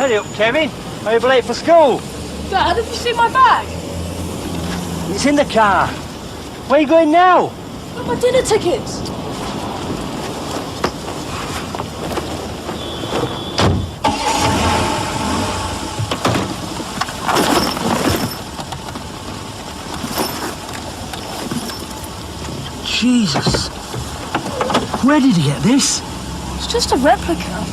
Hurry up, Kevin. Are you late for school? Dad, have you seen my bag? It's in the car. Where are you going now? Got my dinner tickets. Jesus. Where did he get this? It's just a replica.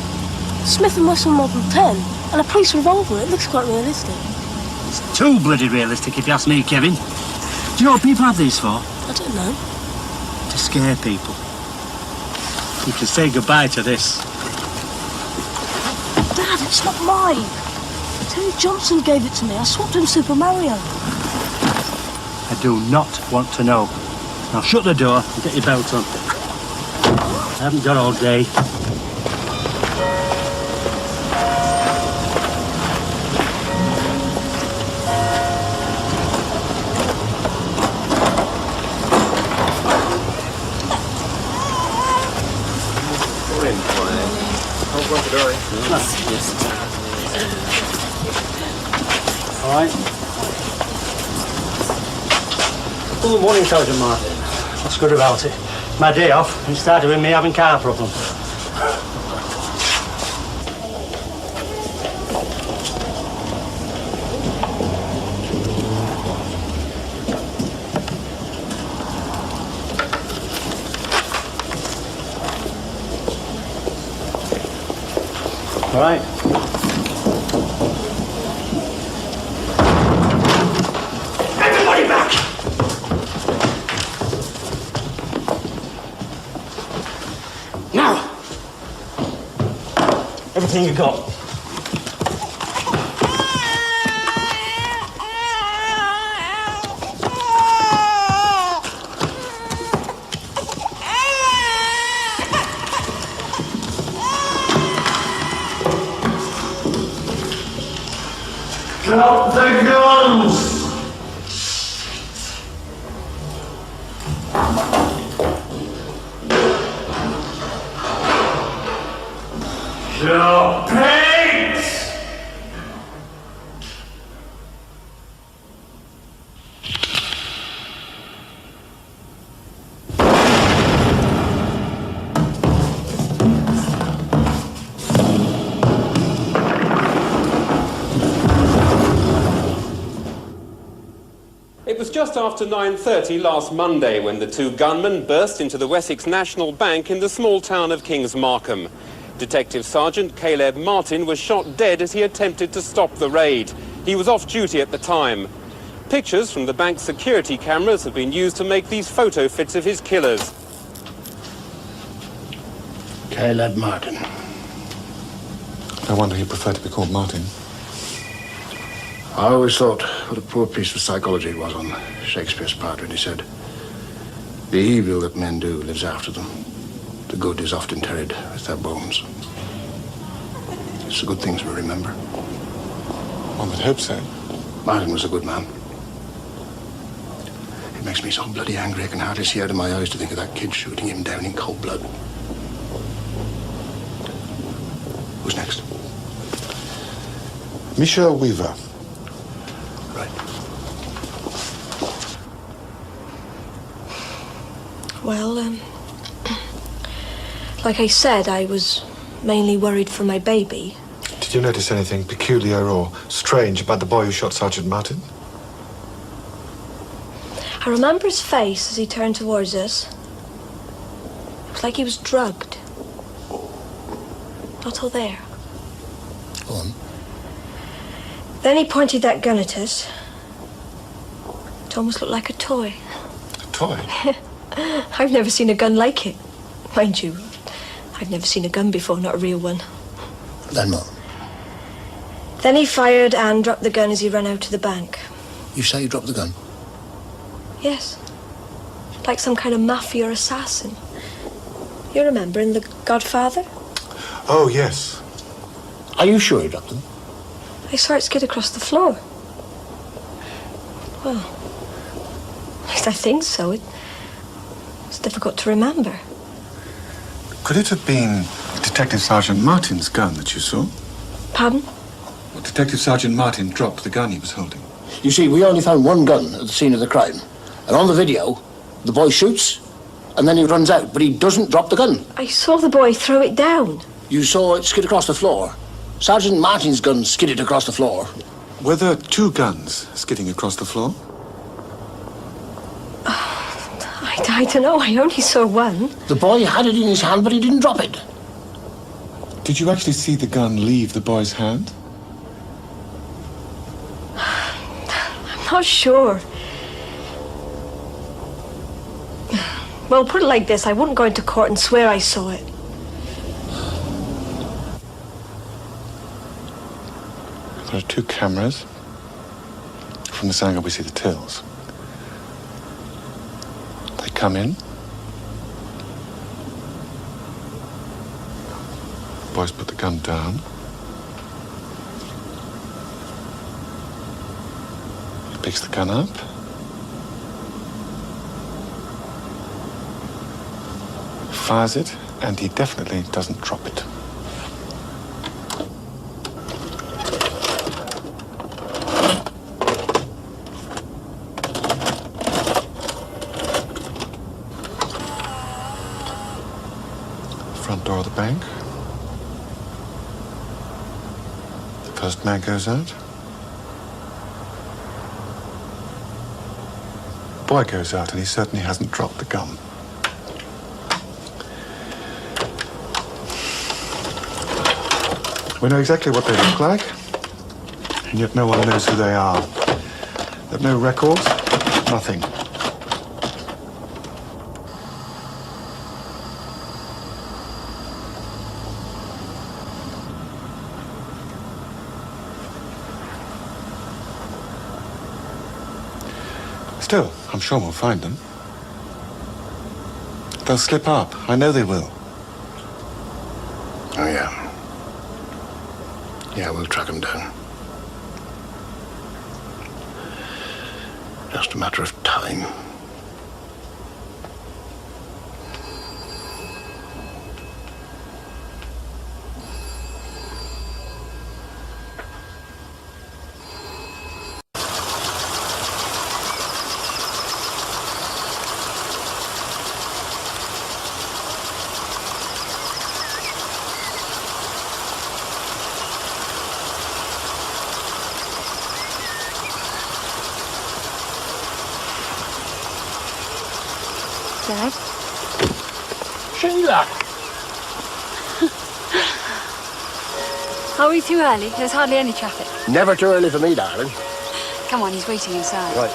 Smith & Wesson Model 10 and a police revolver. It looks quite realistic. It's too bloody realistic, if you ask me, Kevin. Do you know what people have these for? I don't know. To scare people. You can say goodbye to this. Dad, it's not mine. Terry Johnson gave it to me. I swapped him Super Mario. I do not want to know. Now shut the door and get your belt on. I haven't got all day. All right. Good morning, Sergeant Martin. What's good about it? My day off, and it started with me having car problems. All right. Everybody back! Now! Everything you got. Drop the guns! Your pigs! It was just after 9:30 last Monday when the two gunmen burst into the Wessex National Bank in the small town of Kings Markham. Detective Sergeant Caleb Martin was shot dead as he attempted to stop the raid. He was off duty at the time. Pictures from the bank's security cameras have been used to make these photo fits of his killers. Caleb Martin. No wonder you prefer to be called Martin. I always thought what a poor piece of psychology it was on Shakespeare's part when he said, "The evil that men do lives after them. The good is often interred with their bones." It's the good things we remember. One would hope so. Martin was a good man. It makes me so bloody angry I can hardly see out of my eyes to think of that kid shooting him down in cold blood. Who's next? Michelle Weaver. Right. Well, like I said, I was mainly worried for my baby. Did you notice anything peculiar or strange about the boy who shot Sergeant Martin? I remember his face as he turned towards us. It was like he was drugged. Not all there. Go on. Then he pointed that gun at us. It almost looked like a toy. A toy? I've never seen a gun like it. Mind you, I've never seen a gun before, not a real one. Then what? Then he fired and dropped the gun as he ran out to the bank. You say you dropped the gun? Yes. Like some kind of mafia assassin. You remember in The Godfather? Oh, yes. Are you sure you dropped them? I saw it skid across the floor. Well, at least I think so. It's difficult to remember. Could it have been Detective Sergeant Martin's gun that you saw? Pardon? Well, Detective Sergeant Martin dropped the gun he was holding. You see, we only found one gun at the scene of the crime. And on the video, the boy shoots, and then he runs out, but he doesn't drop the gun. I saw the boy throw it down. You saw it skid across the floor. Sergeant Martin's gun skidded across the floor. Were there two guns skidding across the floor? I don't know. I only saw one. The boy had it in his hand, but he didn't drop it. Did you actually see the gun leave the boy's hand? I'm not sure. Well, put it like this. I wouldn't go into court and swear I saw it. There are two cameras. From this angle, we see the tills. They come in. The boys put the gun down. He picks the gun up. Fires it, and he definitely doesn't drop it. Front door of the bank. The first man goes out. The boy goes out, and he certainly hasn't dropped the gun. We know exactly what they look like, and yet no one knows who they are. They have no records, nothing. Still, I'm sure we'll find them. They'll slip up. I know they will. Oh, yeah. Yeah, we'll track them down. Just a matter of time. Dad? Sheila! Are we too early? There's hardly any traffic. Never too early for me, darling. Come on, he's waiting inside. Right.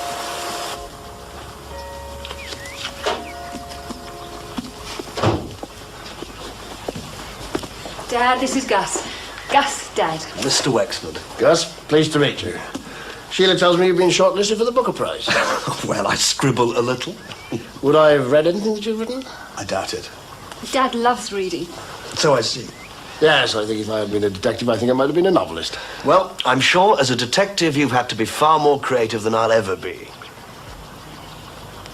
Dad, this is Gus. Gus, Dad. Mr. Wexford. Gus, pleased to meet you. Sheila tells me you've been shortlisted for the Booker Prize. Well, I scribble a little. Would I have read anything that you've written? I doubt it. Dad loves reading. So I see. Yes, I think if I had been a detective, I think I might have been a novelist. Well, I'm sure as a detective you've had to be far more creative than I'll ever be.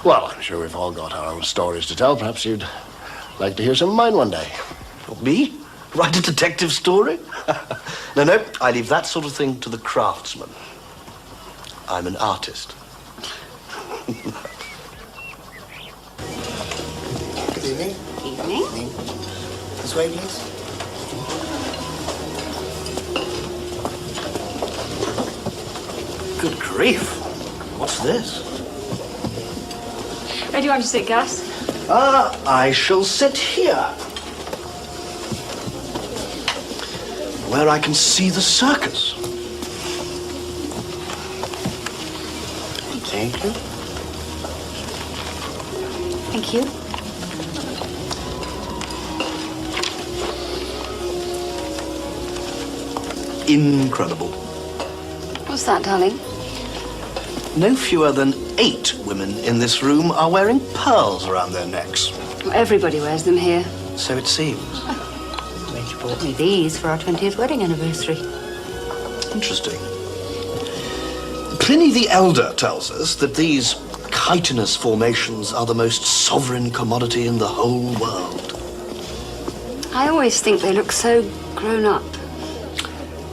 Well, I'm sure we've all got our own stories to tell. Perhaps you'd like to hear some of mine one day. Me? Write a detective story? No, I leave that sort of thing to the craftsman. I'm an artist. Good evening. Evening. This way, please. Good grief. What's this? Where do you want to sit, Gus? I shall sit here. Where I can see the circus. Thank you. Thank you. Incredible. What's that, darling? No fewer than 8 women in this room are wearing pearls around their necks. Well, everybody wears them here. So it seems. Rachel bought me these for our 20th wedding anniversary. Interesting. Pliny the Elder tells us that these chitinous formations are the most sovereign commodity in the whole world. I always think they look so grown up.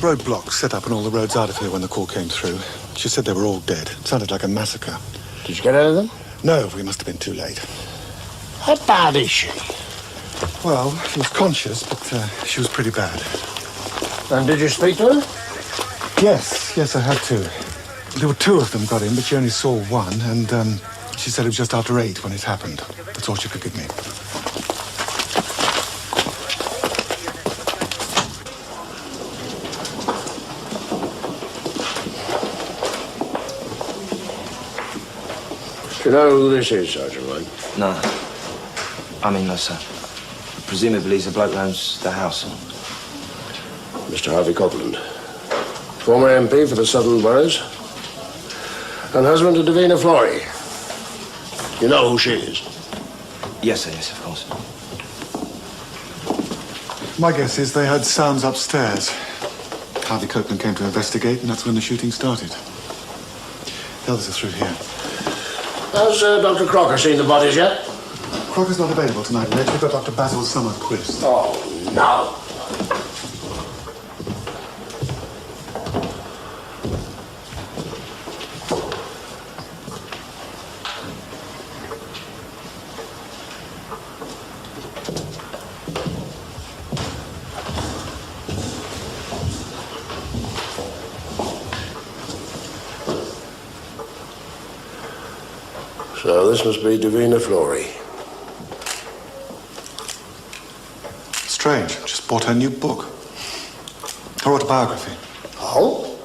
roadblocks set up on all the roads out of here when the call came through. She said they were all dead. It sounded like a massacre. Did you get any of them? No, we must have been too late. How bad is she? Well, she was conscious, but she was pretty bad. And did you speak to her? Yes, I had to. There were 2 of them got in, but she only saw one, and she said it was just after 8 when it happened. That's all she could give me. Do you know who this is, Sergeant White? No. I mean, no, sir. Presumably he's a bloke who owns the house. Mr. Harvey Copeland. Former MP for the Southern Boroughs. And husband to Davina Flory. You know who she is? Yes, sir, yes, of course. My guess is they had sounds upstairs. Harvey Copeland came to investigate, and that's when the shooting started. The others are through here. Has Dr. Crocker seen the bodies yet? Crocker's not available tonight, Reg. We've got Dr. Basil Summerquist. Oh, no. So this must be Davina Flory. Strange. Just bought her new book. Her autobiography. Oh?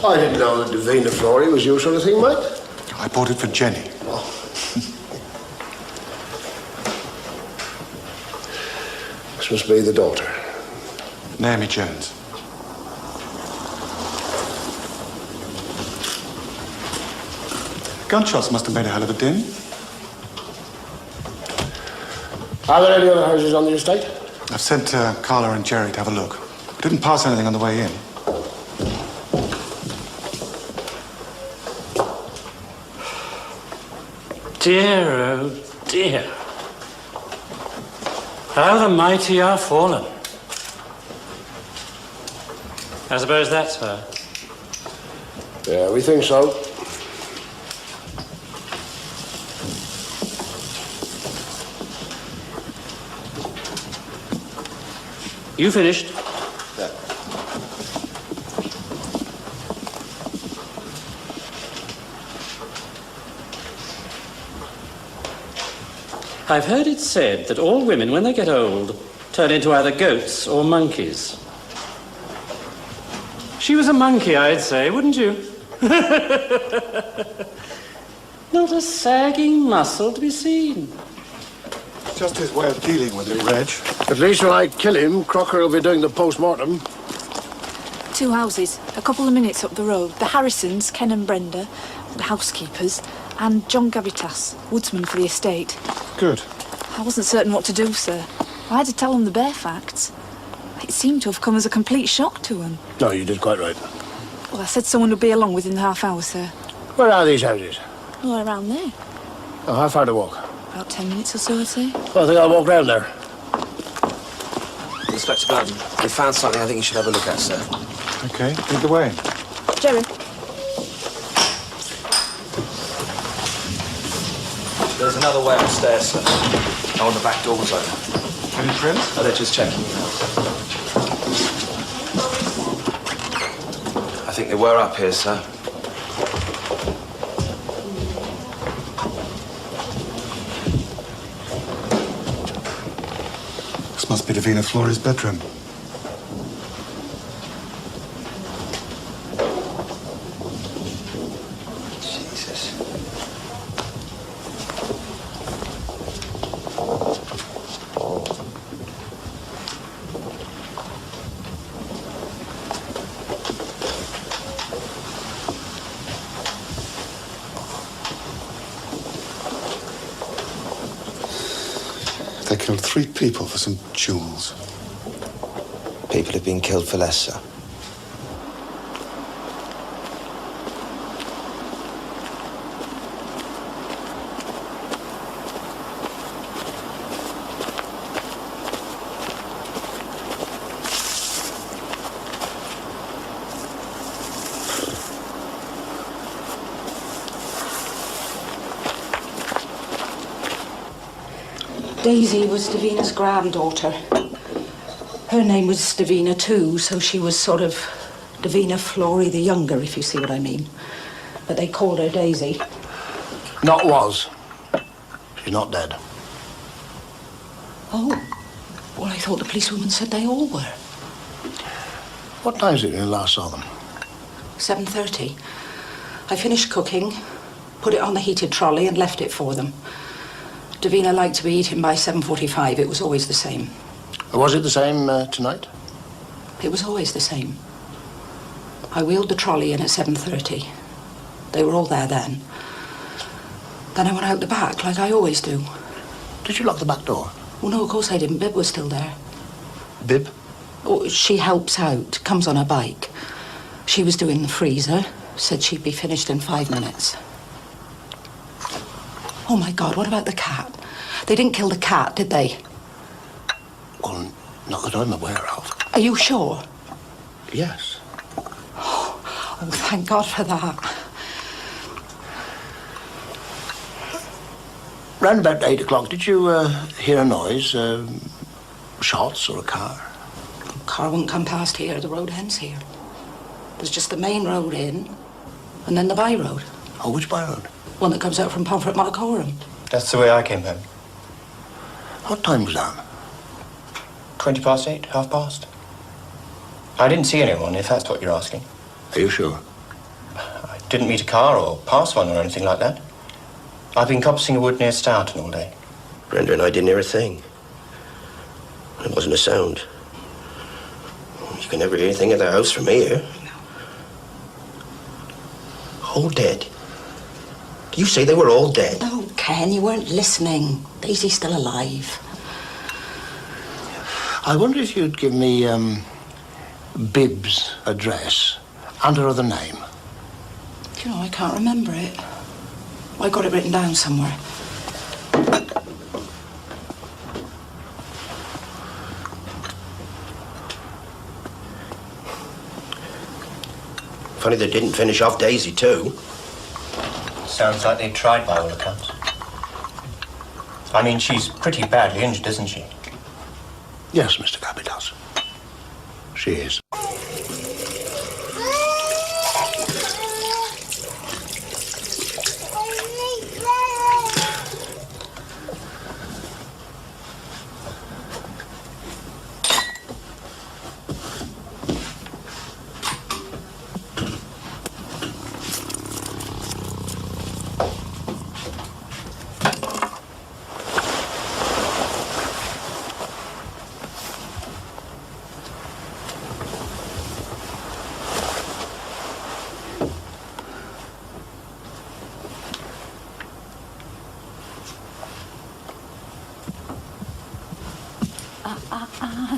I didn't know that Davina Flory was your sort of thing, mate. I bought it for Jenny. Oh. This must be the daughter. Naomi Jones. Gunshots must have made a hell of a din. Are there any other houses on the estate? I've sent Carla and Jerry to have a look. We didn't pass anything on the way in. Dear, oh dear. How the mighty are fallen. I suppose that's her. Yeah, we think so. You finished? Yeah. I've heard it said that all women, when they get old, turn into either goats or monkeys. She was a monkey, I'd say, wouldn't you? Not a sagging muscle to be seen. Just his way of dealing with it, Reg. At least when I kill him, Crocker will be doing the post-mortem. 2 houses, a couple of minutes up the road. The Harrisons, Ken and Brenda, the housekeepers, and John Gavitas, woodsman for the estate. Good. I wasn't certain what to do, sir. I had to tell them the bare facts. It seemed to have come as a complete shock to them. No, you did quite right. Well, I said someone would be along within the half hour, sir. Where are these houses? Oh, around there. Oh, how far to walk? About 10 minutes or so, I'd say. Well, I think I'll walk round there. Inspector Bowden, we found something I think you should have a look at, sir. Okay, lead the way. Jerry. There's another way upstairs, sir. Oh, the back door was open. Any prints? Oh, they're just checking. I think they were up here, sir. This must be Davina Flory's bedroom. Jesus. They killed 3 people for some jewels. People have been killed for less, sir. Daisy was Davina's granddaughter. Her name was Davina too, so she was sort of Davina Flory the Younger, if you see what I mean. But they called her Daisy. Not was. She's not dead. Oh. Well, I thought the policewoman said they all were. What time is it when you last saw them? 7:30. I finished cooking, put it on the heated trolley and left it for them. Davina liked to be eating by 7:45. It was always the same. Was it the same tonight? It was always the same. I wheeled the trolley in at 7:30. They were all there then. Then I went out the back, like I always do. Did you lock the back door? Well, no, of course I didn't. Bib was still there. Bib? Oh, she helps out, comes on her bike. She was doing the freezer, said she'd be finished in 5 minutes. Oh, my God, what about the cat? They didn't kill the cat, did they? Well, not that I'm aware of. Are you sure? Yes. Oh, thank God for that. Round about 8 o'clock, did you hear a noise? Shots or a car? The car wouldn't come past here. The road ends here. There's just the main road in, and then the by road. Oh, which by road? One that comes out from Pomfret Monacorum. That's the way I came home. What time was that? 8:20, 8:30. I didn't see anyone, if that's what you're asking. Are you sure? I didn't meet a car or pass one or anything like that. I've been copsing a wood near Stoughton all day. Brenda and I didn't hear a thing. There wasn't a sound. You can never hear anything at the house from here. All dead. You say they were all dead? Oh, Ken, you weren't listening. Daisy's still alive. I wonder if you'd give me Bib's address and her other name. You know, I can't remember it. I got it written down somewhere. Funny they didn't finish off Daisy, too. Sounds like they tried by all accounts. I mean, she's pretty badly injured, isn't she? Yes, Mr. Capitas. She is.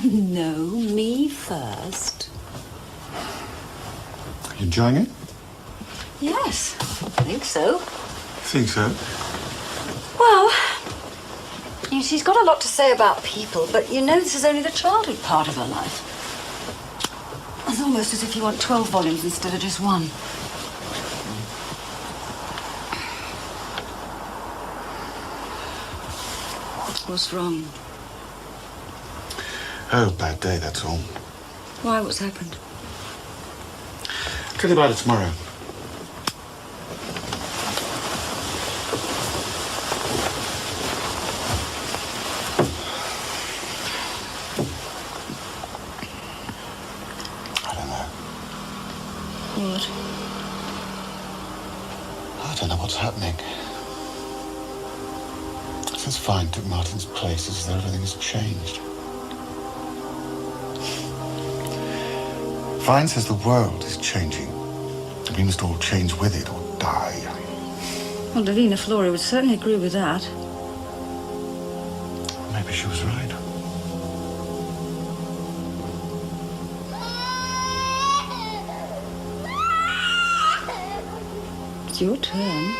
No, me first. You enjoying it? Yes, I think so. Think so? Well, she's got a lot to say about people, but you know this is only the childhood part of her life. It's almost as if you want 12 volumes instead of just one. What's wrong? Oh, bad day, that's all. Why? What's happened? I'll tell you about it tomorrow. I don't know. What? I don't know what's happening. Since Fine took Martin's place, it's as though everything has changed. Fine says the world is changing. And we must all change with it or die. Well, Davina Flory would certainly agree with that. Maybe she was right. It's your turn.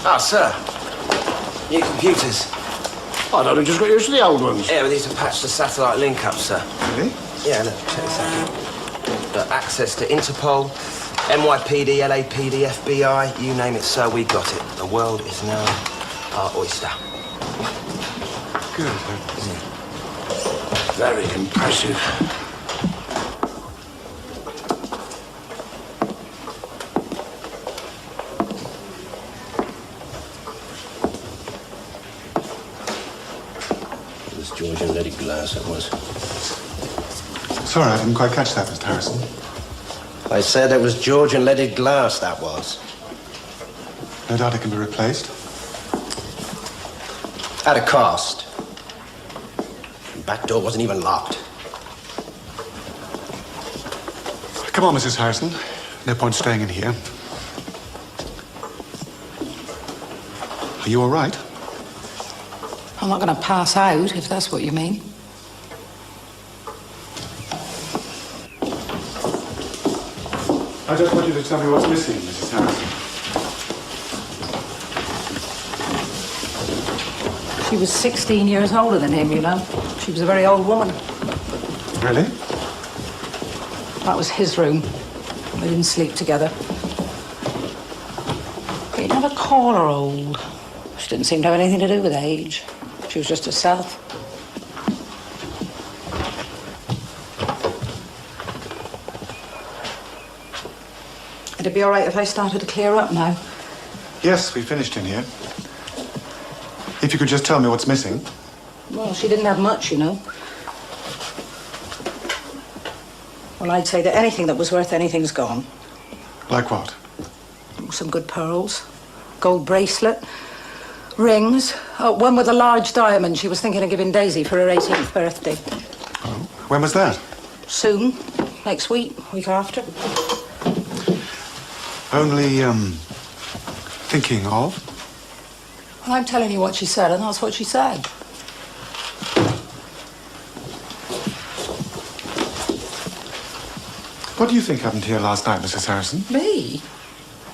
Ah, sir. New computers. I thought I just got used to the old ones. Yeah, we need to patch the satellite link up, sir. Really? Yeah, look, check this out. Got access to Interpol, NYPD, LAPD, FBI, you name it, sir, we got it. The world is now our oyster. Good. Very impressive. It was Georgian leaded glass, it was. Sorry, I didn't quite catch that, Mr. Harrison. I said it was Georgian leaded glass, that was. No doubt it can be replaced. At a cost. The back door wasn't even locked. Come on, Mrs. Harrison. No point staying in here. Are you all right? I'm not going to pass out, if that's what you mean. I just want you to tell me what's missing, Mrs. Harrison. She was 16 years older than him, you know. She was a very old woman. Really? That was his room. They didn't sleep together. You'd never call her old. She didn't seem to have anything to do with age. She was just herself. It'd be all right if I started to clear up now. Yes, we finished in here. If you could just tell me what's missing. Well, she didn't have much, you know. Well, I'd say that anything that was worth anything's gone. Like what? Some good pearls, gold bracelet, rings. Oh, one with a large diamond she was thinking of giving Daisy for her 18th birthday. Oh, when was that? Soon. Next week after. Only, thinking of? Well, I'm telling you what she said, and that's what she said. What do you think happened here last night, Mrs. Harrison? Me?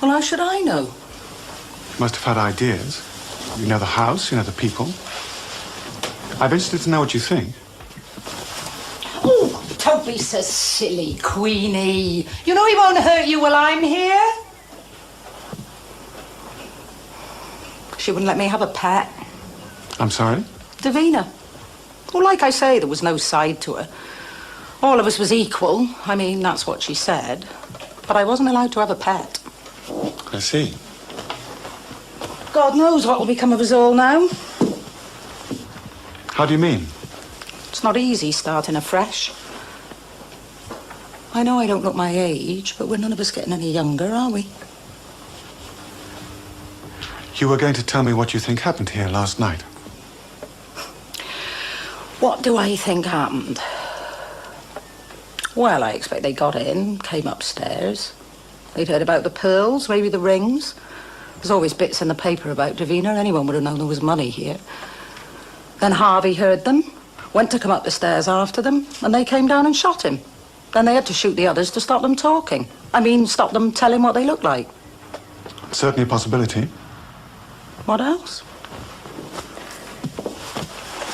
Well, how should I know? You must have had ideas. You know the house, you know the people. I'm interested to know what you think. Oh, don't be so silly, Queenie. You know he won't hurt you while I'm here. She wouldn't let me have a pet. I'm sorry? Davina. Well, like I say, there was no side to her. All of us was equal. I mean, that's what she said. But I wasn't allowed to have a pet. I see. God knows what will become of us all now. How do you mean? It's not easy starting afresh. I know I don't look my age, but we're none of us getting any younger, are we? You were going to tell me what you think happened here last night. What do I think happened? Well, I expect they got in, came upstairs. They'd heard about the pearls, maybe the rings. There's always bits in the paper about Davina. Anyone would have known there was money here. Then Harvey heard them, went to come up the stairs after them, and they came down and shot him. Then they had to shoot the others to stop them talking. I mean, stop them telling what they looked like. Certainly a possibility. What else?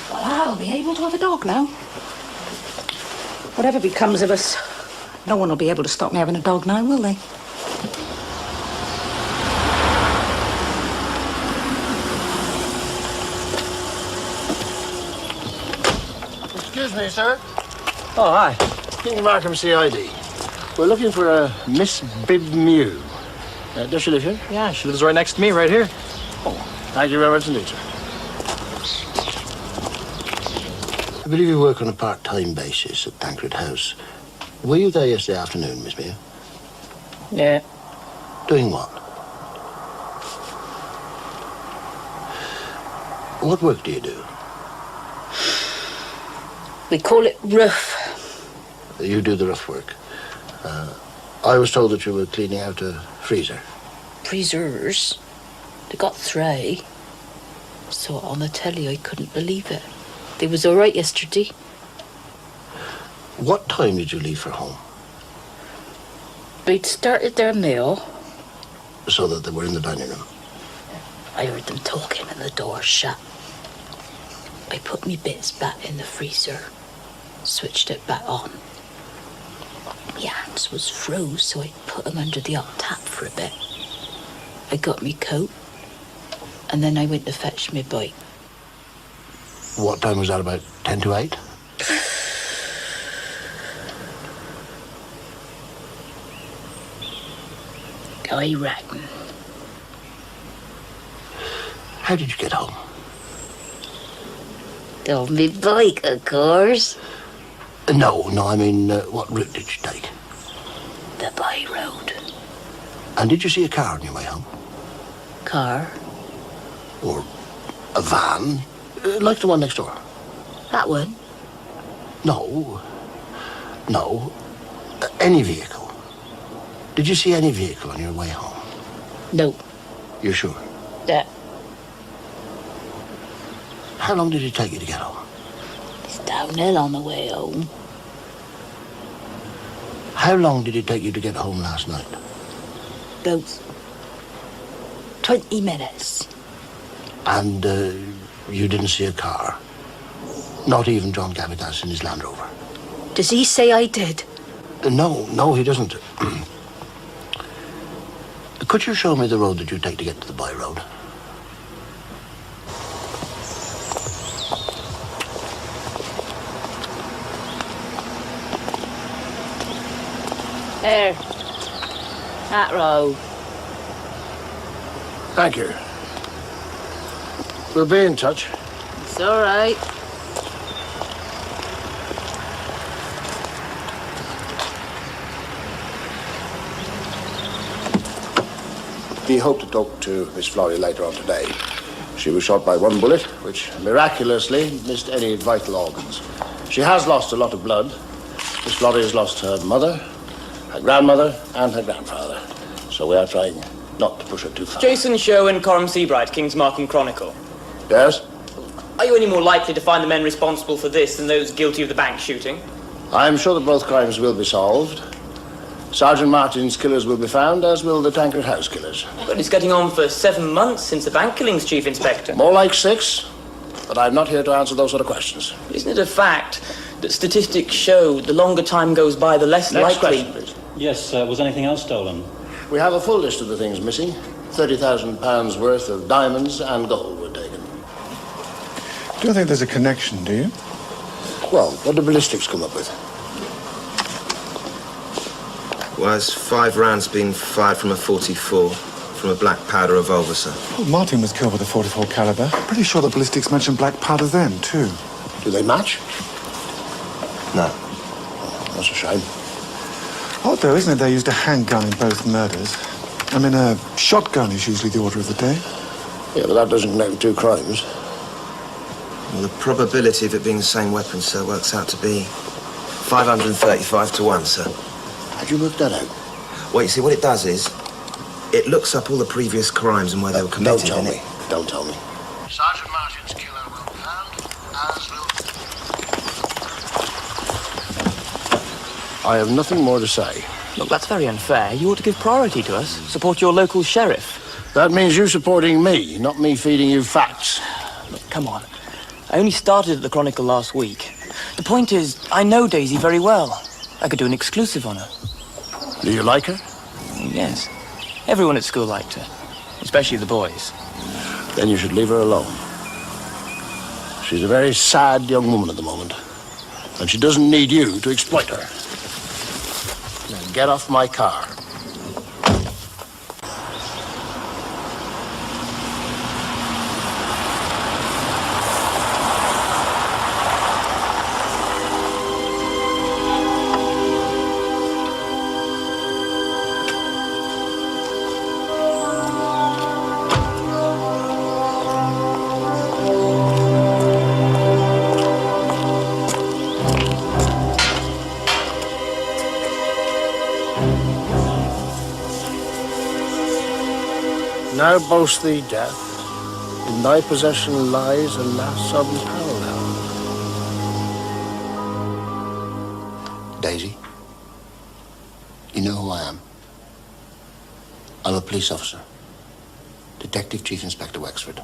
Well, I'll be able to have a dog now. Whatever becomes of us, no one will be able to stop me having a dog now, will they? Excuse me, sir. Oh, hi. King Markham CID. We're looking for a Miss Bibb Mew. Does she live here? Yeah, she lives right next to me, right here. Oh, thank you very much indeed, sir. I believe you work on a part-time basis at Tancred House. Were you there yesterday afternoon, Miss Mew? Yeah. Doing what? What work do you do? We call it rough. You do the rough work. I was told that you were cleaning out a freezer. Freezers? They got 3. Saw it on the telly, I couldn't believe it. They was all right yesterday. What time did you leave for home? They'd started their meal. So that they were in the dining room? I heard them talking and the door shut. I put me bits back in the freezer, switched it back on. My hands was froze, so I put them under the hot tap for a bit. I got me coat, and then I went to fetch me bike. What time was that, about 10 to 8? I reckon. How did you get home? On me bike, of course. No, I mean, what route did you take? The by road. And did you see a car on your way home? Car? Or a van, like the one next door? That one? No. Any vehicle. Did you see any vehicle on your way home? No. You're sure? Yeah. How long did it take you to get home? It's downhill on the way home. How long did it take you to get home last night? About 20 minutes. And you didn't see a car? Not even John Gavitas in his Land Rover? Does he say I did? No, he doesn't. Could you show me the road that you take to get to the by road? There. That road. Thank you. We'll be in touch. It's all right. We hope to talk to Miss Florrie later on today. She was shot by one bullet, which miraculously missed any vital organs. She has lost a lot of blood. Miss Florrie has lost her mother, her grandmother, and her grandfather. So we are trying not to push her too far. Jason Sherwin, Coram Seabright, King's Markham Chronicle. Yes? Are you any more likely to find the men responsible for this than those guilty of the bank shooting? I am sure that both crimes will be solved. Sergeant Martin's killers will be found, as will the Tankard House killers. But it's getting on for 7 months since the bank killings, Chief Inspector. More like 6, but I'm not here to answer those sort of questions. Isn't it a fact that statistics show the longer time goes by, the less Next likely... question, please. Yes, was anything else stolen? We have a full list of the things missing. £30,000 worth of diamonds and gold were taken. You don't think there's a connection, do you? Well, what do ballistics come up with? Well, there's 5 rounds being fired from a 44, from a black powder revolver, sir. Well, Martin was killed with a 44 caliber. Pretty sure the ballistics mentioned black powder then, too. Do they match? No. Oh, that's a shame. Odd, though, isn't it? They used a handgun in both murders. I mean, a shotgun is usually the order of the day. Yeah, but that doesn't connect the 2 crimes. Well, the probability of it being the same weapon, sir, works out to be 535 to 1, sir. How'd you work that out? Well, you see, what it does is, it looks up all the previous crimes and where they were committed. Don't tell me. Sergeant Martin's killer will be found, as will... I have nothing more to say. Look, that's very unfair. You ought to give priority to us. Support your local sheriff. That means you supporting me, not me feeding you facts. Look, come on. I only started at the Chronicle last week. The point is, I know Daisy very well. I could do an exclusive on her. Do you like her? Yes. Everyone at school liked her, especially the boys. Then you should leave her alone. She's a very sad young woman at the moment, and she doesn't need you to exploit her. Now get off my car. Now boast thee death, in thy possession lies a lass unparalleled. Daisy, you know who I am? I'm a police officer. Detective Chief Inspector Wexford.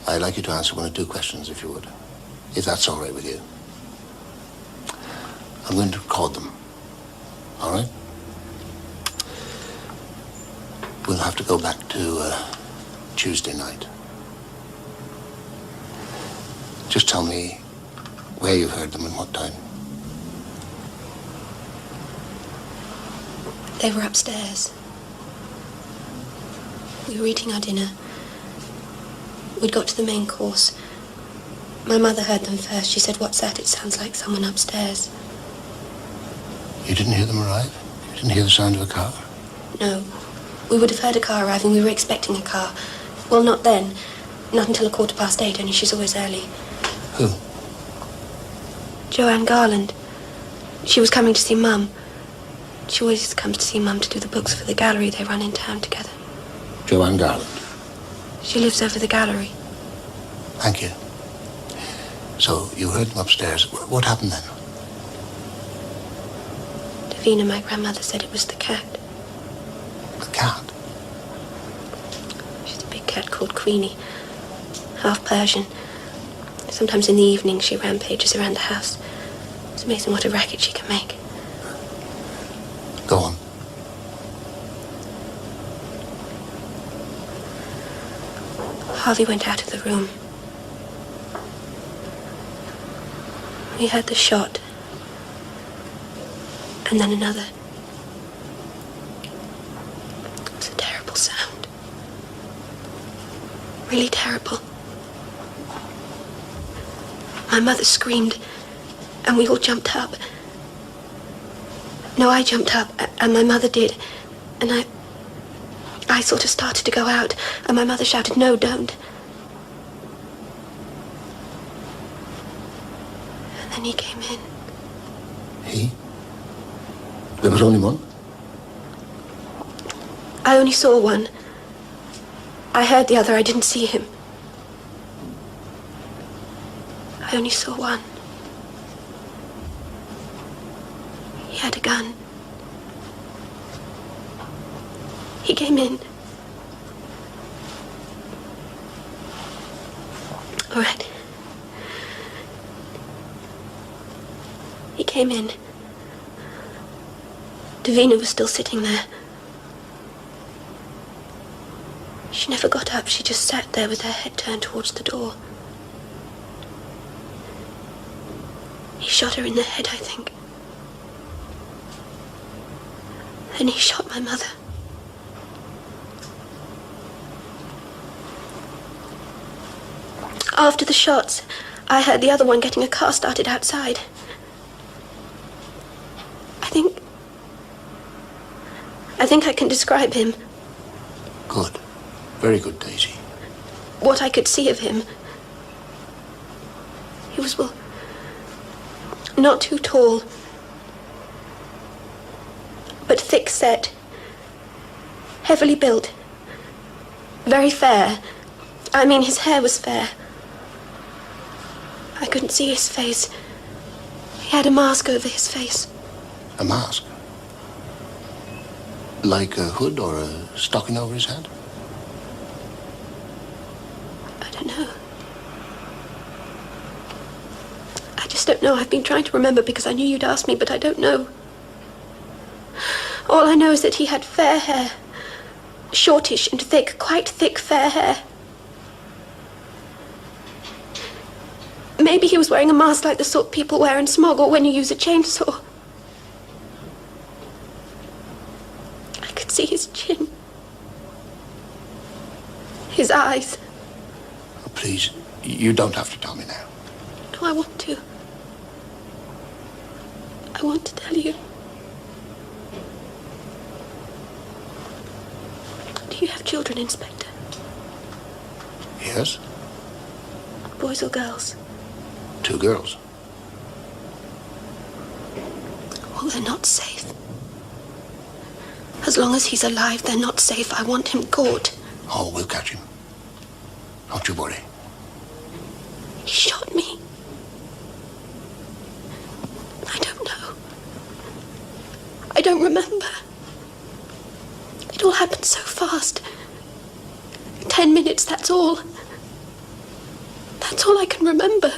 I'd like you to answer one or two questions, if you would. If that's all right with you. I'm going to record them. All right? We'll have to go back to Tuesday night. Just tell me where you heard them and what time. They were upstairs. We were eating our dinner. We'd got to the main course. My mother heard them first. She said, "What's that? It sounds like someone upstairs." You didn't hear them arrive? You didn't hear the sound of a car? No. We would have heard a car arriving. We were expecting a car. Well, not then. Not until 8:15, only she's always early. Who? Joanne Garland. She was coming to see Mum. She always comes to see Mum to do the books for the gallery. They run in town together. Joanne Garland. She lives over the gallery. Thank you. So you heard them upstairs. What happened then? Davina, my grandmother, said it was the cat. The cat? She's a big cat called Queenie. Half Persian. Sometimes in the evening she rampages around the house. It's amazing what a racket she can make. Go on. Harvey went out of the room. We heard the shot. And then another. It was a terrible sound. Really terrible. My mother screamed, and we all jumped up. No, I jumped up, and my mother did. And I sort of started to go out, and my mother shouted, "No, don't." And then he came in. He? There was only one? I only saw one. I heard the other. I didn't see him. I only saw one. He had a gun. He came in. All right. He came in. Davina was still sitting there. She never got up. She just sat there with her head turned towards the door. He shot her in the head, I think. Then he shot my mother. After the shots, I heard the other one getting a car started outside. I think I can describe him. Good. Very good, Daisy. What I could see of him. He was, well, not too tall, but thick-set, heavily built, very fair. I mean, his hair was fair. I couldn't see his face. He had a mask over his face. A mask? Like a hood or a stocking over his head? I don't know. I just don't know. I've been trying to remember because I knew you'd ask me, but I don't know. All I know is that he had fair hair. Shortish and thick, quite thick fair hair. Maybe he was wearing a mask like the sort people wear in smog or when you use a chainsaw. I could see his chin. His eyes. Oh, please, you don't have to tell me now. No, I want to. I want to tell you. Do you have children, Inspector? Yes? Boys or girls? 2 girls. Well, they're not safe. As long as he's alive, they're not safe. I want him caught. Oh, we'll catch him. Don't you worry. He shot me. I don't know. I don't remember. It all happened so fast. 10 minutes, that's all. That's all I can remember.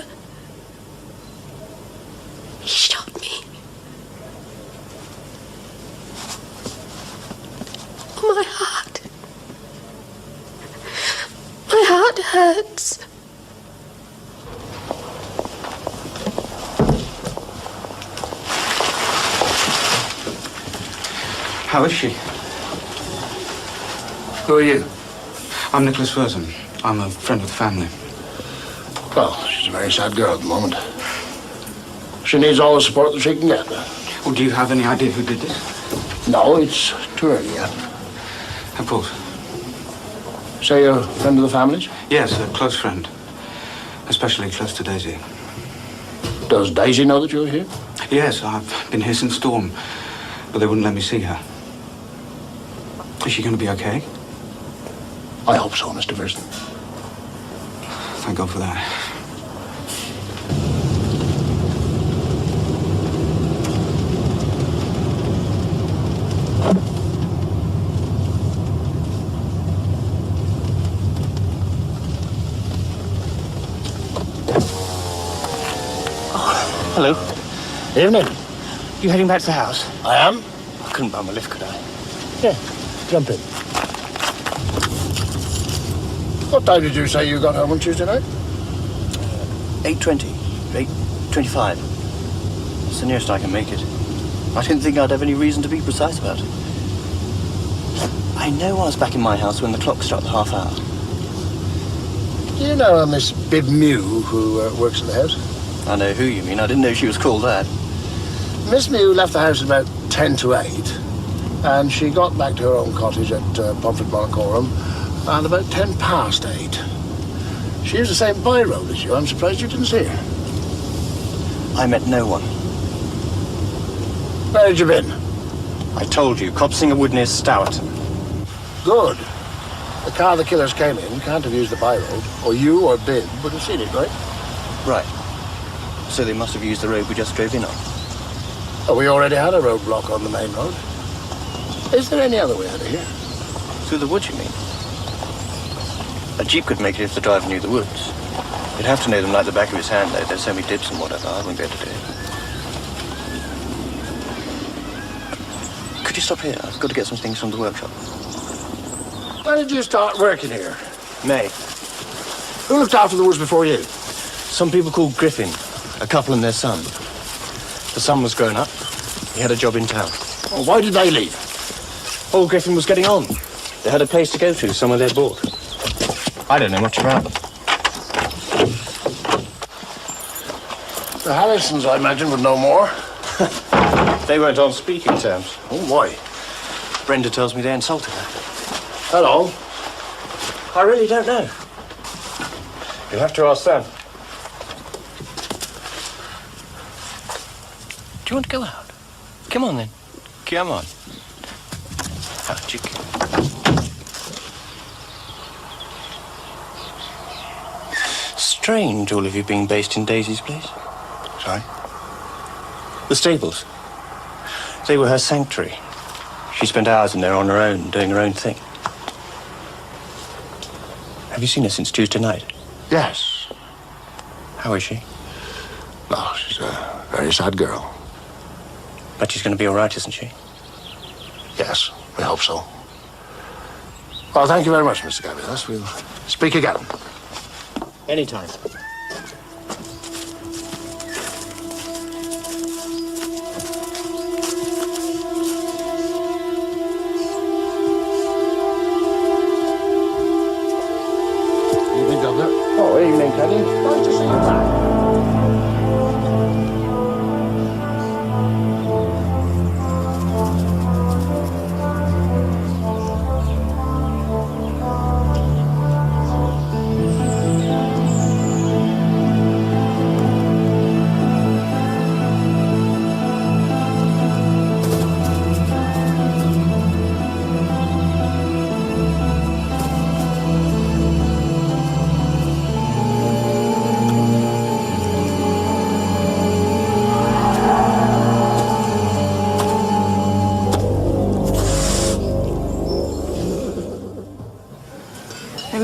He shot me. Oh, my heart. My heart hurts. How is she? Who are you? I'm Nicholas Wortham. I'm a friend of the family. Well, she's a very sad girl at the moment. She needs all the support that she can get. Well, do you have any idea who did this? No, it's too early yet. Of course. Say you're a friend of the family's? Yes, a close friend. Especially close to Daisy. Does Daisy know that you're here? Yes, I've been here since dawn, but they wouldn't let me see her. Is she going to be okay? I hope so, Mr. Thurston. Thank God for that. Hello. Evening. You heading back to the house? I am. I couldn't buy my lift, could I? Yeah, jump in. What time did you say you got home on Tuesday night? 8:20. 8:25. It's the nearest I can make it. I didn't think I'd have any reason to be precise about it. I know I was back in my house when the clock struck the half hour. Do you know a Miss Bib Mew who works at the house? I know who you mean. I didn't know she was called that. Miss Mew left the house about 10 to 8, and she got back to her own cottage at Pomfret Monacorum around about 10 past 8. She used the same by road as you. I'm surprised you didn't see her. I met no one. Where had you been? I told you, Copsinger Wood near Stourton. Good. The car the killers came in can't have used the by road, or you or Bib would have seen it, right? Right. So they must have used the road we just drove in on. Oh, we already had a roadblock on the main road. Is there any other way out of here? Through the woods, you mean? A jeep could make it if the driver knew the woods. You'd have to know them like the back of his hand, though. There's so many dips and whatever. I wouldn't be able to do it. Could you stop here? I've got to get some things from the workshop. When did you start working here? May. Who looked after the woods before you? Some people called Griffin. A couple and their son. The son was grown up. He had a job in town. Well, why did they leave? Old Griffin was getting on. They had a place to go to, somewhere they'd bought. I don't know much about them. The Harrisons, I imagine, would know more. They weren't on speaking terms. Oh, why? Brenda tells me they insulted her. Hello. I really don't know. You'll have to ask them. Do you want to go out? Come on, then. Come on. Out you go. Strange, all of you being based in Daisy's place. Sorry? The stables. They were her sanctuary. She spent hours in there on her own, doing her own thing. Have you seen her since Tuesday night? Yes. How is she? Well, she's a very sad girl. But she's going to be all right, isn't she? Yes, we hope so. Well, thank you very much, Mr. Gavilas. We'll speak again. Anytime. Evening, Governor. Oh, evening, Teddy. Nice to see you back.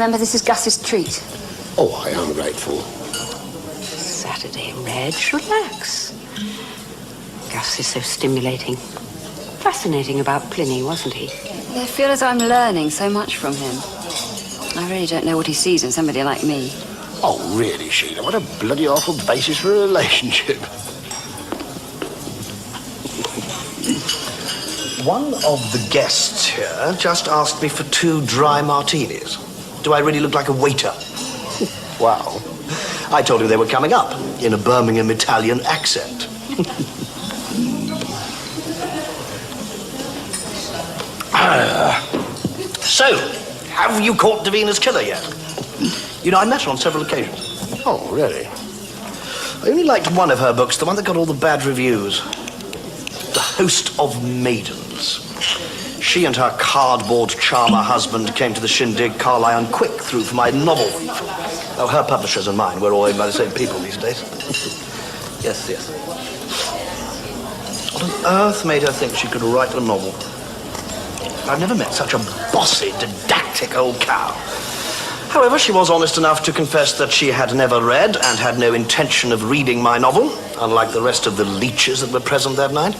Remember, this is Gus's treat. Oh, I am grateful. Saturday, Reg. Relax. Gus is so stimulating. Fascinating about Pliny, wasn't he? I feel as though I'm learning so much from him. I really don't know what he sees in somebody like me. Oh, really, Sheila? What a bloody awful basis for a relationship. One of the guests here just asked me for 2 dry martinis. Do I really look like a waiter? Wow. I told him they were coming up in a Birmingham Italian accent. So, have you caught Davina's killer yet? You know, I met her on several occasions. Oh, really? I only liked one of her books, the one that got all the bad reviews. The Host of Maidens. She and her cardboard charmer husband came to the shindig Carlyle and Quick threw for my novel. Oh, her publishers and mine were all owned by the same people these days. Yes, yes. What on earth made her think she could write a novel? I've never met such a bossy, didactic old cow. However, she was honest enough to confess that she had never read and had no intention of reading my novel, unlike the rest of the leeches that were present that night.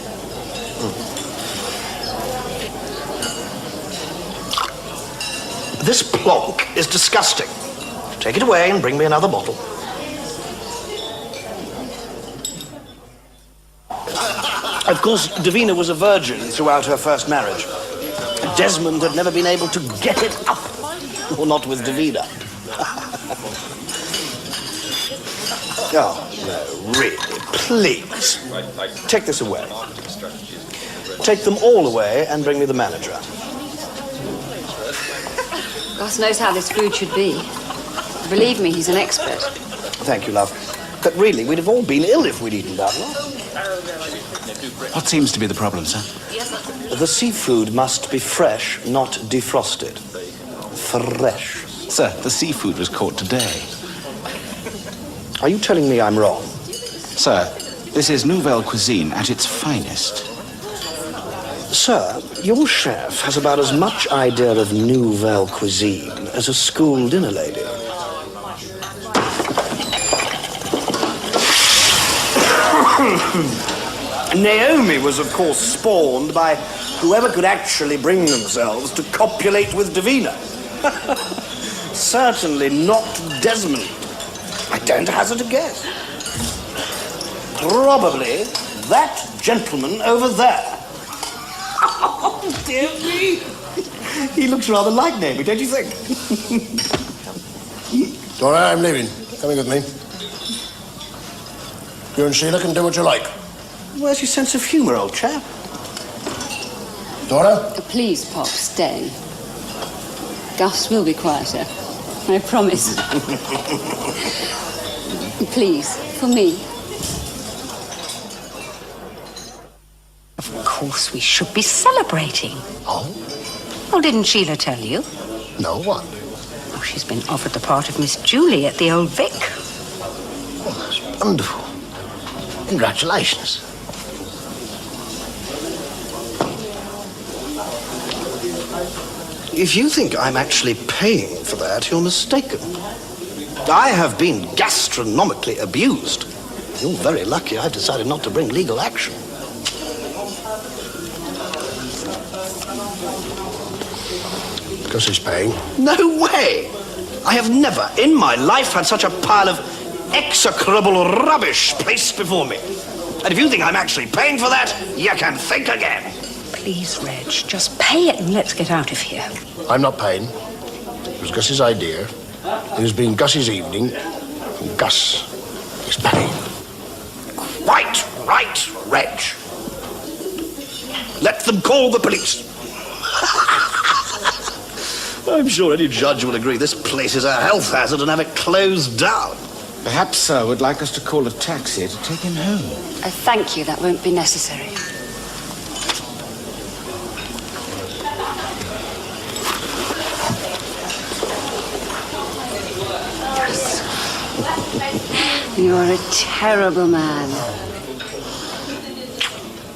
This plonk is disgusting. Take it away and bring me another bottle. Of course, Davina was a virgin throughout her first marriage. Desmond had never been able to get it up. Well, not with Davina. Oh, no, really, please. Take this away. Take them all away and bring me the manager. Gus knows how this food should be. Believe me, he's an expert. Thank you, love. But really, we'd have all been ill if we'd eaten that. What seems to be the problem, sir? The seafood must be fresh, not defrosted. Fresh. Sir, the seafood was caught today. Are you telling me I'm wrong? Sir, this is Nouvelle cuisine at its finest. Sir, your chef has about as much idea of Nouvelle cuisine as a school dinner lady. Naomi was, of course, spawned by whoever could actually bring themselves to copulate with Davina. Certainly not Desmond. I don't hazard a guess. Probably that gentleman over there. Oh, dear me. He looks rather like Naomi, don't you think? All right, I'm leaving. Coming with me. You and Sheila can do what you like. Where's your sense of humour, old chap? Dora? Please, Pop, stay. Gus will be quieter. I promise. Please, for me. Of course we should be celebrating. Oh? Oh, didn't Sheila tell you? No, what? Oh, she's been offered the part of Miss Julie at the Old Vic. Oh, that's wonderful. Congratulations. If you think I'm actually paying for that, you're mistaken. I have been gastronomically abused. You're very lucky I've decided not to bring legal action. Gus is paying. No way! I have never in my life had such a pile of execrable rubbish placed before me. And if you think I'm actually paying for that, you can think again. Please, Reg, just pay it and let's get out of here. I'm not paying. It was Gus's idea. It has been Gus's evening. And Gus is paying. Quite right, Reg. Let them call the police. I'm sure any judge will agree this place is a health hazard and have it closed down. Perhaps Sir would like us to call a taxi to take him home. Thank you, that won't be necessary. You're a terrible man.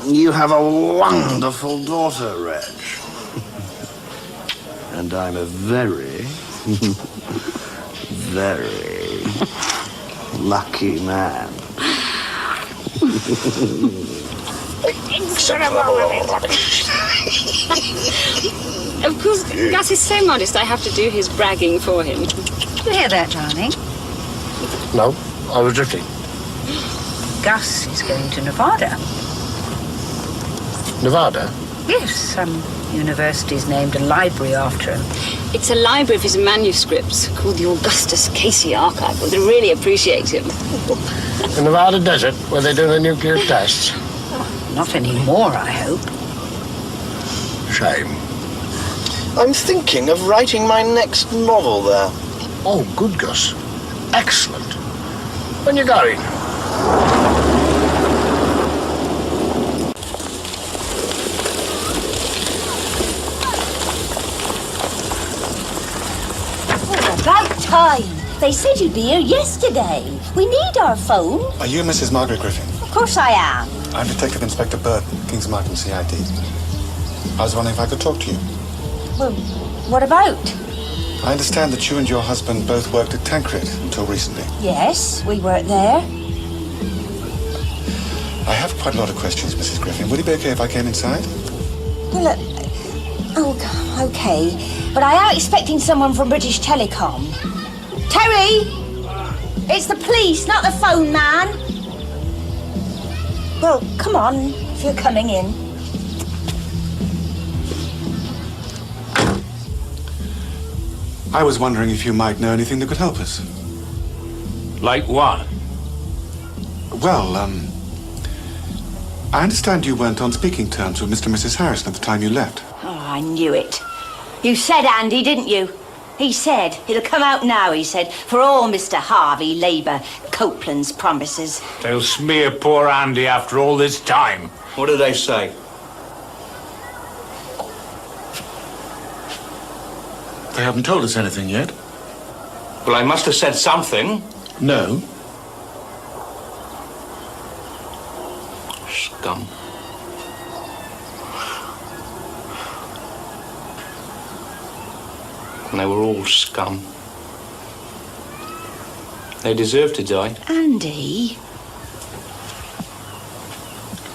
You have a wonderful daughter, Reg. And I'm a very Very lucky man. Of course, Gus is so modest I have to do his bragging for him. You hear that, darling? No, I was drifting. Gus is going to Nevada. Nevada? Yes, some university's named a library after him. It's a library of his manuscripts called the Augustus Casey Archive. Would really appreciate him. The Nevada desert, where they do the nuclear tests. Not anymore, I hope. Shame. I'm thinking of writing my next novel there. Oh, good, Gus. Excellent. When you going? About time. They said you'd be here yesterday. We need our phone. Are you Mrs. Margaret Griffin? Of course I am. I'm Detective Inspector Burton, King's Markham CID. I was wondering if I could talk to you. Well, what about? I understand that you and your husband both worked at Tancred until recently. Yes, we work there. I have quite a lot of questions, Mrs. Griffin. Would it be okay if I came inside? Well, okay. But I am expecting someone from British Telecom. Terry! It's the police, not the phone man. Well, come on, if you're coming in. I was wondering if you might know anything that could help us. Like what? Well, I understand you weren't on speaking terms with Mr. and Mrs. Harrison at the time you left. Oh, I knew it. You said Andy, didn't you? He said, it'll come out now, he said, for all Mr. Harvey, Labour, Copeland's promises. They'll smear poor Andy after all this time. What did they say? They haven't told us anything yet. Well, I must have said something. No. Scum. And they were all scum. They deserve to die. Andy?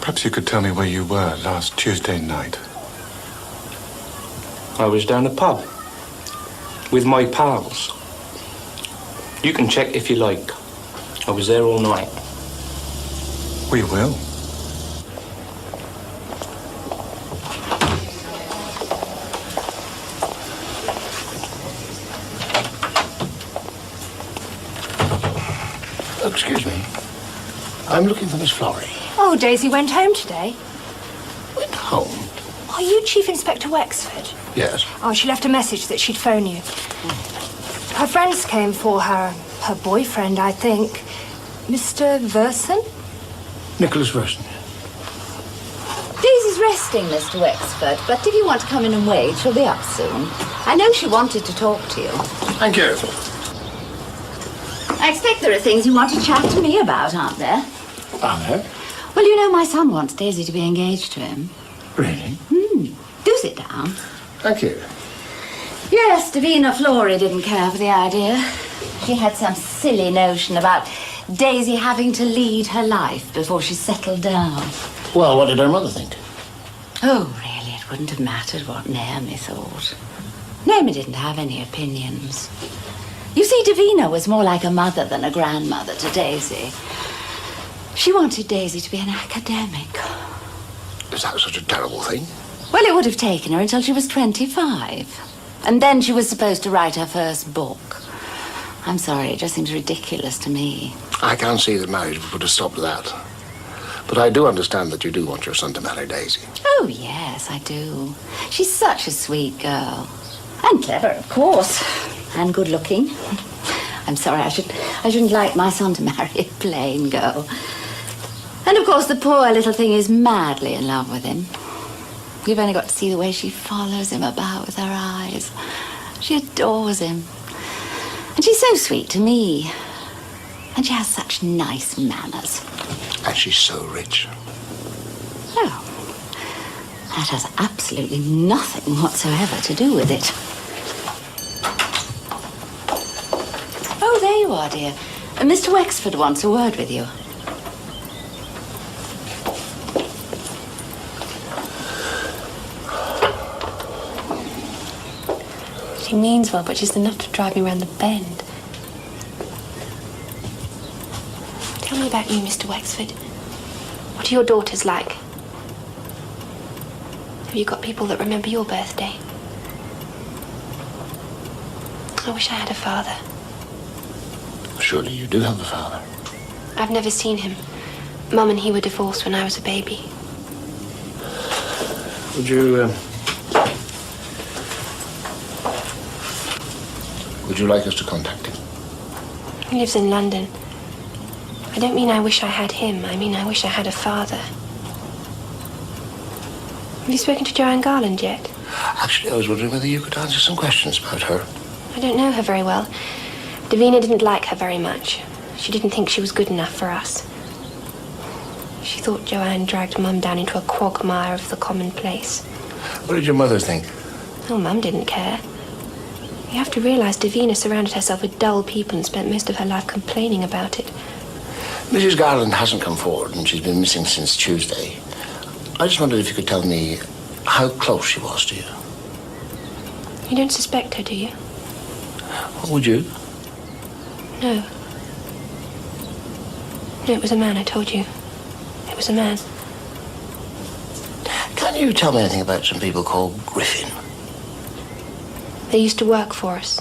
Perhaps you could tell me where you were last Tuesday night. I was down the pub with my pals. You can check if you like. I was there all night. We will. Excuse me. I'm looking for Miss Florrie. Oh, Daisy went home today. Went home? Are you Chief Inspector Wexford? Yes. Oh, she left a message that she'd phone you. Her friends came for her. Her boyfriend, I think. Mr. Verson? Nicholas Verson. Daisy's resting, Mr. Wexford, but if you want to come in and wait, she'll be up soon. I know she wanted to talk to you. Thank you. I expect there are things you want to chat to me about, aren't there? Are there? Well, you know, my son wants Daisy to be engaged to him. Really? Do sit down. Thank you. Yes, Davina Florrie didn't care for the idea. She had some silly notion about Daisy having to lead her life before she settled down. Well, what did her mother think? Oh, really, it wouldn't have mattered what Naomi thought. Naomi didn't have any opinions. You see, Davina was more like a mother than a grandmother to Daisy. She wanted Daisy to be an academic. Is that such a terrible thing? Well, it would have taken her until she was 25. And then she was supposed to write her first book. I'm sorry, it just seems ridiculous to me. I can't see that marriage would put a stop to that. But I do understand that you do want your son to marry Daisy. Oh, yes, I do. She's such a sweet girl. And clever, of course. And good-looking. I'm sorry, I shouldn't like my son to marry a plain girl. And, of course, the poor little thing is madly in love with him. You've only got to see the way she follows him about with her eyes. She adores him. And she's so sweet to me. And she has such nice manners. And she's so rich. Oh, that has absolutely nothing whatsoever to do with it. you are, dear. And Mr. Wexford wants a word with you. She means well, but she's enough to drive me around the bend. Tell me about you, Mr. Wexford. What are your daughters like? Have you got people that remember your birthday? I wish I had a father. Surely you do have a father. I've never seen him. Mum and he were divorced when I was a baby. Would you, would you like us to contact him? He lives in London. I don't mean I wish I had him. I mean I wish I had a father. Have you spoken to Joanne Garland yet? Actually, I was wondering whether you could answer some questions about her. I don't know her very well. Davina didn't like her very much. She didn't think she was good enough for us. She thought Joanne dragged Mum down into a quagmire of the commonplace. What did your mother think? Oh, Mum didn't care. You have to realize Davina surrounded herself with dull people and spent most of her life complaining about it. Mrs. Garland hasn't come forward, and she's been missing since Tuesday. I just wondered if you could tell me how close she was to you. You don't suspect her, do you? What would you? No. No, it was a man, I told you. It was a man. Can you tell me anything about some people called Griffin? They used to work for us.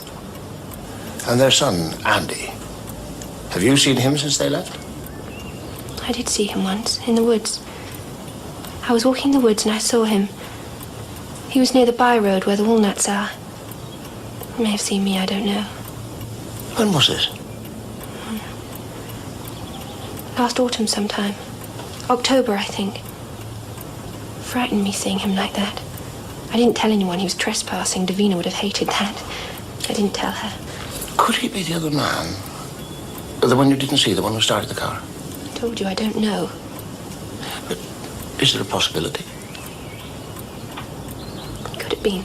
And their son, Andy. Have you seen him since they left? I did see him once, in the woods. I was walking the woods and I saw him. He was near the by-road where the walnuts are. He may have seen me, I don't know. When was this? Last autumn sometime. October, I think. Frightened me seeing him like that. I didn't tell anyone he was trespassing. Davina would have hated that. I didn't tell her. Could he be the other man? The one you didn't see, the one who started the car? I told you, I don't know. But is there a possibility? Could it been?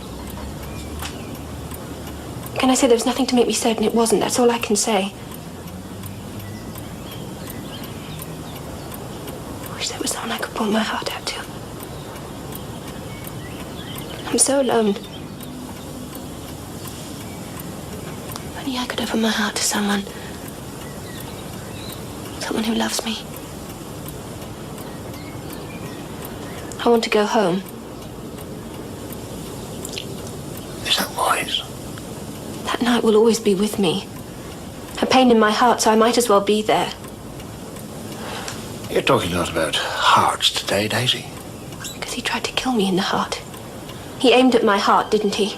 Can I say there was nothing to make me certain it wasn't? That's all I can say. I wish there was someone I could pour my heart out to. I'm so alone. Only I could open my heart to someone. Someone who loves me. I want to go home. Is that wise? That night will always be with me. A pain in my heart, so I might as well be there. You're talking a lot about hearts today, Daisy. Because he tried to kill me in the heart. He aimed at my heart, didn't he?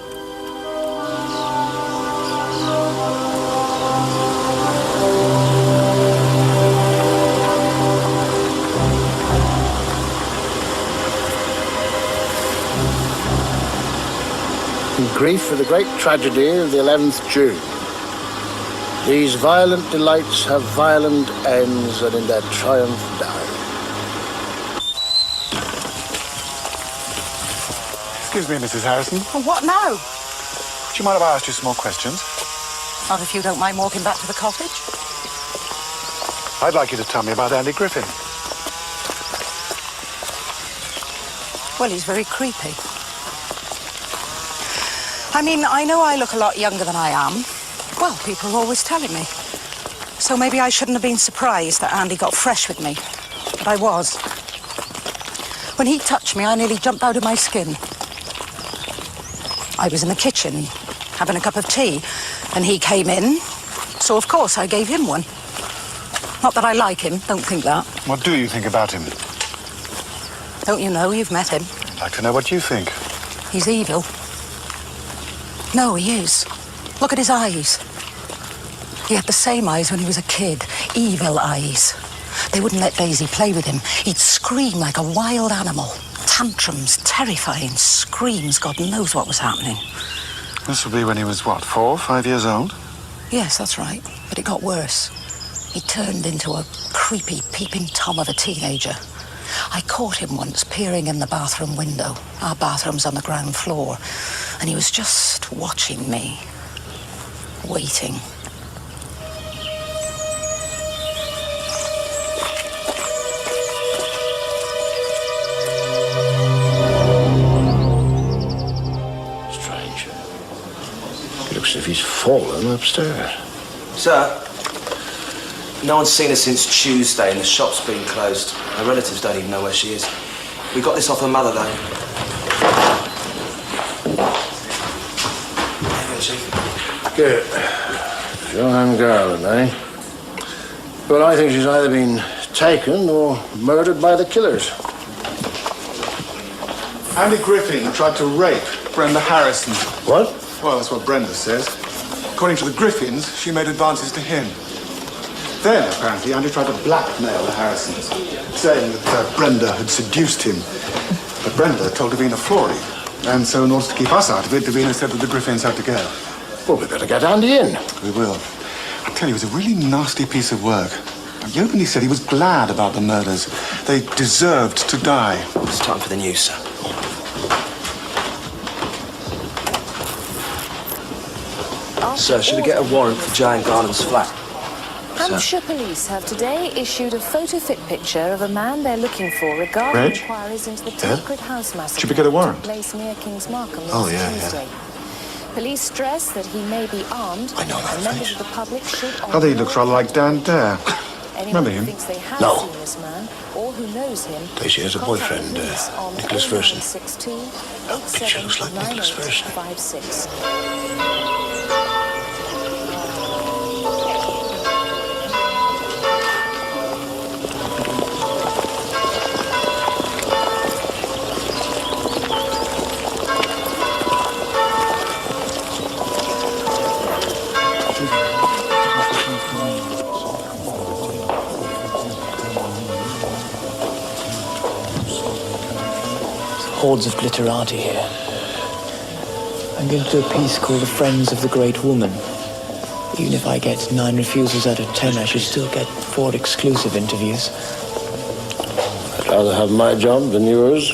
In grief for the great tragedy of the 11th June. These violent delights have violent ends, and in their triumph die. Excuse me, Mrs. Harrison. Well, what now? Would you mind if I asked you some more questions? Not if you don't mind walking back to the cottage. I'd like you to tell me about Andy Griffin. Well, he's very creepy. I mean, I know I look a lot younger than I am. Well, people are always telling me. So maybe I shouldn't have been surprised that Andy got fresh with me. But I was. When he touched me, I nearly jumped out of my skin. I was in the kitchen, having a cup of tea, and he came in. So, of course, I gave him one. Not that I like him, don't think that. What do you think about him? Don't you know, you've met him. I'd like to know what you think. He's evil. No, he is. Look at his eyes. He had the same eyes when he was a kid. Evil eyes. They wouldn't let Daisy play with him. He'd scream like a wild animal. Tantrums, terrifying screams. God knows what was happening. This would be when he was, what, 4 or 5 years old? Yes, that's right. But it got worse. He turned into a creepy, peeping Tom of a teenager. I caught him once peering in the bathroom window. Our bathroom's on the ground floor. And he was just watching me. Waiting. Looks as if he's fallen upstairs. Sir, no one's seen her since Tuesday and the shop's been closed. Her relatives don't even know where she is. We got this off her mother, though. Good. Joanne Garland, eh? Well, I think she's either been taken or murdered by the killers. Andy Griffin tried to rape Brenda Harrison. What? Well, that's what Brenda says. According to the Griffins, she made advances to him. Then, apparently, Andy tried to blackmail the Harrisons, saying that Brenda had seduced him. But Brenda told Davina Flory. And so, in order to keep us out of it, Davina said that the Griffins had to go. Well, we better get Andy in. We will. I tell you, it was a really nasty piece of work. He openly said he was glad about the murders. They deserved to die. It's time for the news, sir. Sir, should I get a warrant for Joanne Garland's flat? Hampshire police have today issued a photo-fit picture of a man they're looking for regarding Reg? inquiries into the Yeah? Tancred House massacre Should we get a warrant? that took place near King's Markham Oh, last yeah, Tuesday. Police stress that he may be armed. I know that and members face. of the public should I think he looks rather like Dan Dare. anyone Remember who him? thinks they have No. seen this man or who knows him. Daisy has a contact boyfriend, police on Nicholas Verson. 0962 Picture looks like Nicholas Verson. 8656. Hordes of glitterati here. I'm going to do a piece called The Friends of the Great Woman. Even if I get 9 refusals out of 10, I should still get 4 exclusive interviews. I'd rather have my job than yours.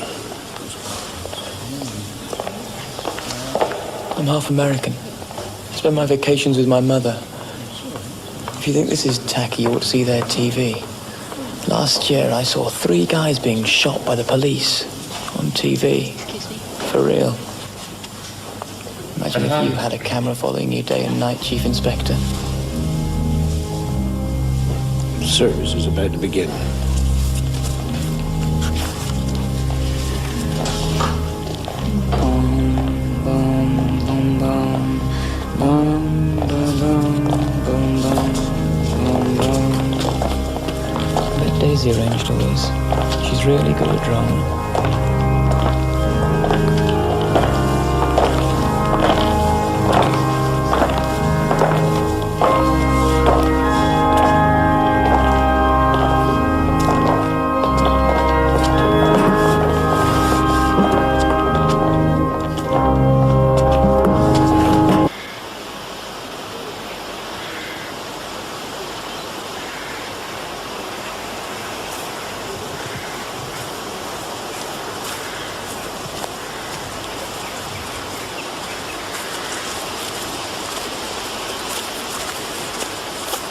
I'm half American. I spend my vacations with my mother. If you think this is tacky, you ought to see their TV. Last year, I saw 3 guys being shot by the police on TV. For real. Imagine if you had a camera following you day and night, Chief Inspector. Service is about to begin. Let Daisy arranged all this. She's really good at drama.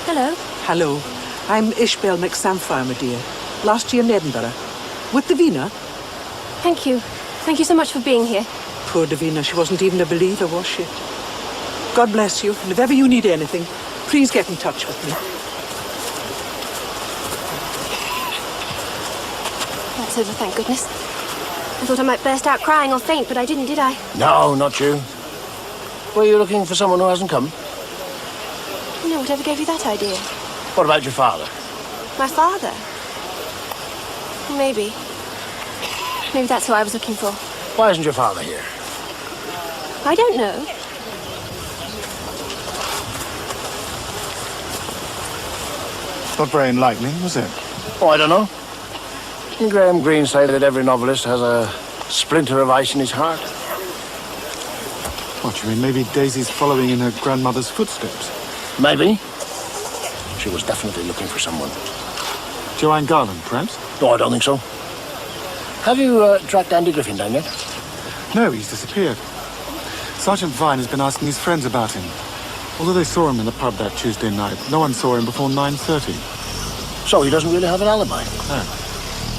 Hello. Hello. I'm Ishbel McSamphire, my dear. Last year in Edinburgh. With Davina. Thank you. Thank you so much for being here. Poor Davina, she wasn't even a believer, was she? God bless you, and if ever you need anything, please get in touch with me. That's over, thank goodness. I thought I might burst out crying or faint, but I didn't, did I? No, not you. Were you looking for someone who hasn't come? No, whatever gave you that idea? What about your father? My father? Maybe. Maybe that's who I was looking for. Why isn't your father here? I don't know. Not very enlightening, was it? Oh, I don't know. Didn't Graham Greene say that every novelist has a splinter of ice in his heart? What, you mean maybe Daisy's following in her grandmother's footsteps? Maybe. She was definitely looking for someone. Joanne Garland, perhaps? No, I don't think so. Have you tracked Andy Griffin down yet? No, he's disappeared. Sergeant Vine has been asking his friends about him. Although they saw him in the pub that Tuesday night, no one saw him before 9:30. So he doesn't really have an alibi? No.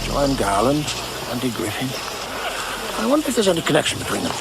Joanne Garland, Andy Griffin. I wonder if there's any connection between them.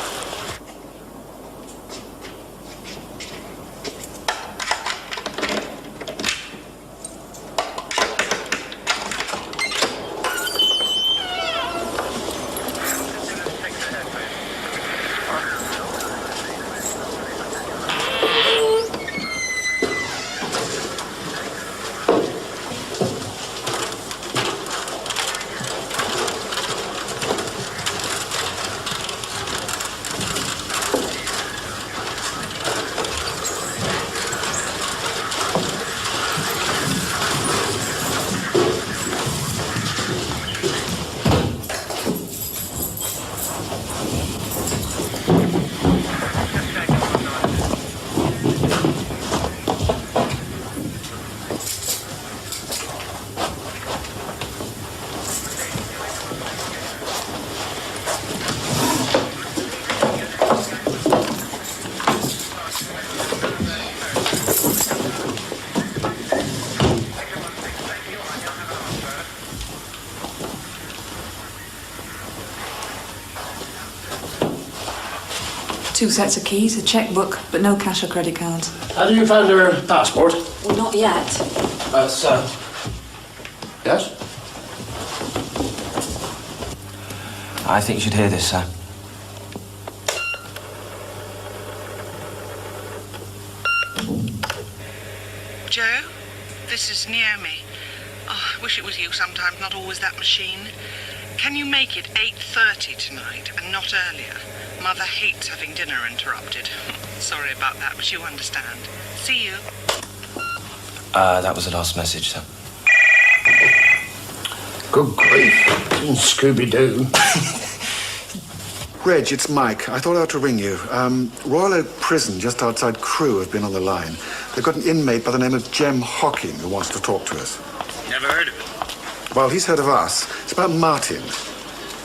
2 sets of keys, a checkbook, but no cash or credit cards. Have you found her passport? Well, not yet. Sir. Yes? I think you should hear this, sir. Joe, this is Naomi. Oh, I wish it was you sometimes, not always that machine. Can you make it 8:30 tonight and not earlier? Mother hates having dinner interrupted. Sorry about that, but you understand. See you. That was the last message, sir. Good grief. Scooby-Doo. Reg, it's Mike. I thought I ought to ring you. Royal Oak Prison, just outside Crewe, have been on the line. They've got an inmate by the name of Jem Hocking who wants to talk to us. Never heard of it. Well, he's heard of us. It's about Martin.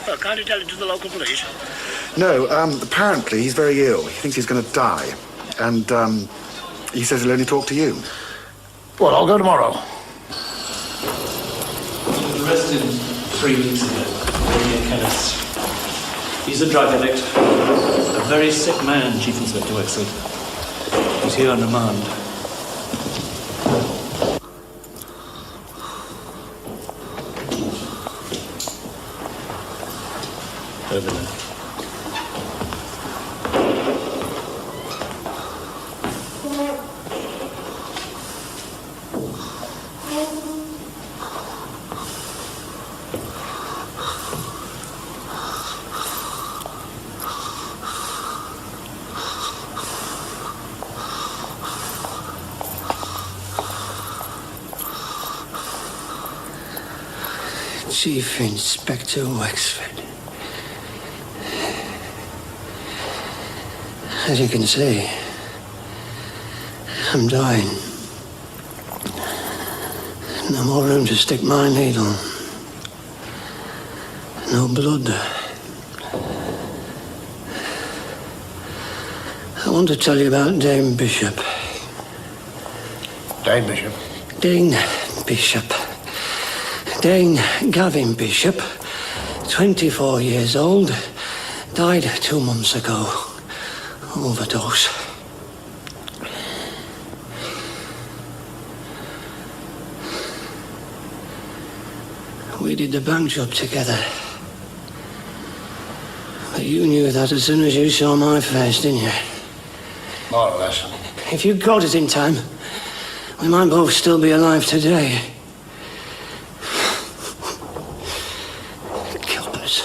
Well, can't you tell it to the local police? No, apparently he's very ill. He thinks he's going to die. And, he says he'll only talk to you. Well, I'll go tomorrow. He was arrested 3 weeks ago near Kenneth. He's a drug addict. A very sick man, Chief Inspector Wexford. He's here on remand. Over there. Chief Inspector Wexford. As you can see, I'm dying. No more room to stick my needle. No blood. I want to tell you about Dame Bishop. Dame Bishop? Dame Bishop. Dame Gavin Bishop, 24 years old, died 2 months ago. Overdose. We did the bank job together. But you knew that as soon as you saw my face, didn't you? More or less. If you'd caught it in time, we might both still be alive today. Kilpers.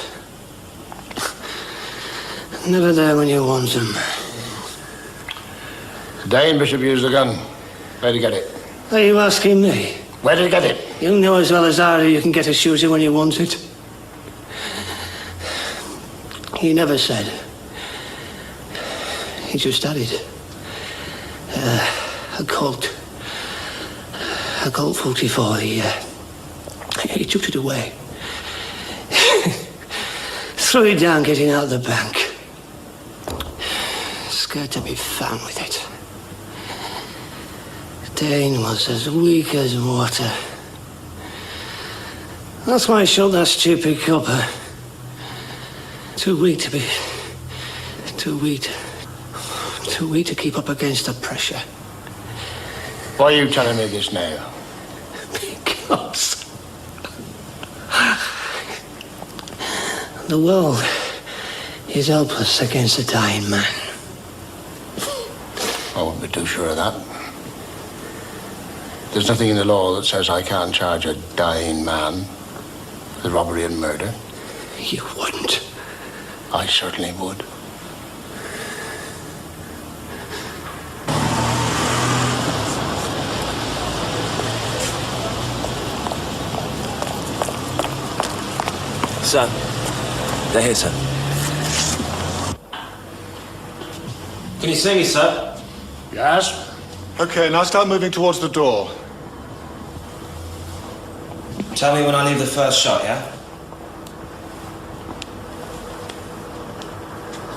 Never there when you want them. Dame Bishop used the gun. Where'd he get it? Are you asking me? Where did he get it? You know as well as I do you can get a shooter when you want it. He never said. He just had it. A Colt. A Colt 44. He took it away. Threw it down getting out of the bank. Scared to be found with it. Dane was as weak as water. That's why I shot that stupid copper. Too weak to be... Too weak to keep up against the pressure. Why are you telling me this now? Because... the world is helpless against a dying man. I wouldn't be too sure of that. There's nothing in the law that says I can't charge a dying man with robbery and murder. You wouldn't. I certainly would. Sir, they're here, sir. Can you see me, sir? Yes? Okay, now start moving towards the door. Tell me when I leave the first shot, yeah?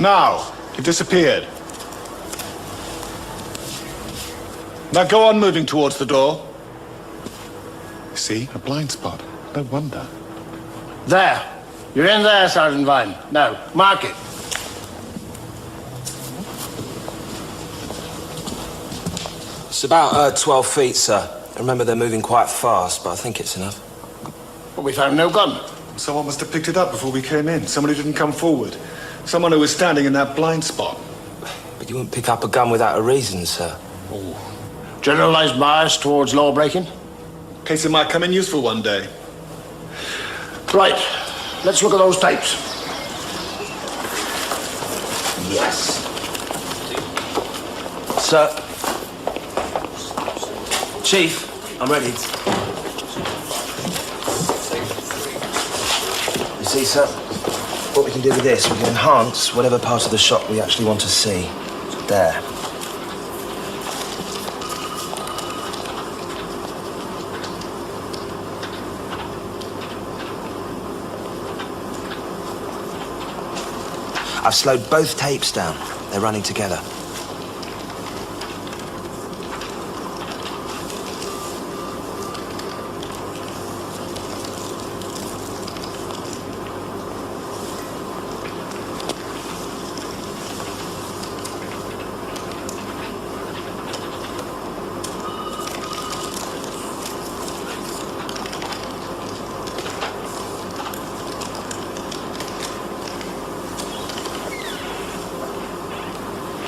Now, you've disappeared. Now go on moving towards the door. See, a blind spot. No wonder. There. You're in there, Sergeant Vine. Now, mark it. It's about 12 feet, sir. I remember they're moving quite fast, but I think it's enough. Well, we found no gun. Someone must have picked it up before we came in. Someone who didn't come forward. Someone who was standing in that blind spot. But you wouldn't pick up a gun without a reason, sir. Generalized bias towards law breaking? Case it might come in useful one day. Right. Let's look at those tapes. Yes. Sir. Chief, I'm ready. You see, sir, what we can do with this, we can enhance whatever part of the shot we actually want to see. There. I've slowed both tapes down. They're running together.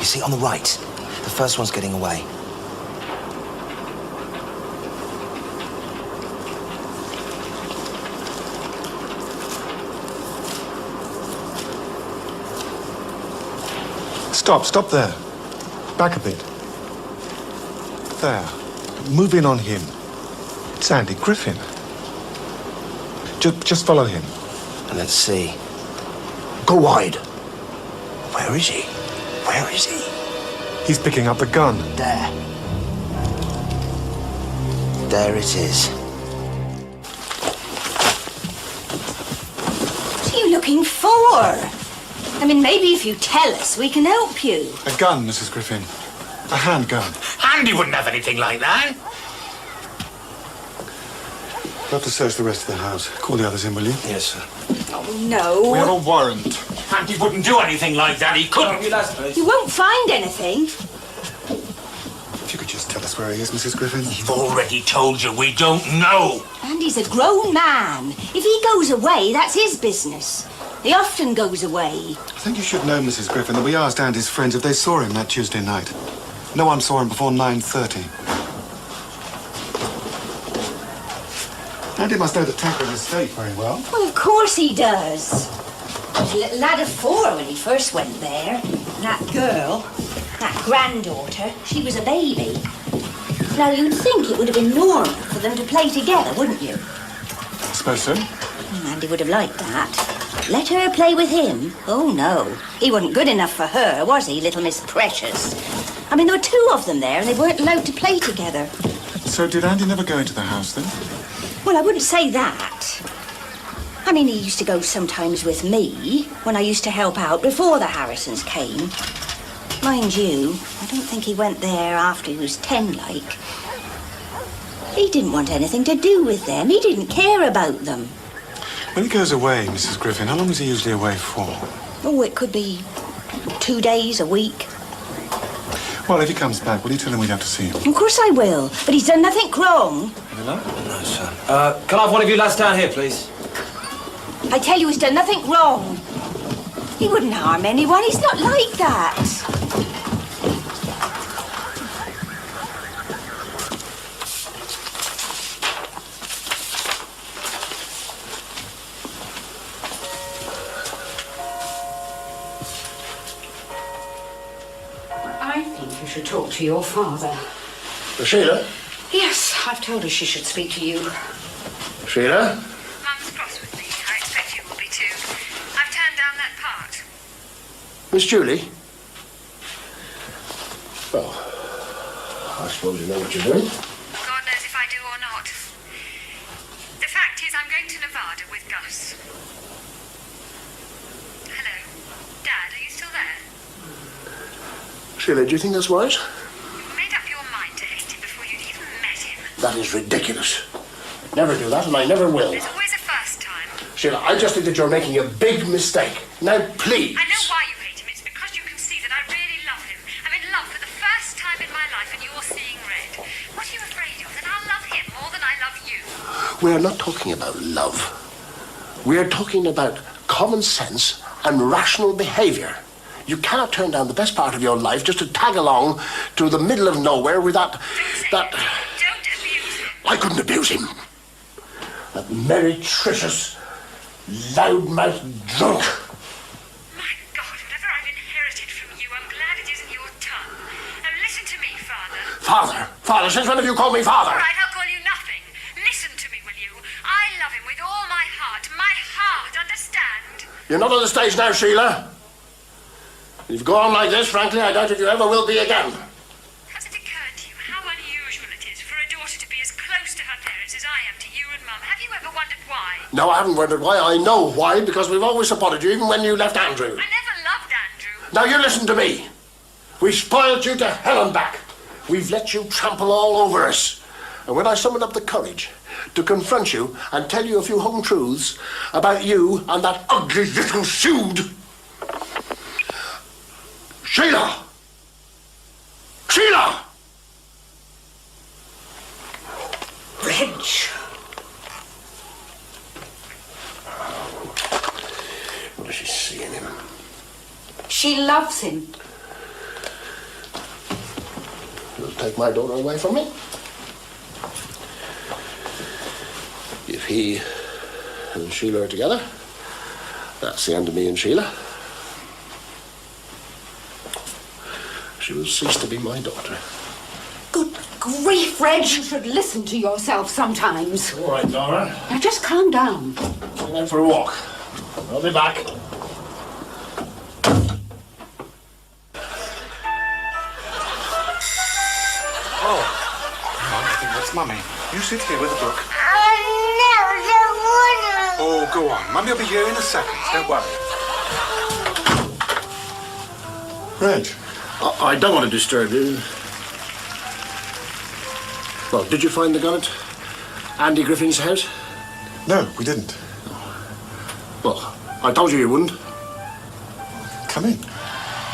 See, on the right, the first one's getting away. Stop there. Back a bit. There. Move in on him. It's Andy Griffin. Just follow him. And let's see. Go wide. Where is he? Where is he? He's picking up the gun. There. There it is. What are you looking for? I mean, maybe if you tell us, we can help you. A gun, Mrs. Griffin. A handgun. Andy wouldn't have anything like that. We'll have to search the rest of the house. Call the others in, will you? Yes, sir. Oh, no. We have a warrant. Andy wouldn't do anything like that. He couldn't. You won't find anything. If you could just tell us where he is, Mrs. Griffin. We've already told you we don't know. Andy's a grown man. If he goes away, that's his business. He often goes away. I think you should know, Mrs. Griffin, that we asked Andy's friends if they saw him that Tuesday night. No one saw him before 9:30. Andy must know the Tackler estate very well. Well, of course he does. He was a little lad of 4 when he first went there. That girl, that granddaughter, she was a baby. Now, you'd think it would have been normal for them to play together, wouldn't you? I suppose so. Andy would have liked that. Let her play with him? Oh, no. He wasn't good enough for her, was he, little Miss Precious? I mean, there were 2 of them there, and they weren't allowed to play together. So did Andy never go into the house, then? Well, I wouldn't say that. I mean, he used to go sometimes with me, when I used to help out before the Harrisons came. Mind you, I don't think he went there after he was 10, like. He didn't want anything to do with them. He didn't care about them. When he goes away, Mrs. Griffin, how long is he usually away for? Oh, it could be 2 days, a week. Well, if he comes back, will you tell him we'd have to see him? Of course I will, but he's done nothing wrong. No, sir. Can I have one of you lads down here, please? I tell you, he's done nothing wrong. He wouldn't harm anyone. He's not like that. I think you should talk to your father. Sheila? Yes, I've told her she should speak to you. Sheila? Mum's cross with me. I expect you will be too. I've turned down that part. Miss Julie? Well, I suppose you know what you're doing. God knows if I do or not. The fact is, I'm going to Nevada with Gus. Hello? Dad, are you still there? Sheila, do you think that's wise? You made up your mind to hate him before you'd even met him. That is ridiculous. Never do that, and I never will. There's always a first time. Sheila, I just think that you're making a big mistake. Now, please. I know why you hate him. It's because you can see that I really love him. I'm in love for the first time in my life, and you're seeing red. We're not talking about love. We're talking about common sense and rational behaviour. You cannot turn down the best part of your life just to tag along to the middle of nowhere with that... Don't abuse him. I couldn't abuse him. That meretricious, loudmouthed drunk. My God, whatever I've inherited from you, I'm glad it isn't your tongue. Now listen to me, Father. Father? Father? Since when have you called me father? All right, I'll call you nothing. Listen to me, will you? I love him with all my heart. My heart, understand? You're not on the stage now, Sheila. If you go on like this, frankly, I doubt if you ever will be again. Has it occurred to you how unusual it is for a daughter to be as close to her parents as I am to you and Mum? Have you ever wondered why? No, I haven't wondered why. I know why, because we've always supported you, even when you left Andrew. I never loved Andrew. Now, you listen to me. We spoiled you to hell and back. We've let you trample all over us. And when I summoned up the courage to confront you and tell you a few home truths about you and that ugly little Shoed... Sheila! Sheila! Reg. What does she see in him? She loves him. You'll take my daughter away from me? If he and Sheila are together, that's the end of me and Sheila. She will cease to be my daughter. Good grief, Reg. You should listen to yourself sometimes. All right, Dora. Now just calm down. I'm going for a walk. I'll be back. Oh, I think that's Mummy. You sit here with a book. Oh, go on. Mummy will be here in a second. Don't worry. Reg, I don't want to disturb you. Well, did you find the gun at Andy Griffin's house? No, we didn't. Well, I told you wouldn't. Come in.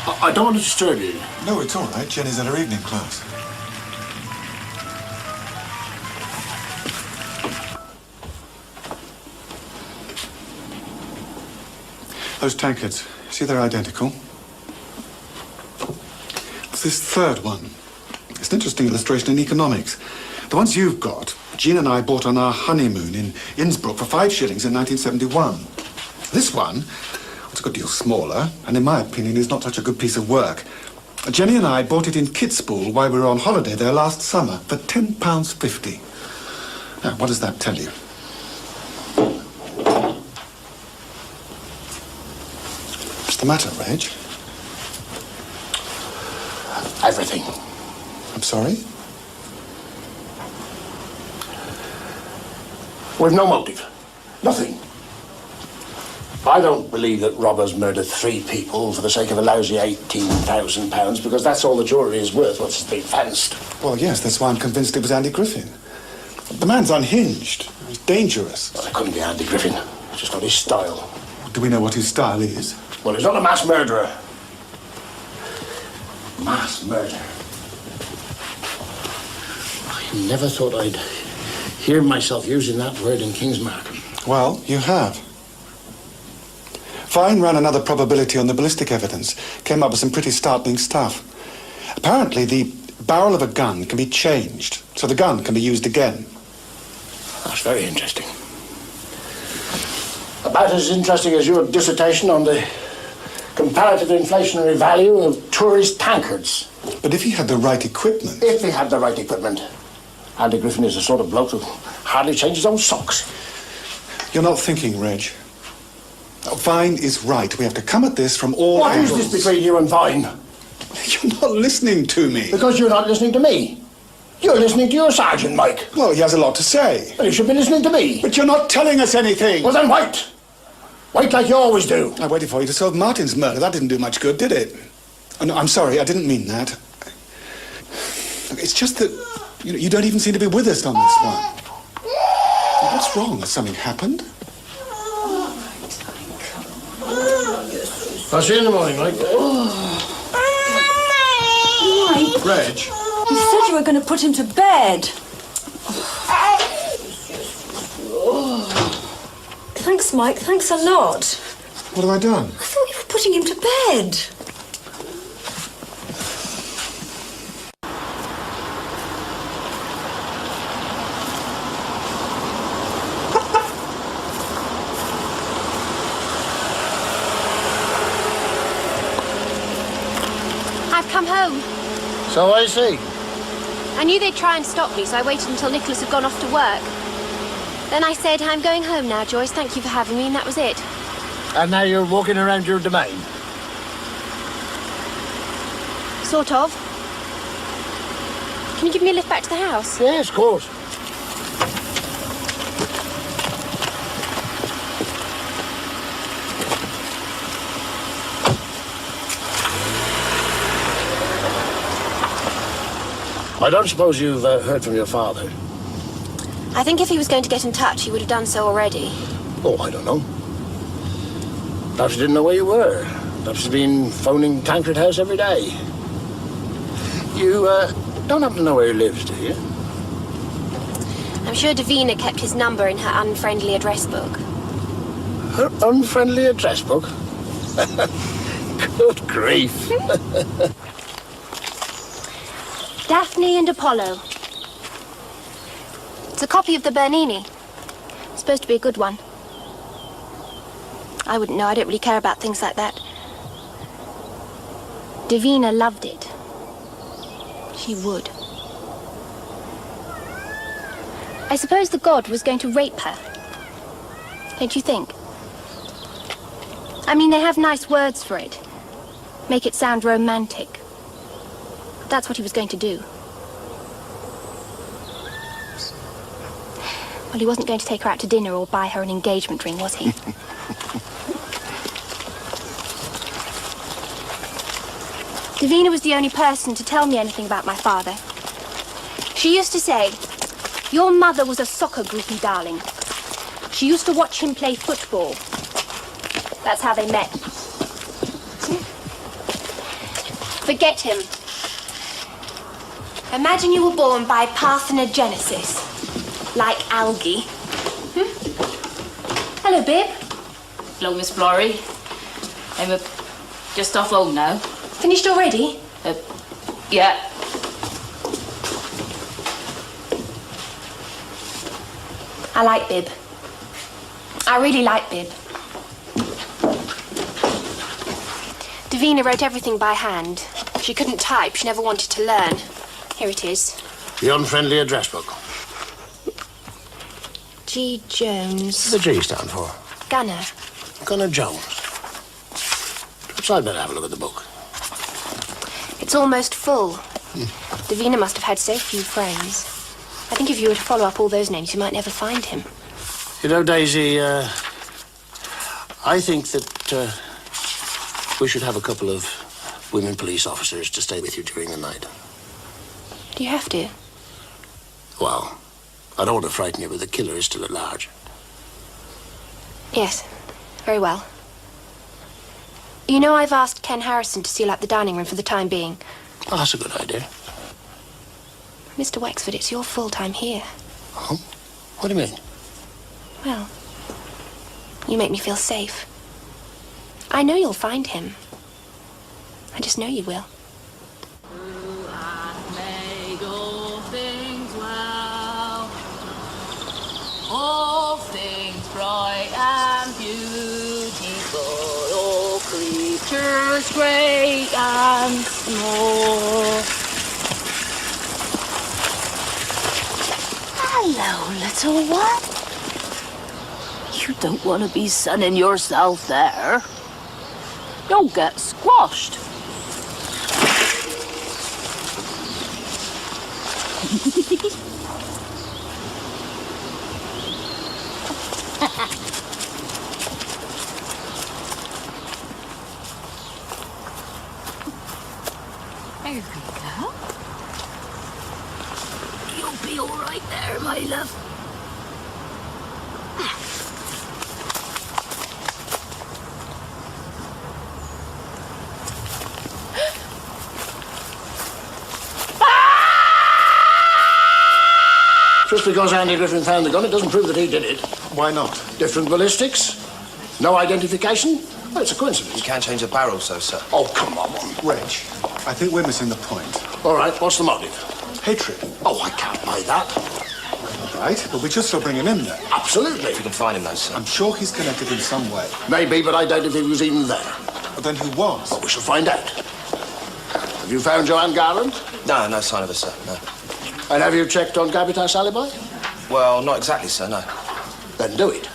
I don't want to disturb you. No, it's all right. Jenny's at her evening class. Those tankards, see they're identical? It's this third one. It's an interesting illustration in economics. The ones you've got, Jean and I bought on our honeymoon in Innsbruck for 5 shillings in 1971. This one, it's a good deal smaller, and in my opinion is not such a good piece of work. Jenny and I bought it in Kidspool while we were on holiday there last summer for £10.50. Now, what does that tell you? What's the matter, Reg? Everything. I'm sorry? With no motive. Nothing. I don't believe that robbers murdered 3 people for the sake of a lousy £18,000 because that's all the jewellery is worth once it's been fenced. Well, yes, that's why I'm convinced it was Andy Griffin. The man's unhinged. He's dangerous. Well, it couldn't be Andy Griffin. He's just got his style. Do we know what his style is? Well, he's not a mass murderer. Mass murder. I never thought I'd hear myself using that word in Kingsmark. Well, you have. Fine ran another probability on the ballistic evidence. Came up with some pretty startling stuff. Apparently, the barrel of a gun can be changed, so the gun can be used again. That's very interesting. About as interesting as your dissertation on the comparative inflationary value of tourist tankards. But if he had the right equipment... If he had the right equipment. Andy Griffin is the sort of bloke who hardly changes his own socks. You're not thinking, Reg. Vine is right. We have to come at this from all angles. What is this between you and Vine? You're not listening to me. Because you're not listening to me. You're listening to your sergeant, Mike. Well, he has a lot to say. Well, you should be listening to me. But you're not telling us anything. Well, then wait. Wait like you always do. I waited for you to solve Martin's murder. That didn't do much good, did it? Oh, no, I'm sorry. I didn't mean that. It's just that you don't even seem to be with us on this one. What's wrong? Has something happened? I'll see you in the morning, Mike. Mike. Reg. You said you were going to put him to bed. thanks, Mike. Thanks a lot. What have I done? I thought you were putting him to bed. I've come home. So I see. I knew they'd try and stop me, so I waited until Nicholas had gone off to work. Then I said, I'm going home now, Joyce. Thank you for having me, and that was it. And now you're walking around your domain? Sort of. Can you give me a lift back to the house? Yes, of course. I don't suppose you've heard from your father? I think if he was going to get in touch, he would have done so already. Oh, I don't know. Perhaps he didn't know where you were. Perhaps he's been phoning Tancred House every day. You don't happen to know where he lives, do you? I'm sure Davina kept his number in her unfriendly address book. Her unfriendly address book? Good grief. Daphne and Apollo. It's a copy of the Bernini. It's supposed to be a good one. I wouldn't know. I don't really care about things like that. Davina loved it. She would. I suppose the god was going to rape her. Don't you think? I mean, they have nice words for it. Make it sound romantic. But that's what he was going to do. Well, he wasn't going to take her out to dinner or buy her an engagement ring, was he? Davina was the only person to tell me anything about my father. She used to say, your mother was a soccer groupie, darling. She used to watch him play football. That's how they met. Forget him. Imagine you were born by parthenogenesis, like algae. Hello, Bib. Hello, Miss Florrie. I'm just off home now. Finished already? Yeah. I like Bib. I really like Bib. Davina wrote everything by hand. She couldn't type. She never wanted to learn. Here it is. The unfriendly address book. G. Jones. What's the G stand for? Gunner. Gunner Jones. Perhaps I'd better have a look at the book. It's almost full. Davina must have had so few friends. I think if you were to follow up all those names, you might never find him. You know, Daisy, I think that we should have a couple of women police officers to stay with you during the night. Do you have to? Well, I don't want to frighten you, but the killer is still at large. Yes, very well. You know, I've asked Ken Harrison to seal up the dining room for the time being. Oh, that's a good idea. Mr. Wexford, it's your full time here. Oh? What do you mean? Well, you make me feel safe. I know you'll find him. I just know you will. All things bright and beautiful, all creatures great and small. Hello, little one. You don't want to be sunning yourself there. You'll get squashed. There we go. You'll be all right there, my love. Just because Andy Griffin found the gun, it doesn't prove that he did it. Why not? Different ballistics? No identification? Well, it's a coincidence. You can't change a barrel, so, sir. Oh, come on. Reg, I think we're missing the point. All right, what's the motive? Hatred. Oh, I can't buy that. Right, but we just still bring him in there. Absolutely. If we can find him, though, sir. I'm sure he's connected in some way. Maybe, but I doubt if he was even there. But then who was? Well, we shall find out. Have you found Joanne Garland? No, no sign of her, sir, no. And have you checked on Gavitas' alibi? Well, not exactly, sir, no. Then do it.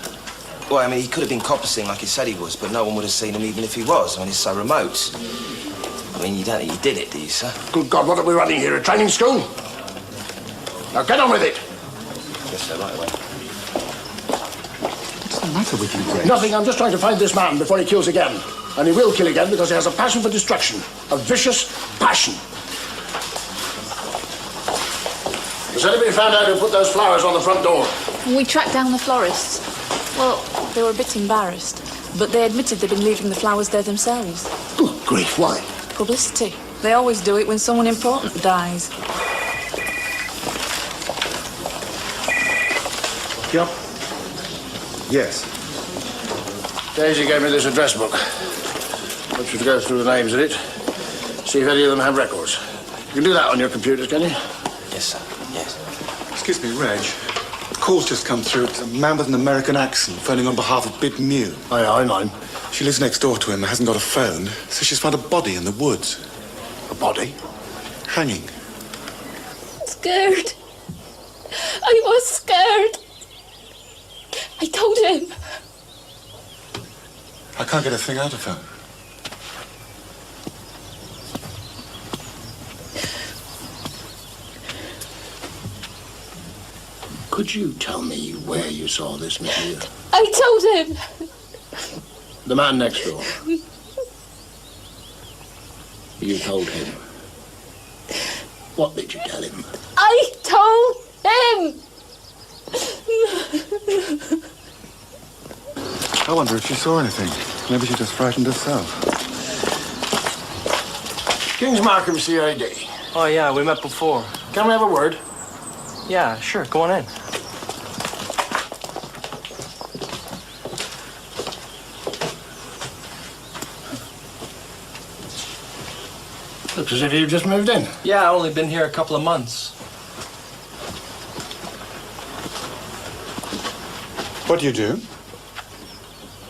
Well, I mean, he could have been coppicing like he said he was, but no one would have seen him even if he was. I mean, he's so remote. I mean, you don't think he did it, do you, sir? Good God, what are we running here, a training school? Now get on with it. Yes, sir, right away. What's the matter with you, Reg? Nothing, I'm just trying to find this man before he kills again. And he will kill again because he has a passion for destruction. A vicious passion. Has anybody found out who put those flowers on the front door? We tracked down the florists. Well, they were a bit embarrassed, but they admitted they'd been leaving the flowers there themselves. Good grief, why? Publicity. They always do it when someone important dies. Yep. Yes. Daisy gave me this address book. I want you to go through the names in it, see if any of them have records. You can do that on your computers, can you? Yes, sir. Yes. Excuse me, Reg. A call's just come through. It's a man with an American accent phoning on behalf of Big Mew. Aye, mine. She lives next door to him, hasn't got a phone. So she's found a body in the woods. A body? Hanging. Scared. I was scared. I told him. I can't get a thing out of her. Could you tell me where you saw this, Miss Mew? I told him. The man next door. You told him. What did you tell him? I told him. I wonder if she saw anything. Maybe she just frightened herself. King's Markham CID. Oh, yeah, we met before. Can we have a word? Yeah, sure, go on in. Looks as if you've just moved in. Yeah, I've only been here a couple of months. What do you do?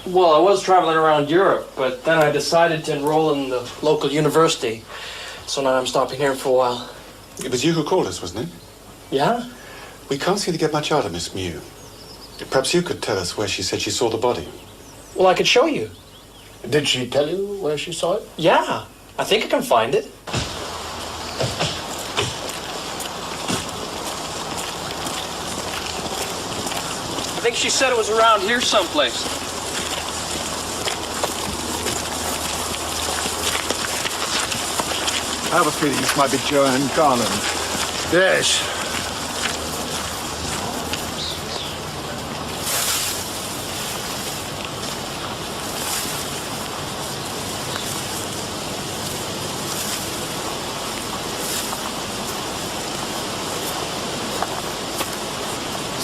Well, I was traveling around Europe, but then I decided to enroll in the local university. So now I'm stopping here for a while. It was you who called us, wasn't it? Yeah? We can't seem to get much out of Miss Mew. Perhaps you could tell us where she said she saw the body. Well, I could show you. Did she tell you where she saw it? Yeah, I think I can find it. I think she said it was around here someplace. I have a feeling this might be Joanne Garland. Yes.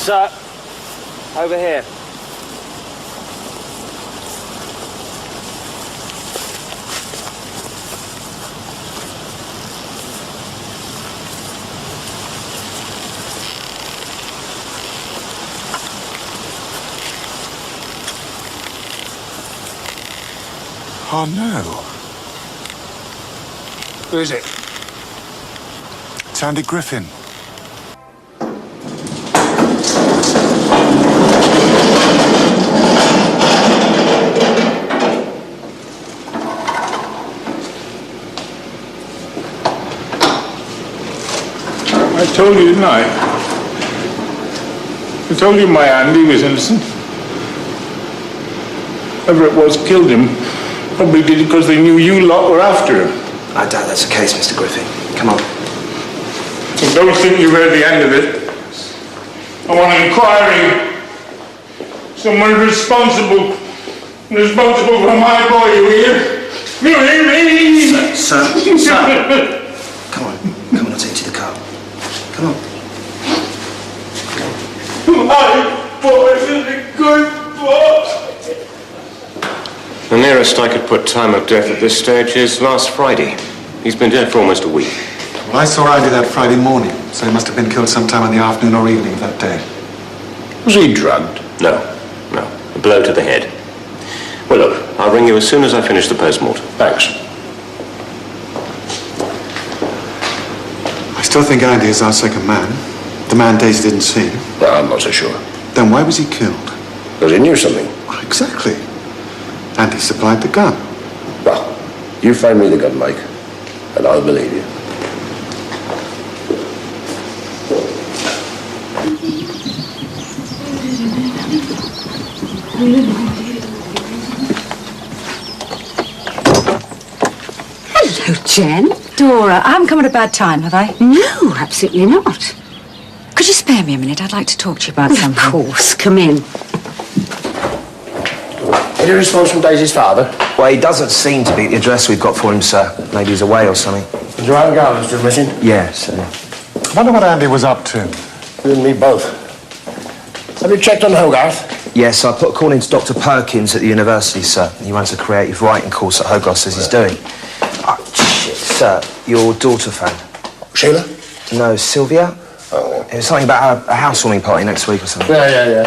Sir, over here. Oh, no. Who is it? It's Andy Griffin. I told you, didn't I? I told you my Andy was innocent. Whoever it was killed him probably did it because they knew you lot were after him. I doubt that's the case, Mr. Griffin. Come on. Well, don't think you've heard the end of it. I want an inquiry. Someone responsible for my boy, you hear? You hear me? Sir. Come on, I'll take you to the car. Come on. nearest I could put time of death at this stage is last Friday. He's been dead for almost a week. Well, I saw Andy that Friday morning, so he must have been killed sometime in the afternoon or evening of that day. Was he drugged? No. A blow to the head. Well, look, I'll ring you as soon as I finish the post-mortem. Thanks. I still think Andy is our second man. The man Daisy didn't see. Well, I'm not so sure. Then why was he killed? Because he knew something. Well, exactly. Andy supplied the gun. Well, you find me the gun, Mike, and I'll believe you. Hello, Jen. Dora, I haven't come at a bad time, have I? No, absolutely not. Could you spare me a minute? I'd like to talk to you about something. Of course. Come in. Any response from Daisy's father? Well, he doesn't seem to be at the address we've got for him, sir. Maybe he's away or something. Is Joanne Garland still missing? Yes. I wonder what Andy was up to. You and me both. Have you checked on Hogarth? Yes, I put a call into Dr. Perkins at the university, sir. He runs a creative writing course at Hogarth, says he's doing. Oh, shit, sir. Your daughter phone. Sheila? No, Sylvia? Oh, yeah. It was something about a housewarming party next week or something. Yeah.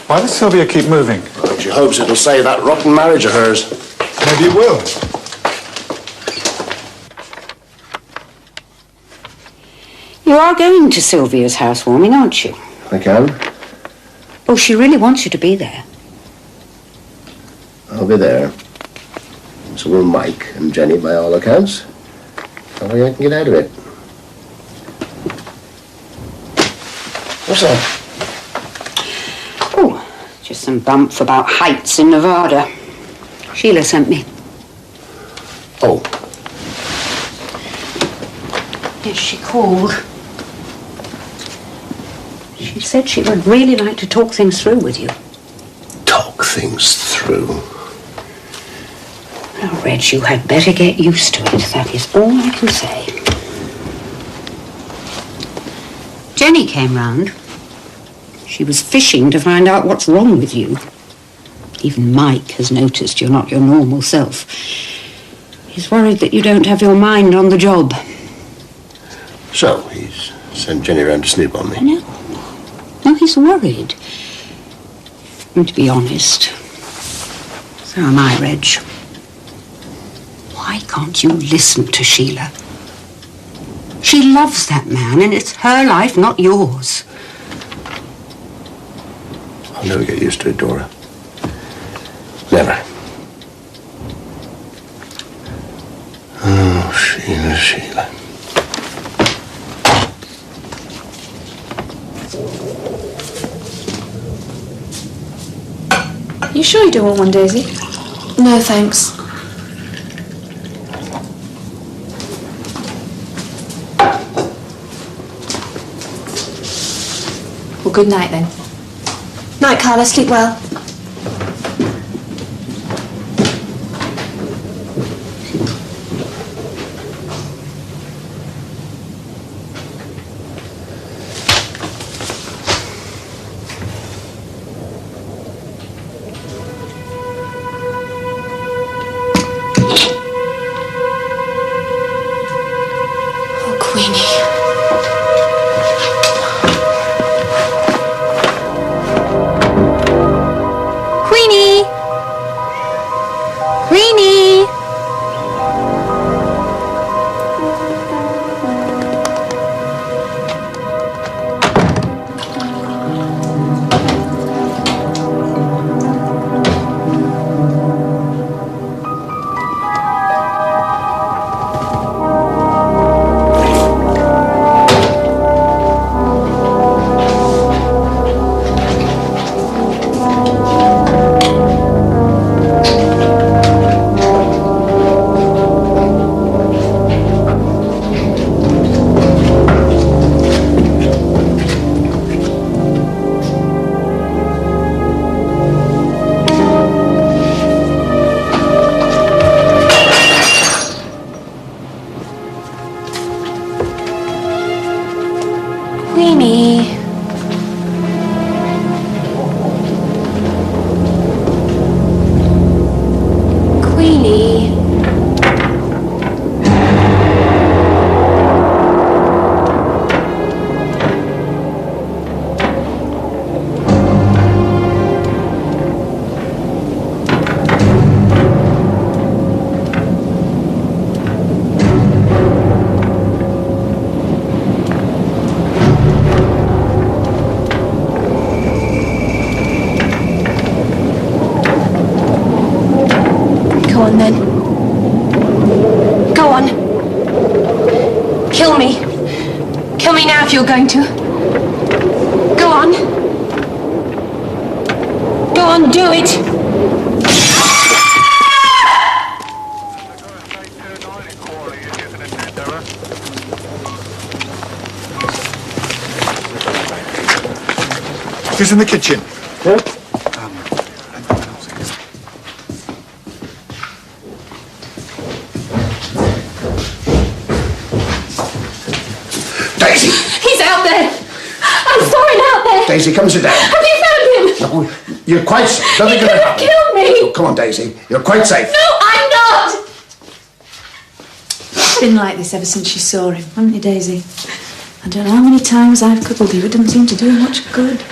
Why does Sylvia keep moving? Well, she hopes it'll save that rotten marriage of hers. Maybe it will. You are going to Sylvia's housewarming, aren't you? I can. Oh, she really wants you to be there. I'll be there. So will Mike and Jenny, by all accounts. How I can get out of it. What's that? Oh, just some bump about heights in Nevada. Sheila sent me. Oh. Yes, she called. She said she would really like to talk things through with you. Talk things through? Well, Reg, you had better get used to it. That is all I can say. Jenny came round. She was fishing to find out what's wrong with you. Even Mike has noticed you're not your normal self. He's worried that you don't have your mind on the job. So, he's sent Jenny round to snoop on me? No, he's worried. And to be honest, so am I, Reg. Why can't you listen to Sheila? She loves that man, and it's her life, not yours. I'll never get used to it, Dora. Never. Oh, Sheila. You sure you don't want one, Daisy? No, thanks. Well, good night then. Night, Carla. Sleep well. Kill me. Kill me now if you're going to. Go on. Go on, do it. He's in the kitchen. Yeah? Daisy! He's out there. I saw him out there. Daisy, come and sit down. Have you found him? No, you're quite safe. Nothing can happen. Kill me. Oh, come on, Daisy. You're quite safe. No, I'm not. It's been like this ever since she saw him, haven't you, Daisy? I don't know how many times I've cuddled you. It doesn't seem to do much good.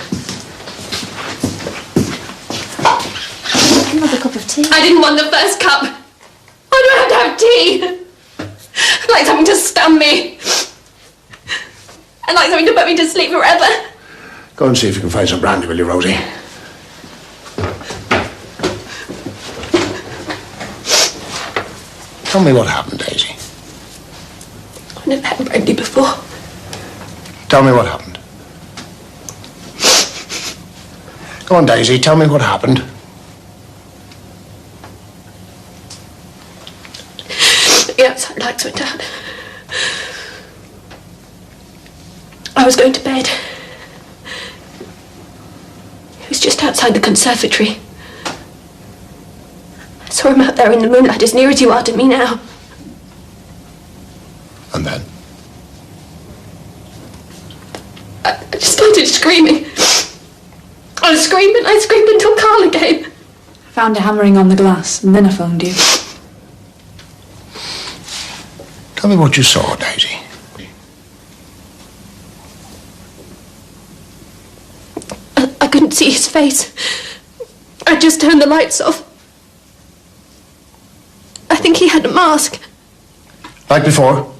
Another cup of tea. I didn't want the first cup. Why do I have to have tea? Like something to stun me. And like something to put me to sleep forever. Go and see if you can find some brandy, will you, Rosie? Tell me what happened, Daisy. I've never had brandy before. Tell me what happened. Go on, Daisy, tell me what happened. The outside lights went out. I was going to bed. He was just outside the conservatory. I saw him out there in the moonlight as near as you are to me now. And then? I just started screaming. I screamed until Carla came. Found her hammering on the glass, and then I phoned you. Tell me what you saw, Daisy. I couldn't see his face. I just turned the lights off. I think he had a mask. Like before?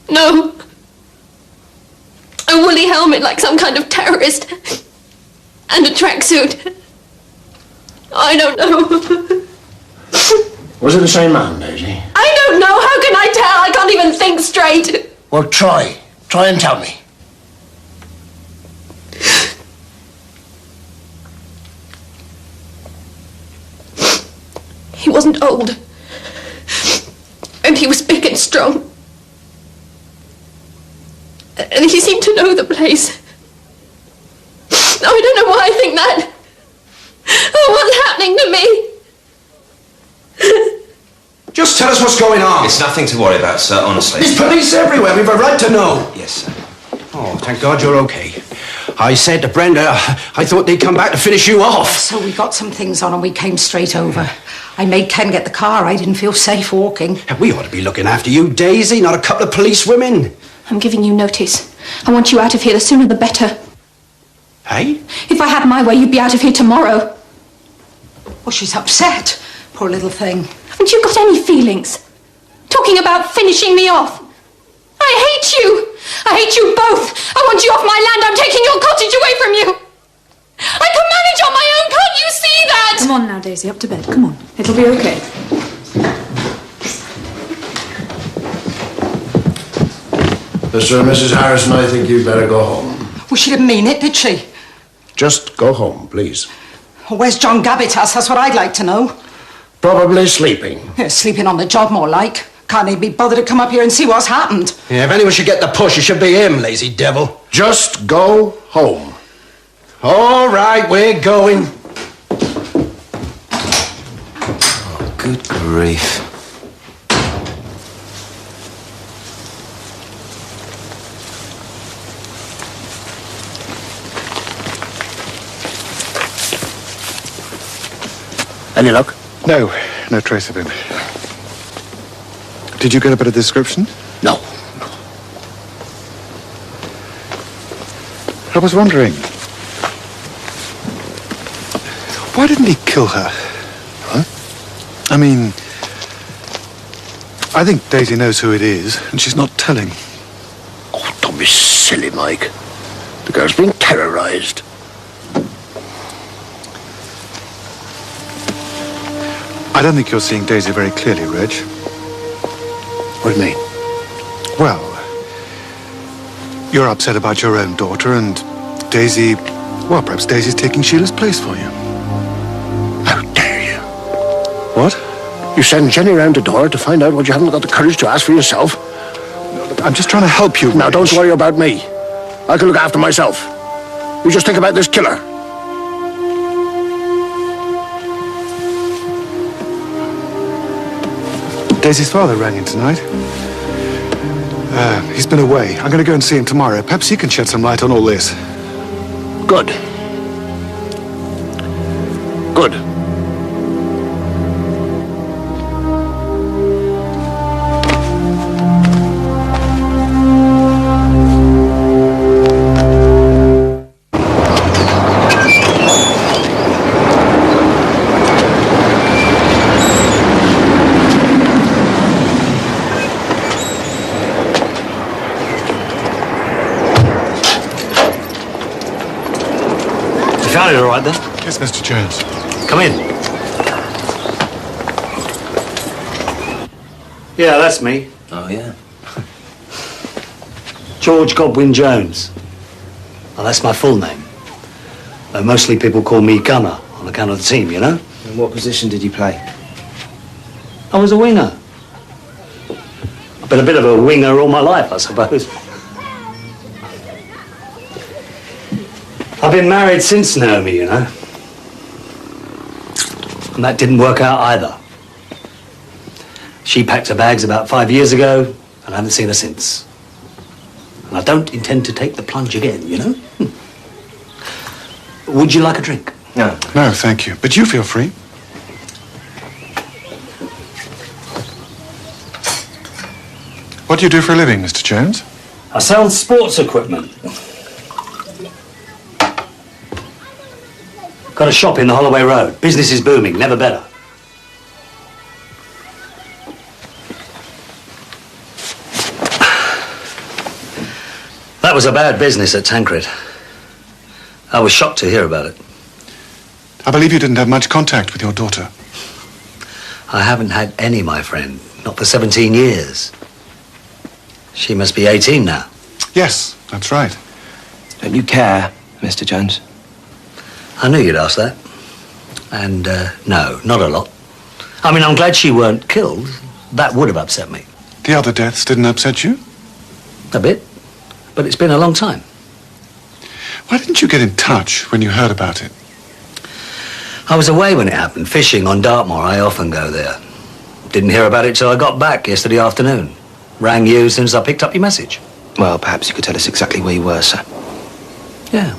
No. A woolly helmet like some kind of terrorist. And a tracksuit. I don't know. Was it the same man, Daisy? I don't know. How can I tell? I can't even think straight. Well, try. Try and tell me. He wasn't old. And he was big and strong. And he seemed to know the place. Oh, I don't know why I think that. Oh, what's happening to me? Just tell us what's going on. It's nothing to worry about, sir, honestly. There's police everywhere. We've a right to know. Yes, sir. Oh, thank God you're okay. I said to Brenda, I thought they'd come back to finish you off. So we got some things on and we came straight over. I made Ken get the car. I didn't feel safe walking. We ought to be looking after you, Daisy, not a couple of police women. I'm giving you notice. I want you out of here. The sooner the better. Hey? If I had my way, you'd be out of here tomorrow. Well, she's upset. Poor little thing. Haven't you got any feelings? Talking about finishing me off. I hate you. I hate you both. I want you off my land. I'm taking your cottage away from you. I can manage on my own. Can't you see that? Come on now, Daisy, up to bed. Come on. It'll be okay. Mr. and Mrs. Harrison, I think you'd better go home. Well, she didn't mean it, did she? Just go home, please. Where's John Gavitas? That's what I'd like to know. Probably sleeping. Yeah, sleeping on the job, more like. Can't he be bothered to come up here and see what's happened? Yeah, if anyone should get the push, it should be him, lazy devil. Just go home. All right, we're going. Oh, good grief. Any luck? No, no trace of him. Did you get a better description? No. I was wondering, why didn't he kill her? Huh? I mean, I think Daisy knows who it is, and she's not telling. Oh, don't be silly, Mike. The girl's being terrorized. I don't think you're seeing Daisy very clearly, Reg. What do you mean? Well, you're upset about your own daughter, and Daisy... Well, perhaps Daisy's taking Sheila's place for you. How dare you? What? You send Jenny round the door to find out what you haven't got the courage to ask for yourself? No, look, I'm just trying to help you. Now, don't worry about me. I can look after myself. You just think about this killer. Daisy's father rang in tonight. He's been away. I'm going to go and see him tomorrow. Perhaps he can shed some light on all this. Good. Good. Found it all right then? Yes, Mr. Jones. Come in. Yeah, that's me. Oh, yeah? George Godwin Jones. Well, that's my full name. Though mostly people call me Gunner on account of the team, you know? And what position did you play? I was a winger. I've been a bit of a winger all my life, I suppose. I've been married since Naomi, you know. And that didn't work out either. She packed her bags about 5 years ago, and I haven't seen her since. And I don't intend to take the plunge again, you know? Would you like a drink? No. No, thank you. But you feel free. What do you do for a living, Mr. Jones? I sell sports equipment. Got a shop in the Holloway Road. Business is booming, never better. That was a bad business at Tancred. I was shocked to hear about it. I believe you didn't have much contact with your daughter. I haven't had any, my friend. Not for 17 years. She must be 18 now. Yes, that's right. Don't you care, Mr. Jones? I knew you'd ask that. And, no, not a lot. I mean, I'm glad she weren't killed. That would have upset me. The other deaths didn't upset you? A bit. But it's been a long time. Why didn't you get in touch when you heard about it? I was away when it happened, fishing on Dartmoor. I often go there. Didn't hear about it till I got back yesterday afternoon. Rang you as soon as I picked up your message. Well, perhaps you could tell us exactly where you were, sir. Yeah,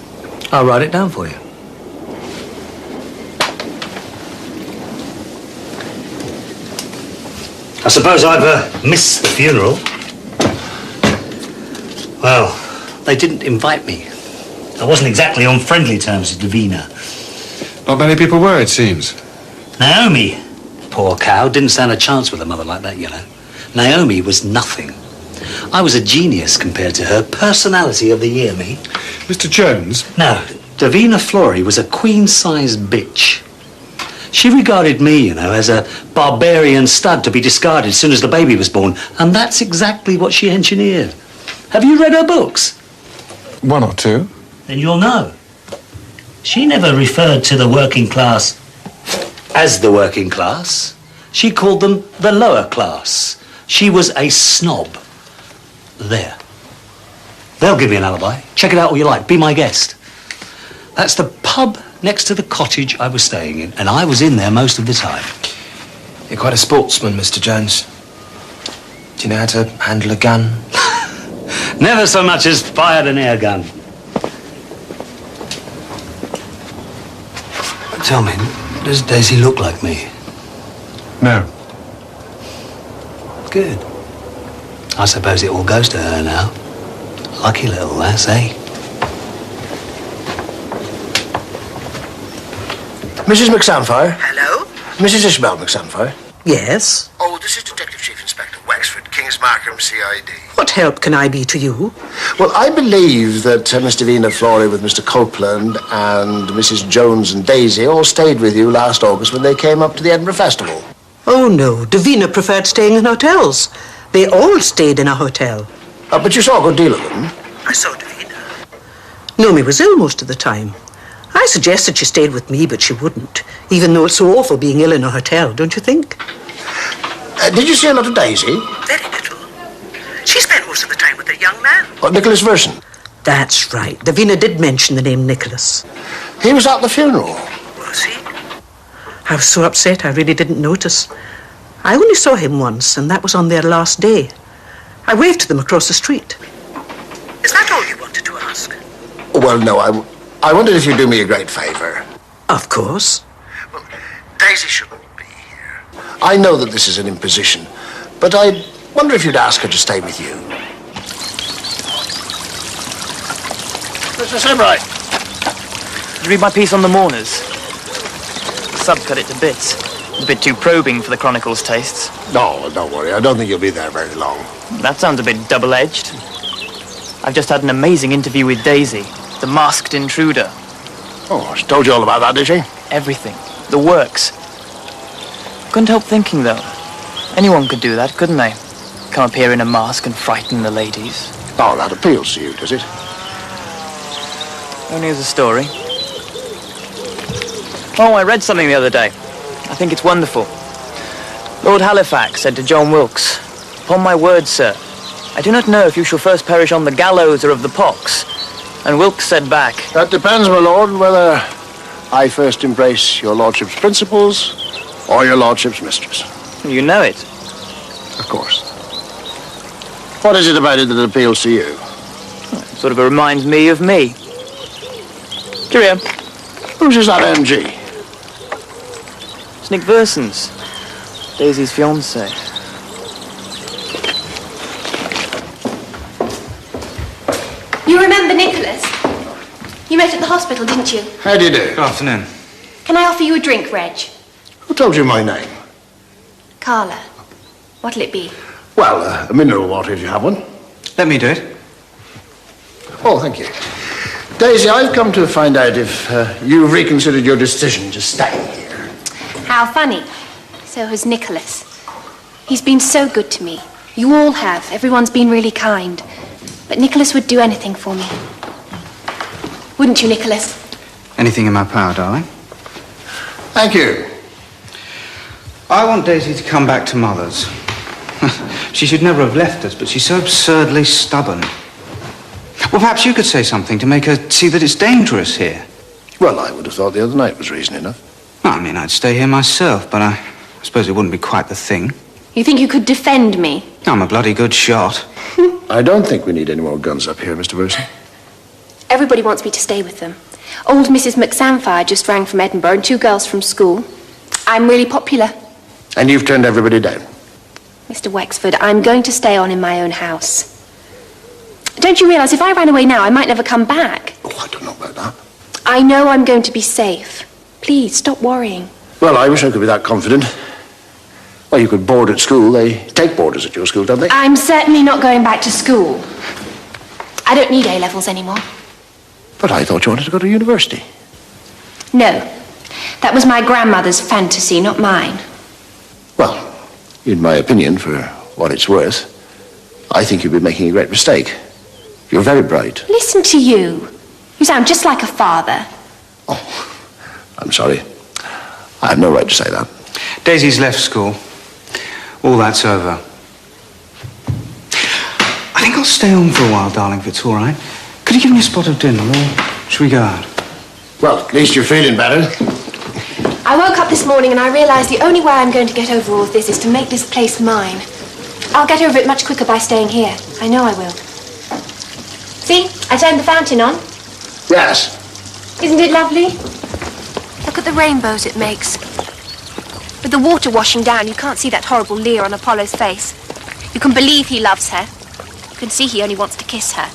I'll write it down for you. I suppose I've missed the funeral. Well, they didn't invite me. I wasn't exactly on friendly terms with Davina. Not many people were, it seems. Naomi, poor cow, didn't stand a chance with a mother like that, you know. Naomi was nothing. I was a genius compared to her. Personality of the year, me. Mr. Jones? No, Davina Florey was a queen-sized bitch. She regarded me, you know, as a barbarian stud to be discarded as soon as the baby was born. And that's exactly what she engineered. Have you read her books? One or two. Then you'll know. She never referred to the working class as the working class. She called them the lower class. She was a snob. There. They'll give me an alibi. Check it out all you like. Be my guest. That's the pub next to the cottage I was staying in, and I was in there most of the time. You're quite a sportsman, Mr. Jones. Do you know how to handle a gun? Never so much as fired an air gun. Tell me, does Daisy look like me? No. Good. I suppose it all goes to her now. Lucky little lass, eh? Mrs. McSanfire? Hello? Mrs. Isabel McSanfire? Yes? Oh, this is Detective Chief Inspector Wexford, King's Markham CID. What help can I be to you? Well, I believe that Miss Davina Florey with Mr. Copeland and Mrs. Jones and Daisy all stayed with you last August when they came up to the Edinburgh Festival. Oh, no. Davina preferred staying in hotels. They all stayed in a hotel. But you saw a good deal of them. I saw Davina. Naomi was ill most of the time. I suggested she stayed with me, but she wouldn't, even though it's so awful being ill in a hotel, don't you think? Did you see a lot of Daisy? Very little. She spent most of the time with a young man. Oh, Nicholas Verson? That's right. Davina did mention the name Nicholas. He was at the funeral. Was he? I was so upset I really didn't notice. I only saw him once, and that was on their last day. I waved to them across the street. Is that all you wanted to ask? Well, no, I wondered if you'd do me a great favour. Of course. Well, Daisy shouldn't be here. I know that this is an imposition, but I wonder if you'd ask her to stay with you. Mr. Sebright. Did you read my piece on the mourners? The sub cut it to bits. A bit too probing for the Chronicle's tastes. No, don't worry. I don't think you'll be there very long. That sounds a bit double-edged. I've just had an amazing interview with Daisy, the masked intruder. Oh, she told you all about that, did she? Everything. The works. Couldn't help thinking, though. Anyone could do that, couldn't they? Come up here in a mask and frighten the ladies. Oh, that appeals to you, does it? Only as a story. Oh, I read something the other day. I think it's wonderful. Lord Halifax said to John Wilkes, "Upon my word, sir, I do not know if you shall first perish on the gallows or of the pox." And Wilkes said back, "That depends, my lord, whether I first embrace your lordship's principles or your lordship's mistress." You know it. Of course. What is it about it that appeals to you? Sort of reminds me of me. Cheerio. Who's is that MG? It's Nick Verson's, Daisy's fiancé. You remember Nicholas? You met at the hospital, didn't you? How do you do? Good afternoon. Can I offer you a drink, Reg? Who told you my name? Carla. What'll it be? Well, a mineral water if you have one. Let me do it. Oh, thank you. Daisy, I've come to find out if you've reconsidered your decision to stay here. How funny. So has Nicholas. He's been so good to me. You all have. Everyone's been really kind. But Nicholas would do anything for me. Wouldn't you, Nicholas? Anything in my power, darling. Thank you. I want Daisy to come back to Mother's. She should never have left us, but she's so absurdly stubborn. Well, perhaps you could say something to make her see that it's dangerous here. Well, I would have thought the other night was reason enough. Well, I mean, I'd stay here myself, but I suppose it wouldn't be quite the thing. You think you could defend me? I'm a bloody good shot. I don't think we need any more guns up here, Mr. Verson. Everybody wants me to stay with them. Old Mrs. McSamfire just rang from Edinburgh and 2 girls from school. I'm really popular. And you've turned everybody down? Mr. Wexford, I'm going to stay on in my own house. Don't you realise if I ran away now, I might never come back? Oh, I don't know about that. I know I'm going to be safe. Please, stop worrying. Well, I wish I could be that confident. Well, you could board at school. They take boarders at your school, don't they? I'm certainly not going back to school. I don't need A-levels anymore. But I thought you wanted to go to university. No. That was my grandmother's fantasy, not mine. Well, in my opinion, for what it's worth, I think you'd be making a great mistake. You're very bright. Listen to you. You sound just like a father. I'm sorry. I have no right to say that. Daisy's left school. All that's over. I think I'll stay on for a while, darling, if it's all right. Could you give me a spot of dinner, or should we go out? Well, at least you're feeling better. I woke up this morning and I realised the only way I'm going to get over all of this is to make this place mine. I'll get over it much quicker by staying here. I know I will. See? I turned the fountain on. Yes. Isn't it lovely? Look at the rainbows it makes. With the water washing down, you can't see that horrible leer on Apollo's face. You can believe he loves her. You can see he only wants to kiss her.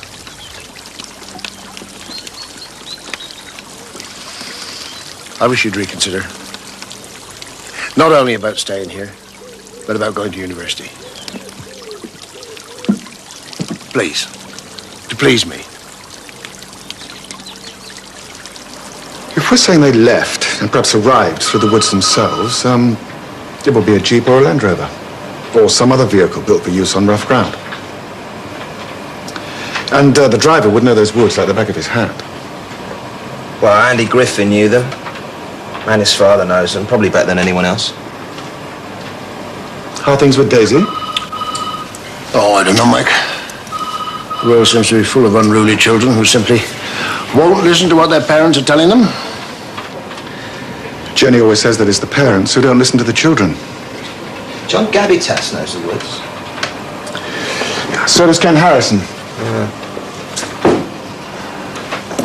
I wish you'd reconsider. Not only about staying here, but about going to university. Please. To please me. If we're saying they left and perhaps arrived through the woods themselves, it will be a Jeep or a Land Rover. or some other vehicle built for use on rough ground. And the driver would know those woods like the back of his hand. Well, Andy Griffin knew them. And his father knows them, probably better than anyone else. How are things with Daisy? Oh, I don't know, Mike. The world seems to be full of unruly children who simply won't listen to what their parents are telling them. Jenny always says that it's the parents who don't listen to the children. John Gabitas knows the woods. So does Ken Harrison.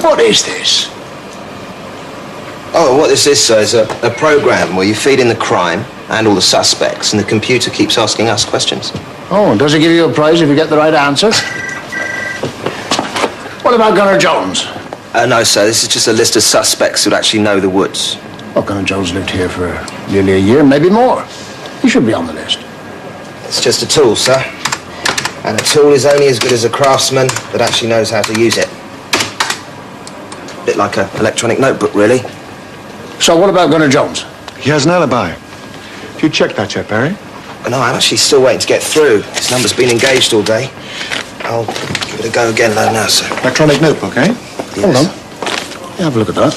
What is this? Oh, what this is, sir, is a program where you feed in the crime and all the suspects, and the computer keeps asking us questions. Oh, does it give you a prize if you get the right answer? What about Gunnar Jones? No, sir, this is just a list of suspects who actually know the woods. Well, Gunnar Jones lived here for nearly a year, maybe more. He should be on the list. It's just a tool, sir. And a tool is only as good as a craftsman that actually knows how to use it. A bit like an electronic notebook, really. So what about Gunnar Jones? He has an alibi. Have you checked that yet, Barry? No, I'm actually still waiting to get through. His number's been engaged all day. I'll give it a go again though now, sir. Electronic notebook, eh? Yes. Hold on. Yeah, have a look at that.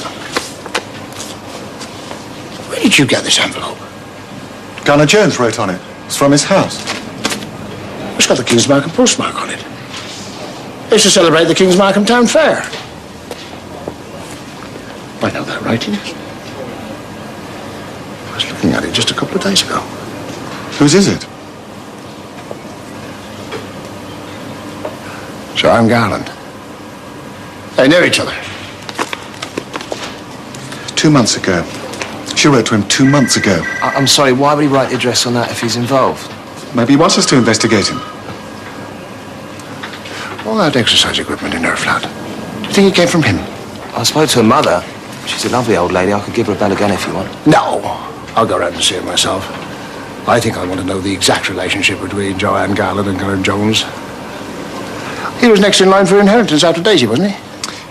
Where did you get this envelope? Gunnar Jones wrote on it. It's from his house. It's got the King's Markham postmark on it. It's to celebrate the King's Markham Town Fair. I know that writing. I was looking at it just a couple of days ago. Whose is it? Joanne Garland. They knew each other. 2 months ago. She wrote to him 2 months ago. I'm sorry, why would he write the address on that if he's involved? Maybe he wants us to investigate him. All that exercise equipment in her flat. Do you think it came from him? I spoke to her mother. She's a lovely old lady. I could give her a bell again if you want. No. I'll go round and see her myself. I think I want to know the exact relationship between Joanne Garland and Gunnar Jones. He was next in line for inheritance after Daisy, wasn't he?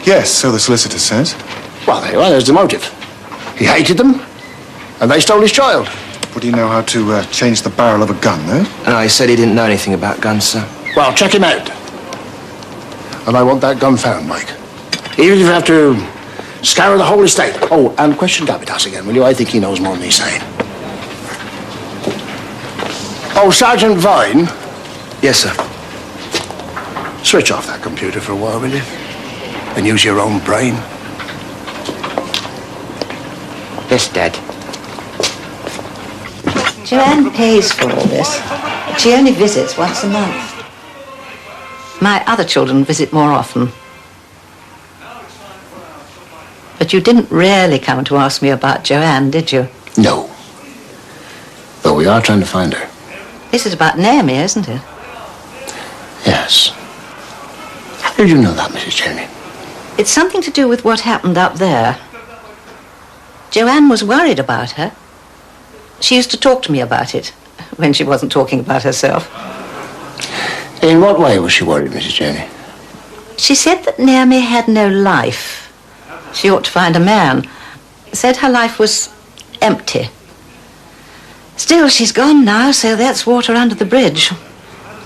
Yes, so the solicitor says. Well, there you are. There's the motive. He hated them, and they stole his child. Would he know how to change the barrel of a gun, though? No, he said he didn't know anything about guns, sir. Well, check him out. And I want that gun found, Mike. Even if you have to scour the whole estate. Oh, and question Gabitas again, will you? I think he knows more than he's saying. Oh, Sergeant Vine. Yes, sir. Switch off that computer for a while, will you? And use your own brain. Yes, Dad. Joanne pays for all this. She only visits once a month. My other children visit more often. But you didn't really come to ask me about Joanne, did you? No. Though we are trying to find her. This is about Naomi, isn't it? Yes. How did you know that, Mrs. Cheney? It's something to do with what happened up there. Joanne was worried about her. She used to talk to me about it when she wasn't talking about herself. In what way was she worried, Mrs. Cheney? She said that Naomi had no life. She ought to find a man. Said her life was empty. Still, she's gone now, so that's water under the bridge.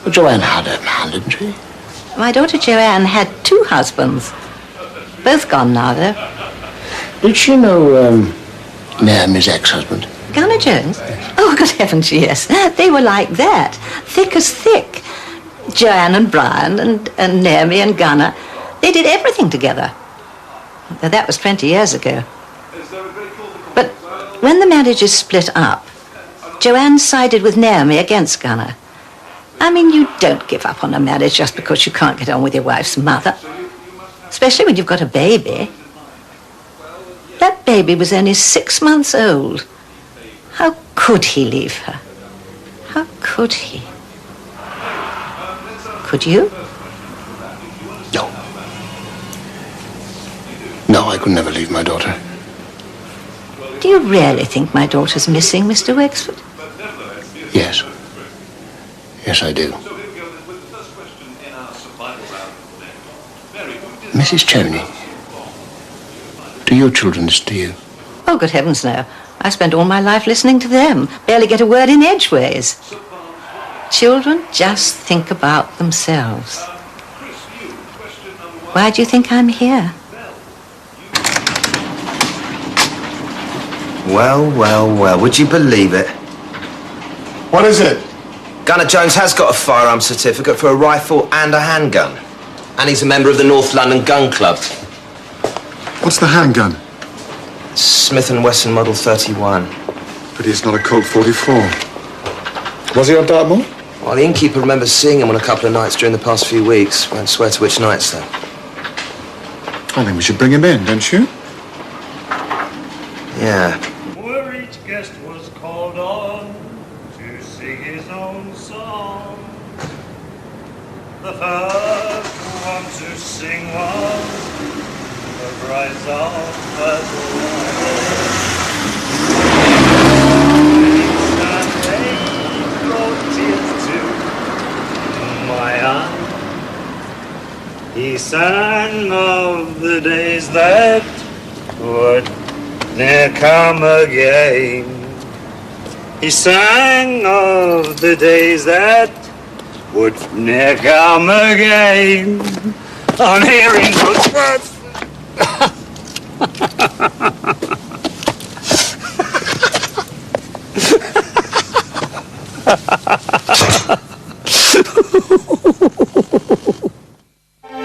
But Joanne had a man, didn't she? My daughter Joanne had 2 husbands. Both gone now, though. Did she know, Naomi's ex-husband? Gunnar Jones? Oh, good heavens, yes. They were like that. Thick as thick. Joanne and Brian and Naomi and Gunnar. They did everything together. Though that was 20 years ago. But when the marriages split up, Joanne sided with Naomi against Gunnar. I mean, you don't give up on a marriage just because you can't get on with your wife's mother. Especially when you've got a baby. That baby was only 6 months old. How could he leave her? How could he? Could you? No. No, I could never leave my daughter. Do you really think my daughter's missing, Mr. Wexford? Yes. Yes, I do. Mrs. Cheney, do your children listen to you? Oh, good heavens, no. I spent all my life listening to them. Barely get a word in edgeways. Children just think about themselves. Why do you think I'm here? Well, well, well, would you believe it? What is it? Gunner Jones has got a firearms certificate for a rifle and a handgun. And he's a member of the North London Gun Club. What's the handgun? Smith & Wesson Model 31. But it's not a Colt 44. Was he on Dartmoor? Well, the innkeeper remembers seeing him on a couple of nights during the past few weeks. Won't swear to which nights, though. I think we should bring him in, don't you? Yeah. Where each guest was called on to sing his own song. The first one to sing was the bride of He sang of the days that would ne'er come again. He sang of the days that would ne'er come again. On hearing those words.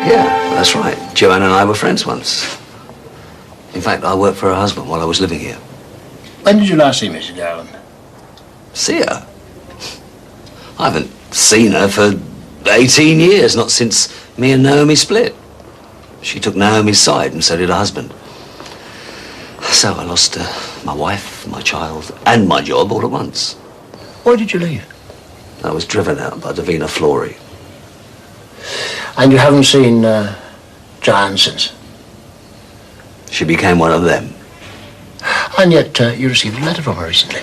Yeah, that's right. Joanne and I were friends once. In fact, I worked for her husband while I was living here. When did you last see Mrs. Garland? See her? I haven't seen her for 18 years, not since me and Naomi split. She took Naomi's side and so did her husband. So I lost my wife, my child, and my job all at once. Why did you leave? I was driven out by Davina Flory. And you haven't seen Joanne since? She became one of them. And yet you received a letter from her recently.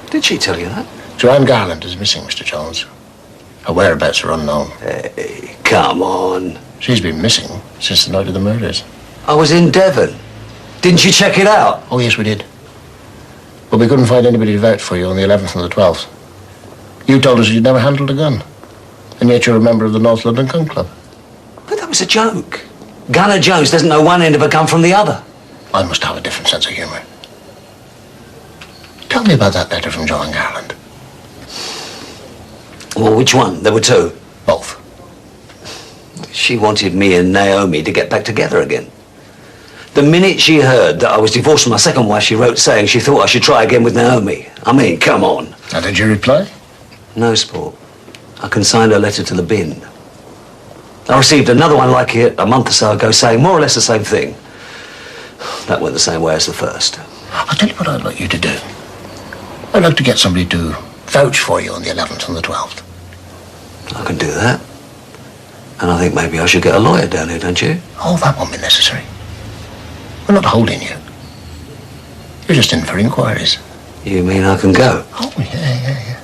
Did she tell you that? Joanne Garland is missing, Mr. Jones. Her whereabouts are unknown. Hey, come on. She's been missing since the night of the murders. I was in Devon. Didn't you check it out? Oh, yes, we did. But we couldn't find anybody to vouch for you on the 11th and the 12th. You told us you'd never handled a gun. And yet you're a member of the North London Gun Club. But that was a joke. Gunner Jones doesn't know one end of a gun from the other. I must have a different sense of humour. Tell me about that letter from Joanne Garland. Well, which one? There were two. Both. She wanted me and Naomi to get back together again. The minute she heard that I was divorced from my second wife, she wrote saying she thought I should try again with Naomi. I mean, come on. And did you reply? No, sport. I consigned her letter to the bin. I received another one like it a month or so ago saying more or less the same thing. That went the same way as the first. I'll tell you what I'd like you to do. I'd like to get somebody to vouch for you on the 11th and the 12th. I can do that. And I think maybe I should get a lawyer down here, don't you? Oh, that won't be necessary. We're not holding you. You're just in for inquiries. You mean I can go? Oh, yeah.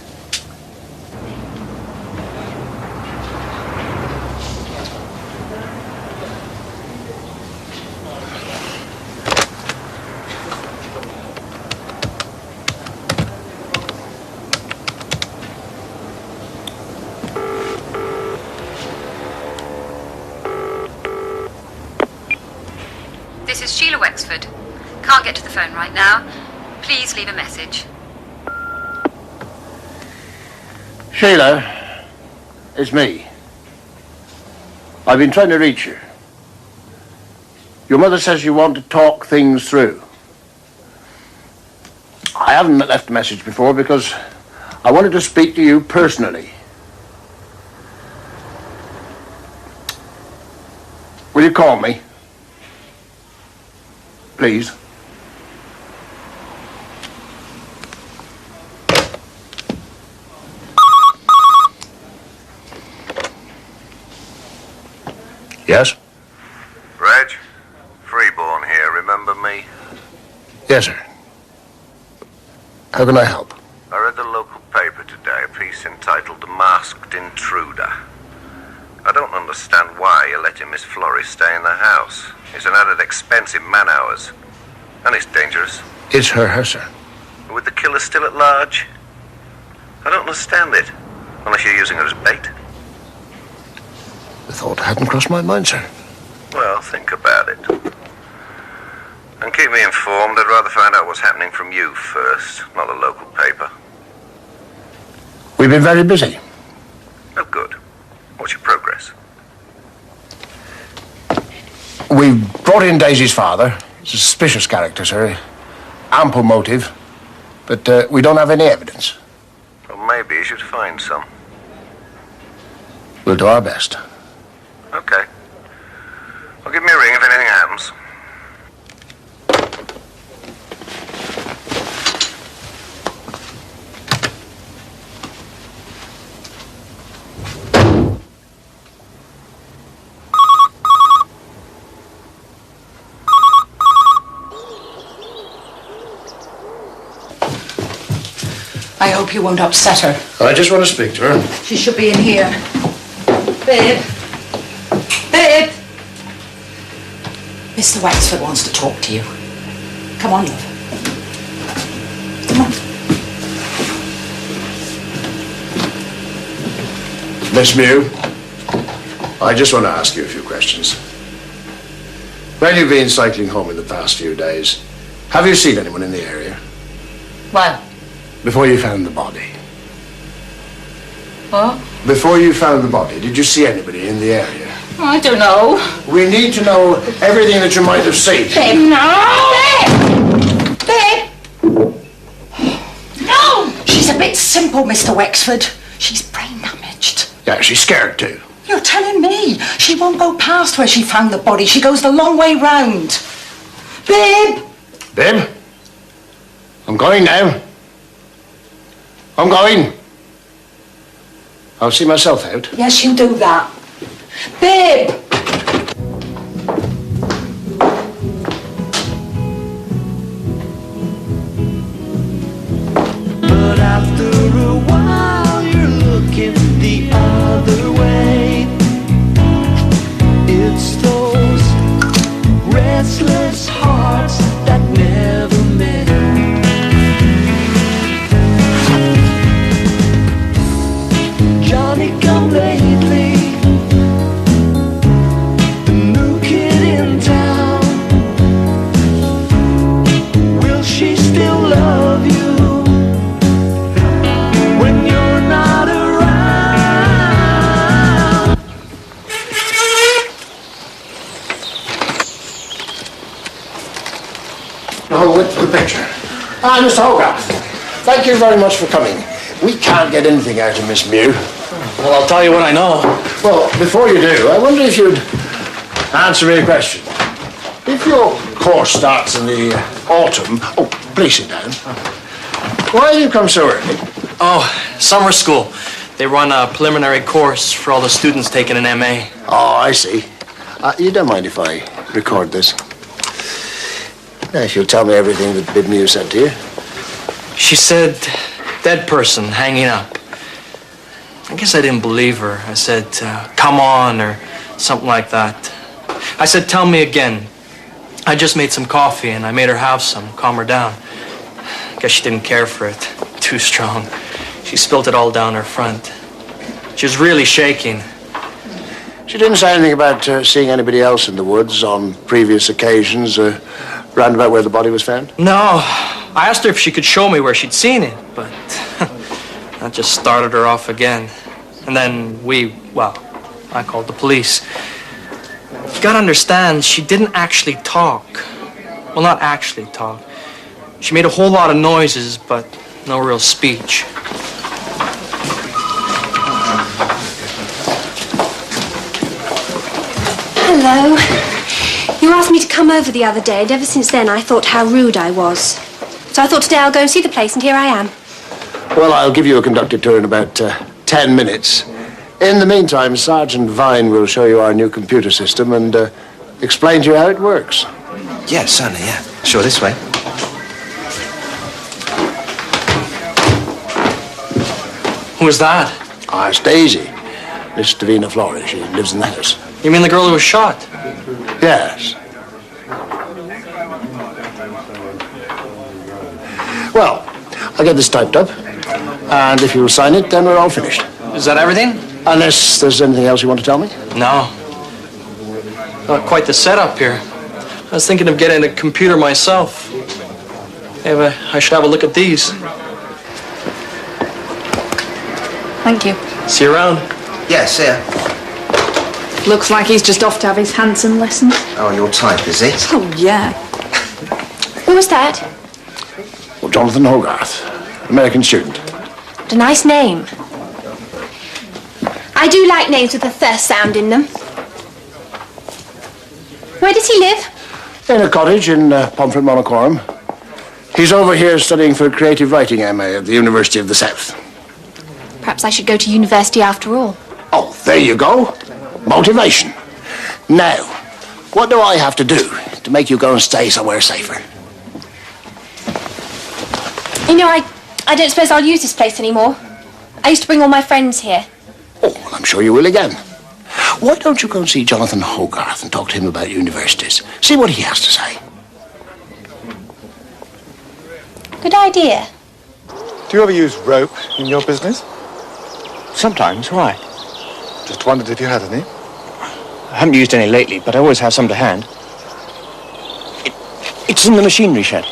This is Sheila Wexford. Can't get to the phone right now. Please leave a message. Sheila, it's me. I've been trying to reach you. Your mother says you want to talk things through. I haven't left a message before because I wanted to speak to you personally. Will you call me? Please. Yes? Reg, Freeborn here, remember me? Yes, sir. How can I help? I read the local paper today, a piece entitled The Masked Intruder. I don't understand why you're letting Miss Flory stay in the house. It's an added expense in man-hours. And it's dangerous. It's her house, sir. With the killer still at large? I don't understand it. Unless you're using her as bait. The thought hadn't crossed my mind, sir. Well, think about it. And keep me informed. I'd rather find out what's happening from you first, not the local paper. We've been very busy. Oh, good. What's your progress? We've brought in Daisy's father. He's a suspicious character, sir. Ample motive. But we don't have any evidence. Well, maybe you should find some. We'll do our best. Okay. Well, give me a ring if anything happens. I hope you won't upset her. I just want to speak to her. She should be in here. Babe. Babe. Mr. Wexford wants to talk to you. Come on, love. Come on. Miss Mew, I just want to ask you a few questions. When you've been cycling home in the past few days, have you seen anyone in the area? What? Before you found the body. What? Before you found the body, did you see anybody in the area? I don't know. We need to know everything that you might have seen. Babe, no! Babe! Babe! No! She's a bit simple, Mr. Wexford. She's brain damaged. Yeah, she's scared too. You're telling me she won't go past where she found the body. She goes the long way round. Babe! Babe? I'm going now. I'm going. I'll see myself out. Yes, you do that. Babe! But after a while, you're looking the other way. It's those restless hearts that never met. Johnny come lately, the new kid in town. Will she still love you when you're not around? Oh, with the picture. Mr. Hogarth, thank you very much for coming. We can't get anything out of Miss Mew. Well, I'll tell you what I know. Well, before you do, I wonder if you'd answer me a question. If your course starts in the autumn... Oh, please sit down. Why do you come so early? Oh, summer school. They run a preliminary course for all the students taking an MA. Oh, I see. You don't mind if I record this? If you'll tell me everything that Bid Mew said to you. She said, dead person hanging up. I guess I didn't believe her. I said, come on, or something like that. I said, tell me again. I just made some coffee, and I made her have some, calm her down. I guess she didn't care for it. Too strong. She spilled it all down her front. She was really shaking. She didn't say anything about seeing anybody else in the woods on previous occasions, round about where the body was found? No. I asked her if she could show me where she'd seen it, but that just started her off again. And then I called the police. You gotta understand, she didn't actually talk. Well, not actually talk. She made a whole lot of noises, but no real speech. Hello. You asked me to come over the other day, and ever since then I thought how rude I was. So I thought today I'll go and see the place, and here I am. Well, I'll give you a conducted tour in about 10 minutes. In the meantime, Sergeant Vine will show you our new computer system and explain to you how it works. Yeah, certainly, yeah. Sure, this way. Who's that? It's Daisy. Miss Davina Flores. She lives in the house. You mean the girl who was shot? Yes. Well, I'll get this typed up, and if you'll sign it, then we're all finished. Is that everything? Unless there's anything else you want to tell me? No. Not quite the setup here. I was thinking of getting a computer myself. Maybe I should have a look at these. Thank you. See you around. Yeah, see ya. Looks like he's just off to have his Hanson lesson. Oh, your type, is he? Oh, yeah. Who was that? Well, Jonathan Hogarth, American student. What a nice name. I do like names with a thirst sound in them. Where does he live? In a cottage in Pomfret Monacorum. He's over here studying for a creative writing MA at the University of the South. Perhaps I should go to university after all. Oh, there you go. Motivation. Now, what do I have to do to make you go and stay somewhere safer? You know, I don't suppose I'll use this place anymore. I used to bring all my friends here. Oh, well, I'm sure you will again. Why don't you go and see Jonathan Hogarth and talk to him about universities? See what he has to say. Good idea. Do you ever use rope in your business? Sometimes. Why? Just wondered if you had any. I haven't used any lately, but I always have some to hand. It's in the machinery shed.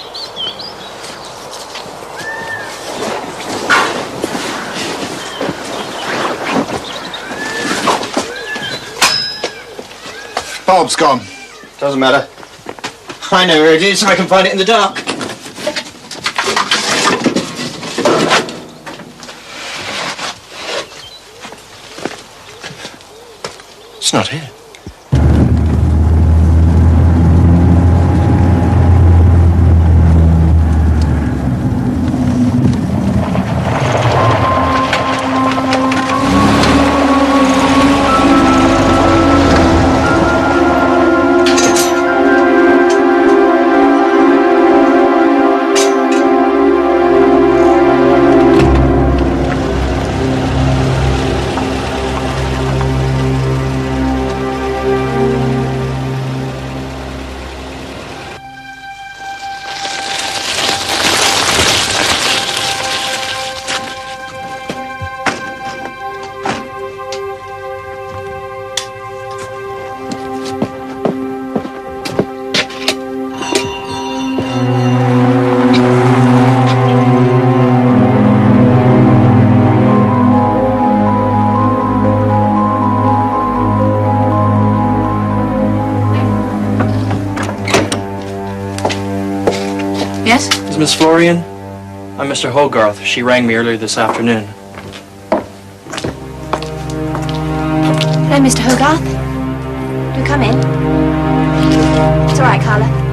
Bob's gone. Doesn't matter. I know where it is, so I can find it in the dark. It's not here. Yes? Is Miss Florian? I'm Mr. Hogarth. She rang me earlier this afternoon. Hello, Mr. Hogarth. Do come in. It's all right, Carla.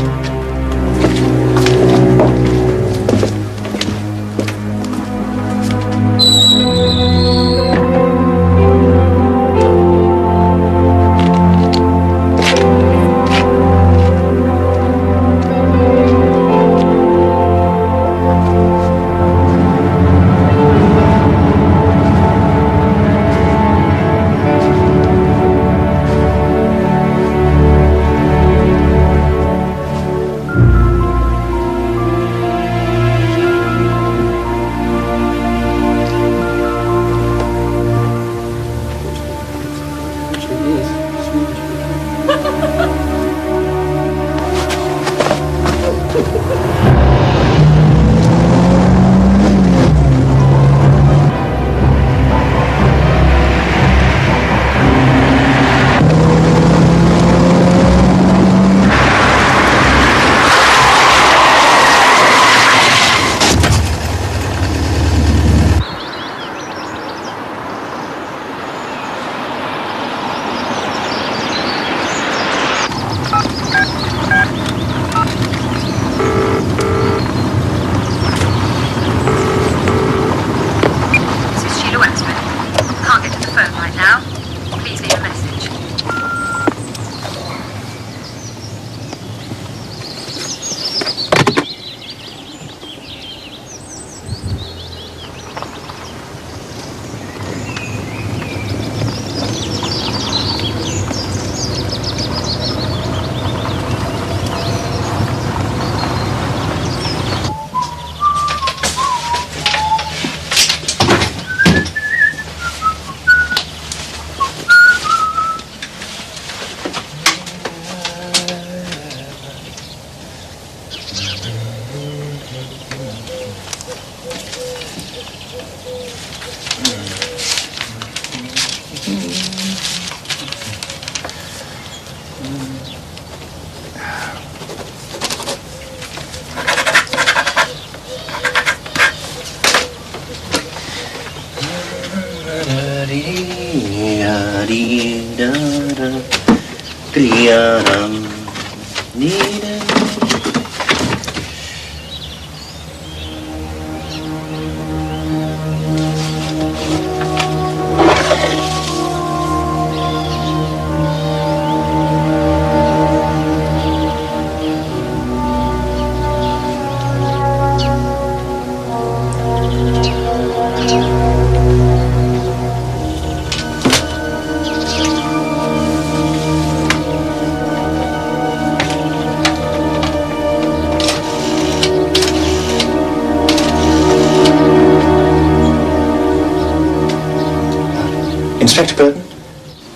Inspector Burton,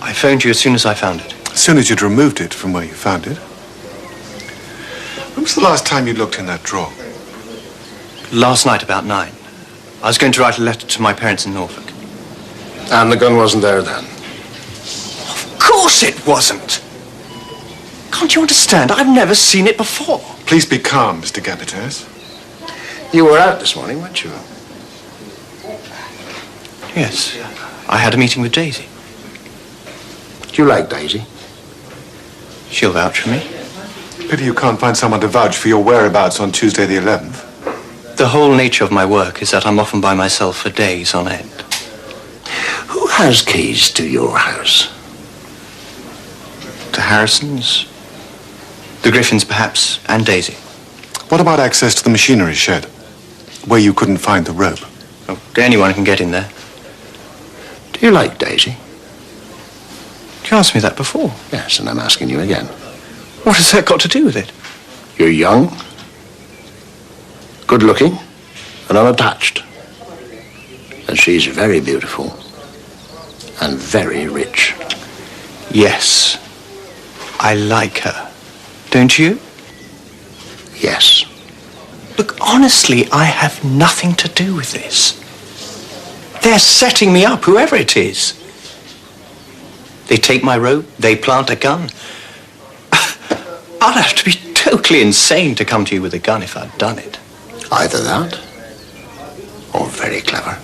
I phoned you as soon as I found it. As soon as you'd removed it from where you found it? When was the last time you looked in that drawer? Last night about 9. I was going to write a letter to my parents in Norfolk. And the gun wasn't there then? Of course it wasn't! Can't you understand? I've never seen it before. Please be calm, Mr. Gabbitas. You were out this morning, weren't you? Yes. I had a meeting with Daisy. Do you like Daisy? She'll vouch for me. Pity you can't find someone to vouch for your whereabouts on Tuesday the 11th. The whole nature of my work is that I'm often by myself for days on end. Who has keys to your house? The Harrisons, the Griffins perhaps, and Daisy. What about access to the machinery shed, where you couldn't find the rope? Oh, anyone can get in there. Do you like Daisy? You asked me that before. Yes, and I'm asking you again. What has that got to do with it? You're young, good-looking, and unattached. And she's very beautiful and very rich. Yes, I like her. Don't you? Yes. Look, honestly, I have nothing to do with this. They're setting me up, whoever it is. They take my rope, they plant a gun. I'd have to be totally insane to come to you with a gun if I'd done it. Either that, or very clever.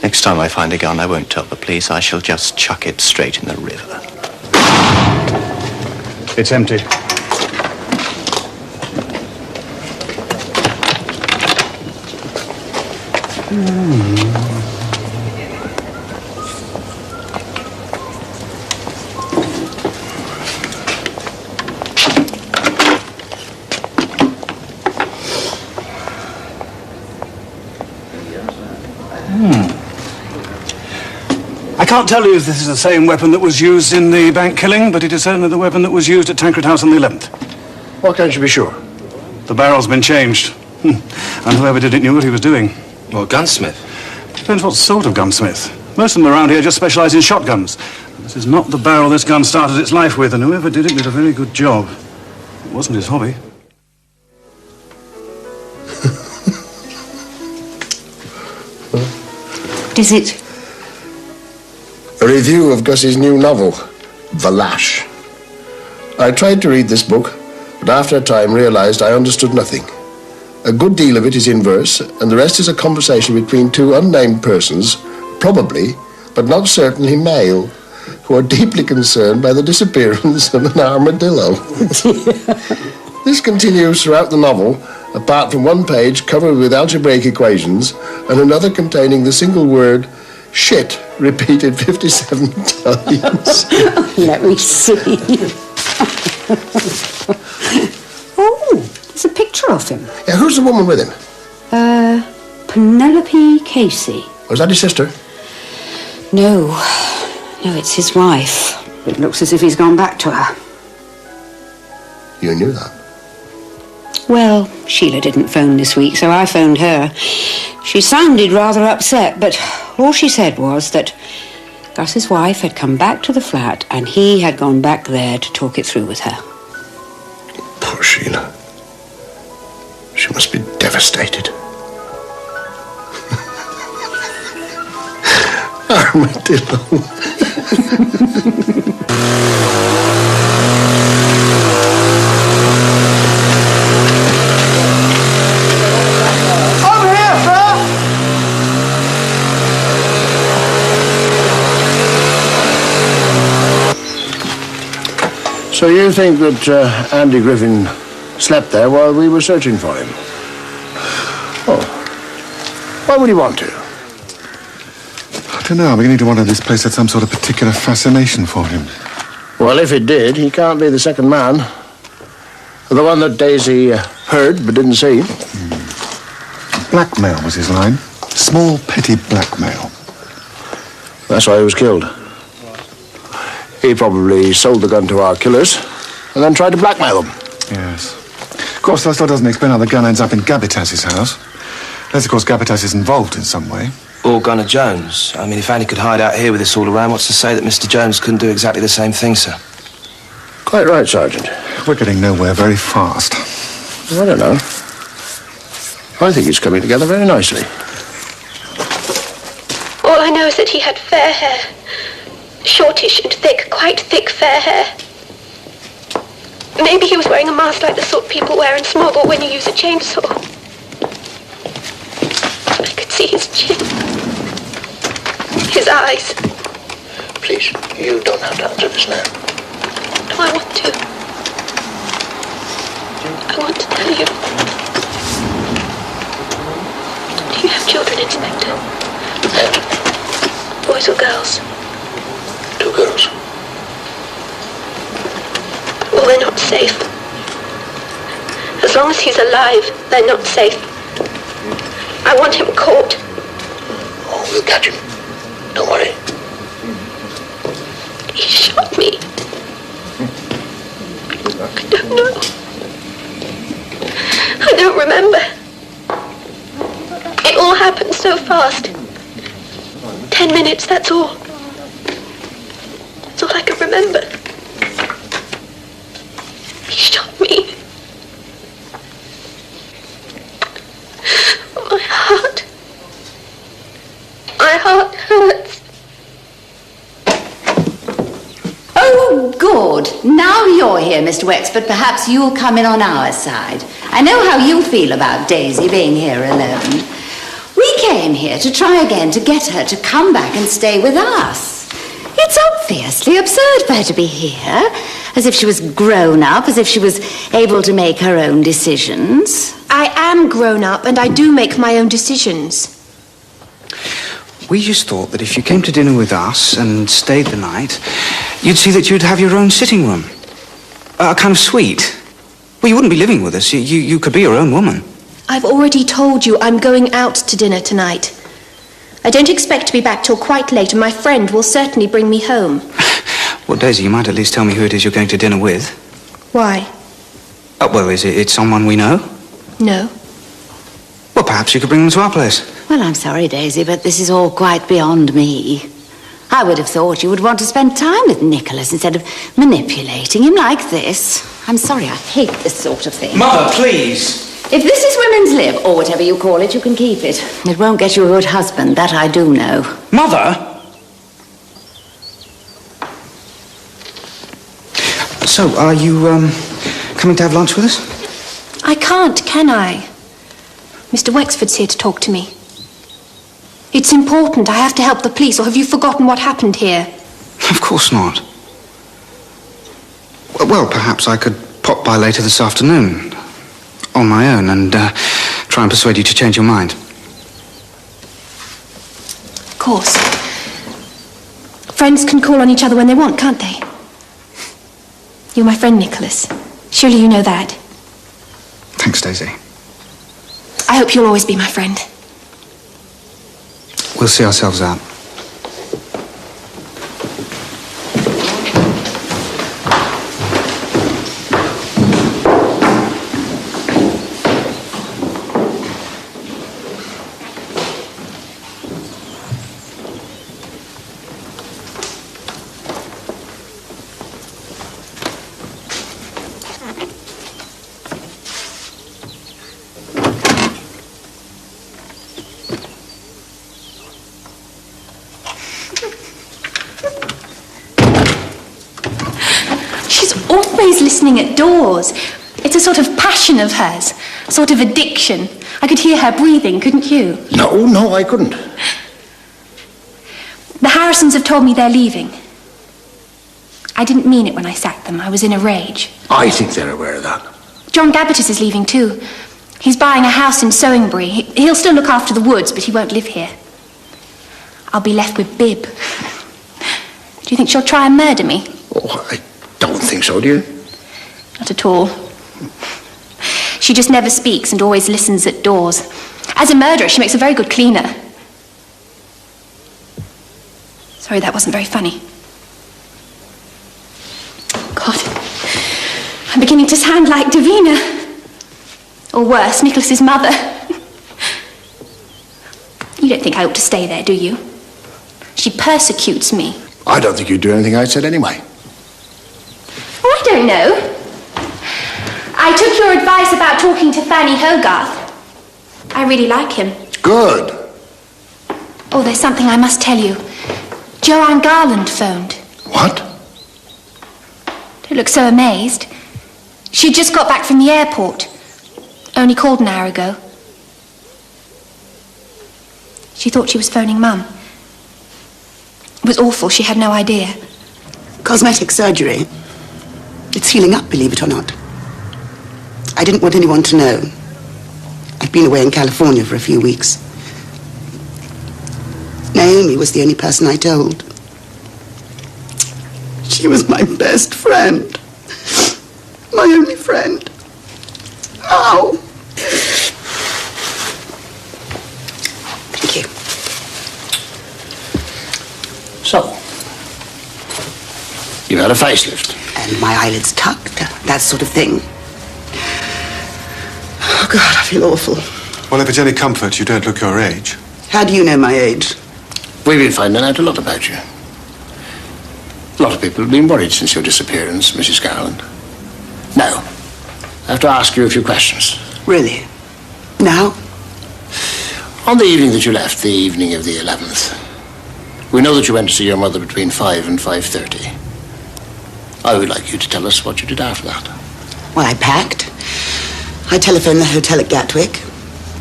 Next time I find a gun, I won't tell the police. I shall just chuck it straight in the river. It's empty. I can't tell you if this is the same weapon that was used in the bank killing, but it is certainly the weapon that was used at Tancred House on the 11th. What can't you be sure? The barrel's been changed. And whoever did it knew what he was doing. Well, gunsmith. Depends what sort of gunsmith. Most of them around here just specialise in shotguns. This is not the barrel this gun started its life with, and whoever did it did a very good job. It wasn't his hobby. What is it? A review of Gussie's new novel, The Lash. I tried to read this book, but after a time realised I understood nothing. A good deal of it is in verse, and the rest is a conversation between two unnamed persons, probably, but not certainly male, who are deeply concerned by the disappearance of an armadillo. This continues throughout the novel, apart from one page covered with algebraic equations and another containing the single word shit repeated 57 times. Let me see. Oh, there's a picture of him. Yeah, who's the woman with him? Penelope Casey. Was that his sister? No, it's his wife. It looks as if he's gone back to her. You knew that? Well, Sheila didn't phone this week, so I phoned her. She sounded rather upset, but all she said was that Gus's wife had come back to the flat and he had gone back there to talk it through with her. Poor Sheila. She must be devastated. Armadillo. So you think that Andy Griffin slept there while we were searching for him? Oh. Why would he want to? I don't know. I'm beginning to wonder if this place had some sort of particular fascination for him. Well, if it did, he can't be the second man. The one that Daisy heard but didn't see. Blackmail was his line. Small, petty blackmail. That's why he was killed. He probably sold the gun to our killers and then tried to blackmail them. Yes. Of course, that still doesn't explain how the gun ends up in Gabitas's house. Unless, of course, Gabitas is involved in some way. Or Gunner Jones. I mean, if Andy could hide out here with this all around, what's to say that Mr. Jones couldn't do exactly the same thing, sir? Quite right, Sergeant. We're getting nowhere very fast. I don't know. I think it's coming together very nicely. All I know is that he had fair hair. Shortish and thick, quite thick fair hair. Maybe he was wearing a mask like the sort people wear in Smoggle when you use a chainsaw. I could see his chin. His eyes. Please, you don't have to answer this now. No, I want to. I want to tell you. Do you have children, Inspector? Boys or girls? 2 girls. Well, they're not safe. As long as he's alive, they're not safe. I want him caught. Oh, we'll catch him. Don't worry. He shot me. I don't know. I don't remember. It all happened so fast. 10 minutes, that's all. That's all I can remember. He shot me. My heart hurts. Oh, good. Now you're here, Mr. Wexford. Perhaps you'll come in on our side. I know how you feel about Daisy being here alone. We came here to try again to get her to come back and stay with us. It's obviously absurd for her to be here, as if she was grown up, as if she was able to make her own decisions. I am grown up and I do make my own decisions. We just thought that if you came to dinner with us and stayed the night, you'd see that you'd have your own sitting room. A kind of suite. Well, you wouldn't be living with us. You could be your own woman. I've already told you I'm going out to dinner tonight. I don't expect to be back till quite late, and my friend will certainly bring me home. Well, Daisy, you might at least tell me who it is you're going to dinner with. Why? Oh, well, is it someone we know? No. Well, perhaps you could bring them to our place. Well, I'm sorry, Daisy, but this is all quite beyond me. I would have thought you would want to spend time with Nicholas instead of manipulating him like this. I'm sorry, I hate this sort of thing. Mother, please! If this is women's lib, or whatever you call it, you can keep it. It won't get you a good husband, that I do know. Mother? So, are you, coming to have lunch with us? I can't, can I? Mr. Wexford's here to talk to me. It's important. I have to help the police, or have you forgotten what happened here? Of course not. Well, perhaps I could pop by later this afternoon, on my own, and try and persuade you to change your mind. Of course. Friends can call on each other when they want, can't they? You're my friend, Nicholas. Surely you know that. Thanks, Daisy. I hope you'll always be my friend. We'll see ourselves out. Always listening at doors. It's a sort of passion of hers, a sort of addiction. I could hear her breathing, couldn't you? No, I couldn't. The Harrisons have told me they're leaving. I didn't mean it when I sacked them. I was in a rage. I think they're aware of that. John Gabbitas is leaving too. He's buying a house in Sowingbury. He'll still look after the woods, but he won't live here. I'll be left with Bib. Do you think she'll try and murder me? Oh, I don't think so, do you? Not at all. She just never speaks and always listens at doors. As a murderer, she makes a very good cleaner. Sorry, that wasn't very funny. God, I'm beginning to sound like Davina. Or worse, Nicholas's mother. You don't think I ought to stay there, do you? She persecutes me. I don't think you'd do anything I said anyway. Oh, I don't know. I took your advice about talking to Fanny Hogarth. I really like him. Good. Oh, there's something I must tell you. Joanne Garland phoned. What? Don't look so amazed. She'd just got back from the airport. Only called an hour ago. She thought she was phoning Mum. It was awful. She had no idea. Cosmetic surgery. It's healing up, believe it or not. I didn't want anyone to know. I've been away in California for a few weeks. Naomi was the only person I told. She was my best friend. My only friend. Ow! Thank you. So, you've had a facelift. And my eyelids tucked, that sort of thing. Oh, God, I feel awful. Well, if it's any comfort, you don't look your age. How do you know my age? We've been finding out a lot about you. A lot of people have been worried since your disappearance, Mrs. Garland. Now, I have to ask you a few questions. Really? Now? On the evening that you left, the evening of the 11th, we know that you went to see your mother between 5 and 5:30. I would like you to tell us what you did after that. Well, I packed. I telephoned the hotel at Gatwick.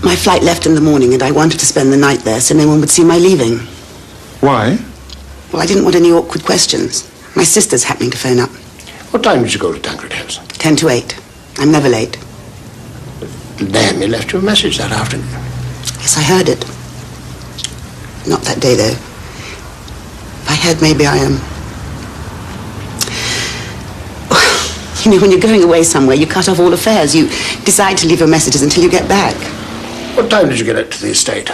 My flight left in the morning and I wanted to spend the night there so no one would see my leaving. Why? Well, I didn't want any awkward questions. My sister's happening to phone up. What time did you go to Tancred House? 10 to 8. I'm never late. Then he left you a message that afternoon. Yes, I heard it. Not that day, though. If I had, maybe I am. You know, when you're going away somewhere, you cut off all affairs. You decide to leave your messages until you get back. What time did you get out to the estate?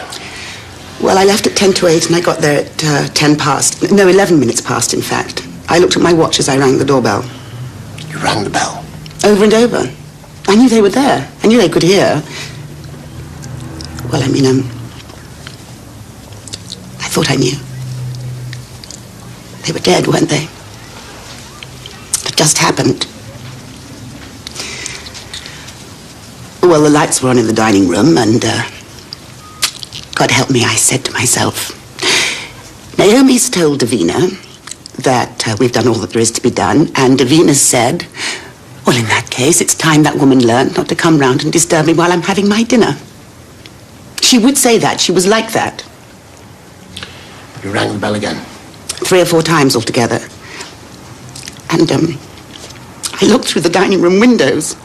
Well, I left at 10 to 8 and I got there at 10 past. No, 11 minutes past, in fact. I looked at my watch as I rang the doorbell. You rang the bell? Over and over. I knew they were there. I knew they could hear. Well, I mean, I thought I knew. They were dead, weren't they? It just happened. Well, the lights were on in the dining room, and, God help me, I said to myself, Naomi's told Davina that we've done all that there is to be done, and Davina said, well, in that case, it's time that woman learned not to come round and disturb me while I'm having my dinner. She would say that. She was like that. You rang the bell again? 3 or 4 times altogether. And, I looked through the dining room windows.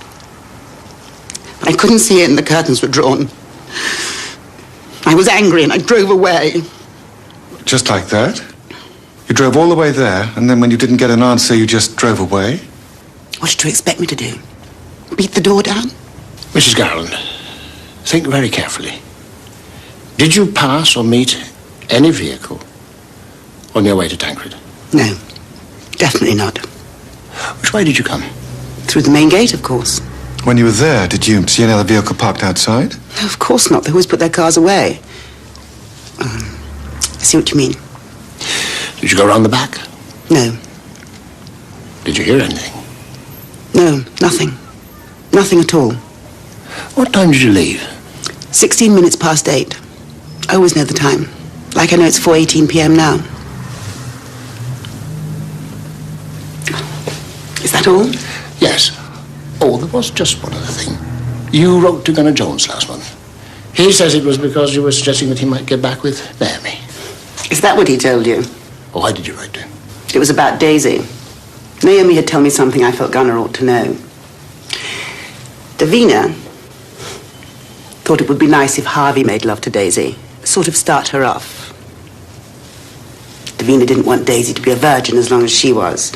I couldn't see it and the curtains were drawn. I was angry and I drove away. Just like that? You drove all the way there, and then when you didn't get an answer, you just drove away? What did you expect me to do? Beat the door down? Mrs. Garland, think very carefully. Did you pass or meet any vehicle on your way to Tancred? No, definitely not. Which way did you come? Through the main gate, of course. When you were there, did you see another vehicle parked outside? No, of course not. They always put their cars away. I see what you mean. Did you go around the back? No. Did you hear anything? No, nothing. Nothing at all. What time did you leave? 16 minutes past 8. I always know the time. Like I know it's 4:18 p.m. now. Is that all? Yes. Oh, there was just one other thing. You wrote to Gunnar Jones last month. He says it was because you were suggesting that he might get back with Naomi. Is that what he told you? Oh, why did you write to him? It was about Daisy. Naomi had told me something I felt Gunnar ought to know. Davina thought it would be nice if Harvey made love to Daisy, sort of start her off. Davina didn't want Daisy to be a virgin as long as she was.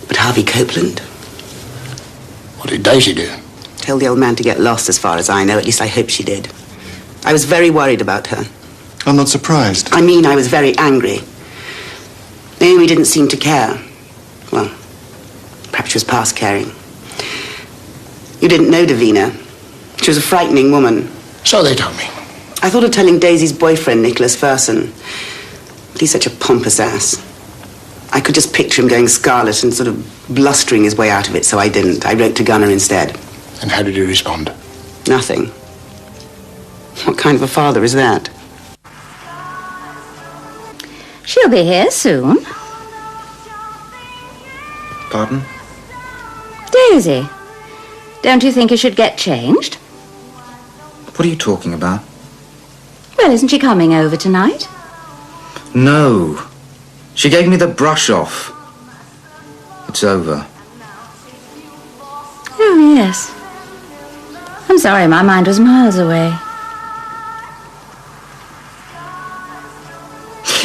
But Harvey Copeland... What did Daisy do? Told the old man to get lost, as far as I know. At least I hope she did. I was very worried about her. I'm not surprised. I mean, I was very angry. Naomi didn't seem to care. Well, perhaps she was past caring. You didn't know Davina. She was a frightening woman. So they told me. I thought of telling Daisy's boyfriend, Nicholas Fersen. But he's such a pompous ass. I could just picture him going scarlet and sort of blustering his way out of it, so I didn't. I wrote to Gunnar instead. And how did you respond? Nothing. What kind of a father is that? She'll be here soon. Pardon? Daisy, don't you think you should get changed? What are you talking about? Well, isn't she coming over tonight? No. She gave me the brush off. It's over. Oh, yes. I'm sorry, my mind was miles away.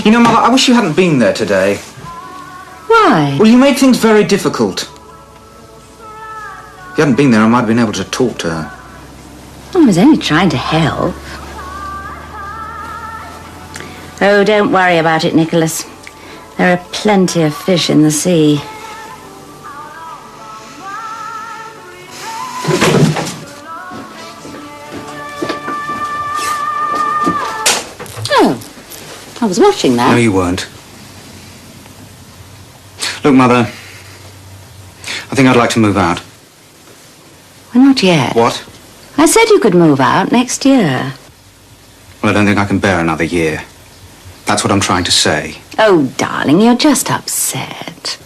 You know, Mother, I wish you hadn't been there today. Why? Well, you made things very difficult. If you hadn't been there, I might have been able to talk to her. I was only trying to help. Oh, don't worry about it, Nicholas. There are plenty of fish in the sea. Oh, I was watching that. No, you weren't. Look, Mother, I think I'd like to move out. Well, not yet. What? I said you could move out next year. Well, I don't think I can bear another year. That's what I'm trying to say. Oh, darling, you're just upset.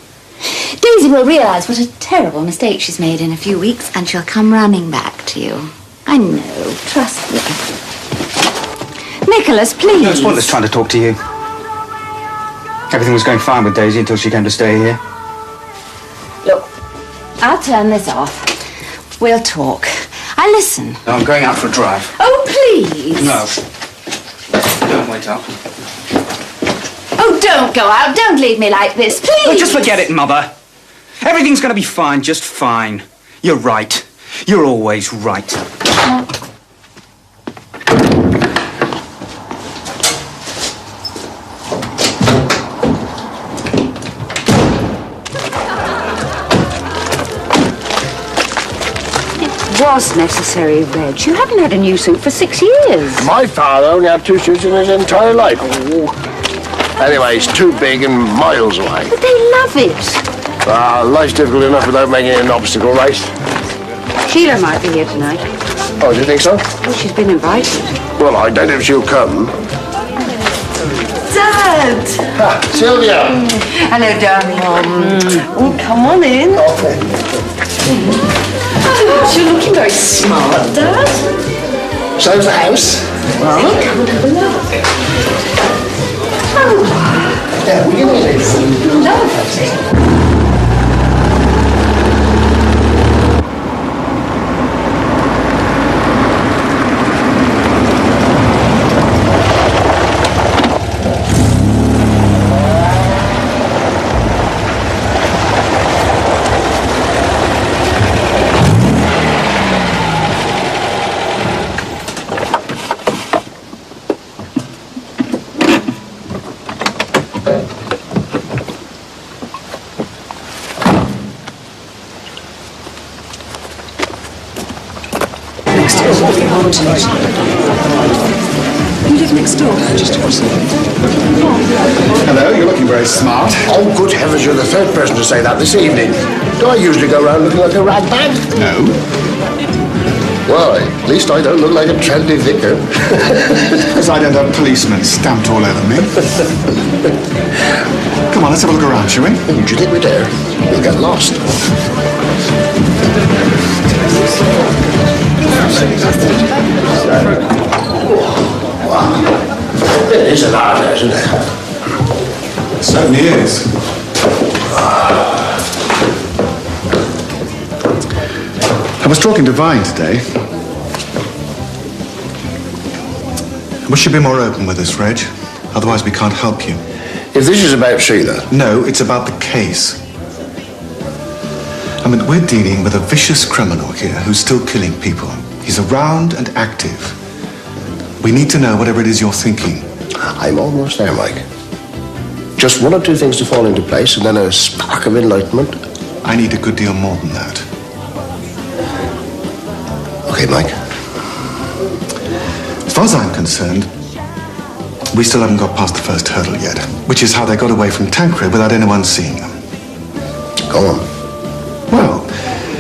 Daisy will realise what a terrible mistake she's made in a few weeks, and she'll come running back to you. I know, trust me. Nicholas, please. No, it's pointless trying to talk to you. Everything was going fine with Daisy until she came to stay here. Look, I'll turn this off. We'll talk. I listen. No, I'm going out for a drive. Oh, please. No. Don't wait up. Oh, don't go out. Don't leave me like this, please. No, just forget it, Mother. Everything's going to be fine, just fine. You're right. You're always right. It was necessary, Reg. You haven't had a new suit for 6 years. My father only had 2 suits in his entire life. Oh. Anyway, it's too big and miles away. But they love it. Life's difficult enough without making it an obstacle race. Sheila might be here tonight. Oh, do you think so? Well, she's been invited. Well, I doubt if she'll come. Dad! Sylvia! Hello, darling. Oh, come on in. Oh, you're looking very smart, Dad. So's the house. Well, come and have a look. Oh. Yeah, we can eat Lovely. You live next door? Just across the Hello, you're looking very smart. Oh, good heavens, you're the third person to say that this evening. Do I usually go around looking like a rag bag? No. Why? At least I don't look like a trendy vicar. Because I don't have policemen stamped all over me. Come on, let's have a look around, shall we? Do you think we dare? We'll get lost. Wow. It is a lot, isn't it? It certainly is. I was talking to Vine today. I wish you'd be more open with us, Reg. Otherwise, we can't help you. If this is about Sheila... No, it's about the case. I mean, we're dealing with a vicious criminal here who's still killing people. He's around and active. We need to know whatever it is you're thinking. I'm almost there, Mike. Just one or two things to fall into place and then a spark of enlightenment. I need a good deal more than that. Okay, Mike. As far as I'm concerned, we still haven't got past the first hurdle yet, which is how they got away from Tancred without anyone seeing them. Go on. Well,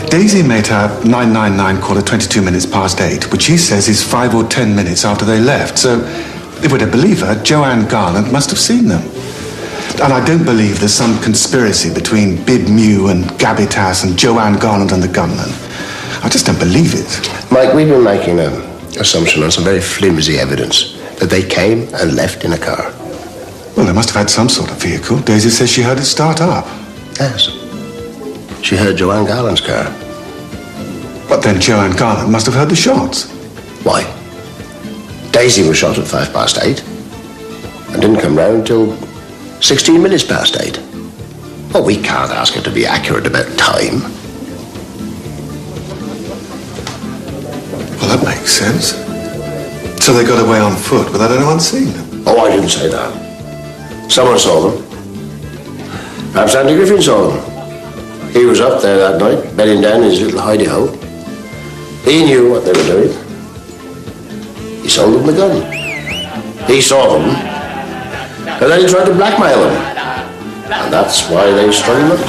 Daisy made her 999 call at 22 minutes past 8, which he says is 5 or 10 minutes after they left. So, if we're to believe her, Joanne Garland must have seen them. And I don't believe there's some conspiracy between Bib Mew and Gabitas and Joanne Garland and the gunman. I just don't believe it. Mike, we've been making an assumption on some very flimsy evidence that they came and left in a car. Well, they must have had some sort of vehicle. Daisy says she heard it start up. Yes. She heard Joanne Garland's car. But then Joanne Garland must have heard the shots. Why? Daisy was shot at 8:05 and didn't come round till 16 minutes past 8. Well, we can't ask her to be accurate about time. Well, that makes sense. So they got away on foot without anyone seeing them? Oh, I didn't say that. Someone saw them. Perhaps Andy Griffin saw them. He was up there that night, bedding down in his little hidey-hole. He knew what they were doing. He sold them the gun. He saw them, and then he tried to blackmail them. And that's why they strung him up.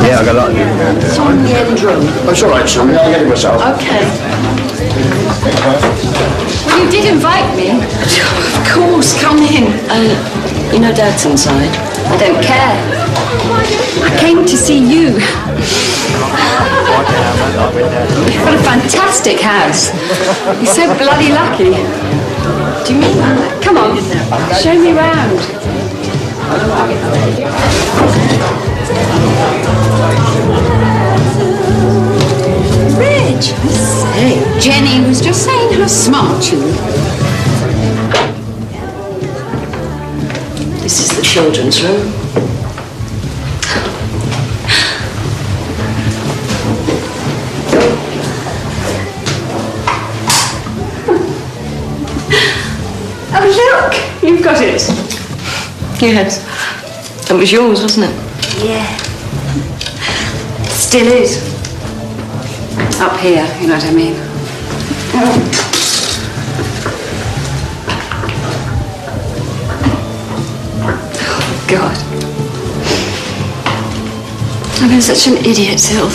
Yeah, I got a lot of you. It's on the end room. That's all right, son. I'll get it myself. Okay. Well, you did invite me. Of course, come in. You know Dad's inside. I don't care. I came to see you. You've got a fantastic house. You're so bloody lucky. Do you mean that? Come on, show me round. Reg, I say, Jenny was just saying how smart you were. This is the children's room. Oh, look! You've got it. Yes. It was yours, wasn't it? Yeah. Still is. Up here, you know what I mean. Oh, God. I've been such an idiot, Sylv.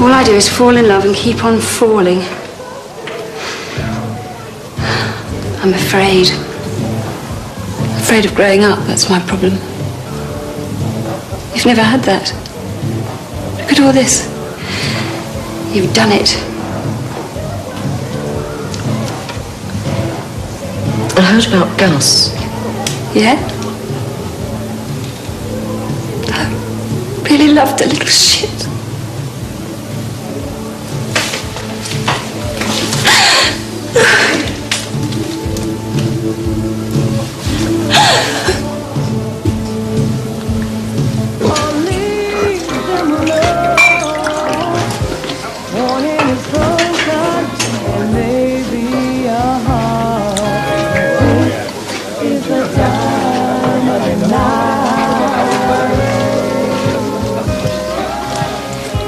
All I do is fall in love and keep on falling. I'm afraid. Afraid of growing up, that's my problem. You've never had that. Look at all this. You've done it. I heard about Gus. Yeah? I really loved the little shit.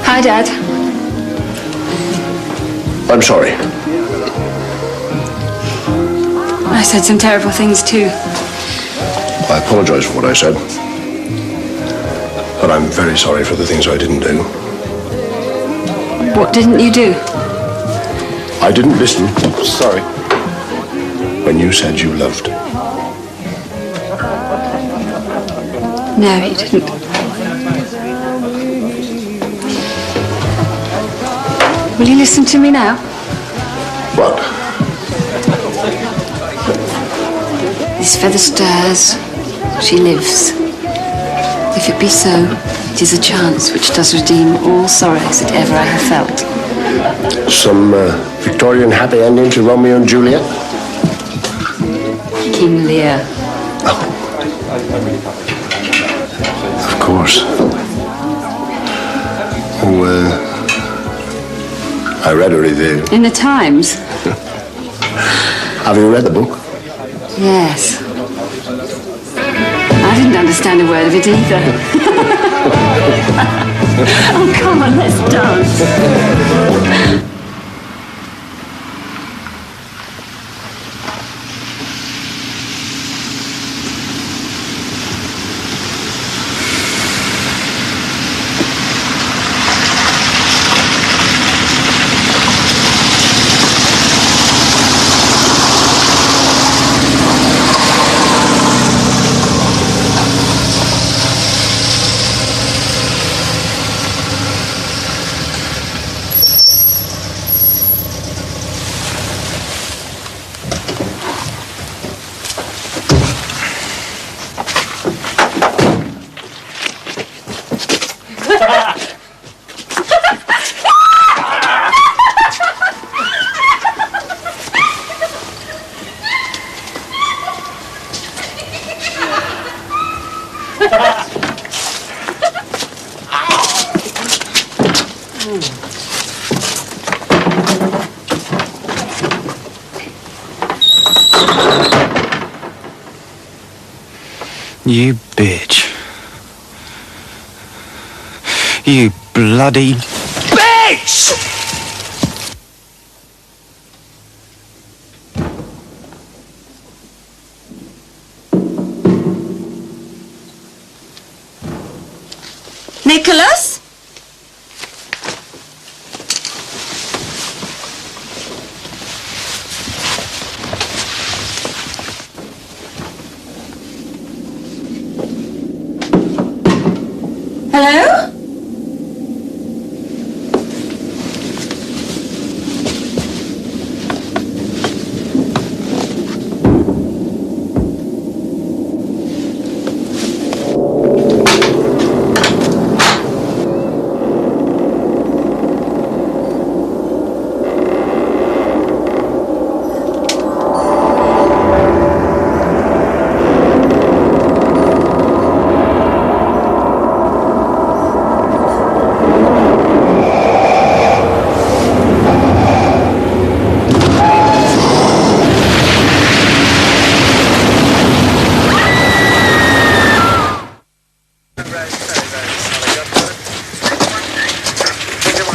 Hi, Dad. I'm sorry. I said some terrible things too. I apologize for what I said. But I'm very sorry for the things I didn't do. What didn't you do? I didn't listen. Sorry. When you said you loved. No, you didn't. Will you listen to me now? What? This feather stirs, she lives. If it be so, it is a chance which does redeem all sorrows that ever I have felt. Some Victorian happy ending to Romeo and Juliet? King Lear. Of course. Oh, I read a review. In the Times? Have you read the book? Yes. I didn't understand a word of it either. Oh, come on, let's dance. You bitch. You bloody bitch! Nicholas? Hello?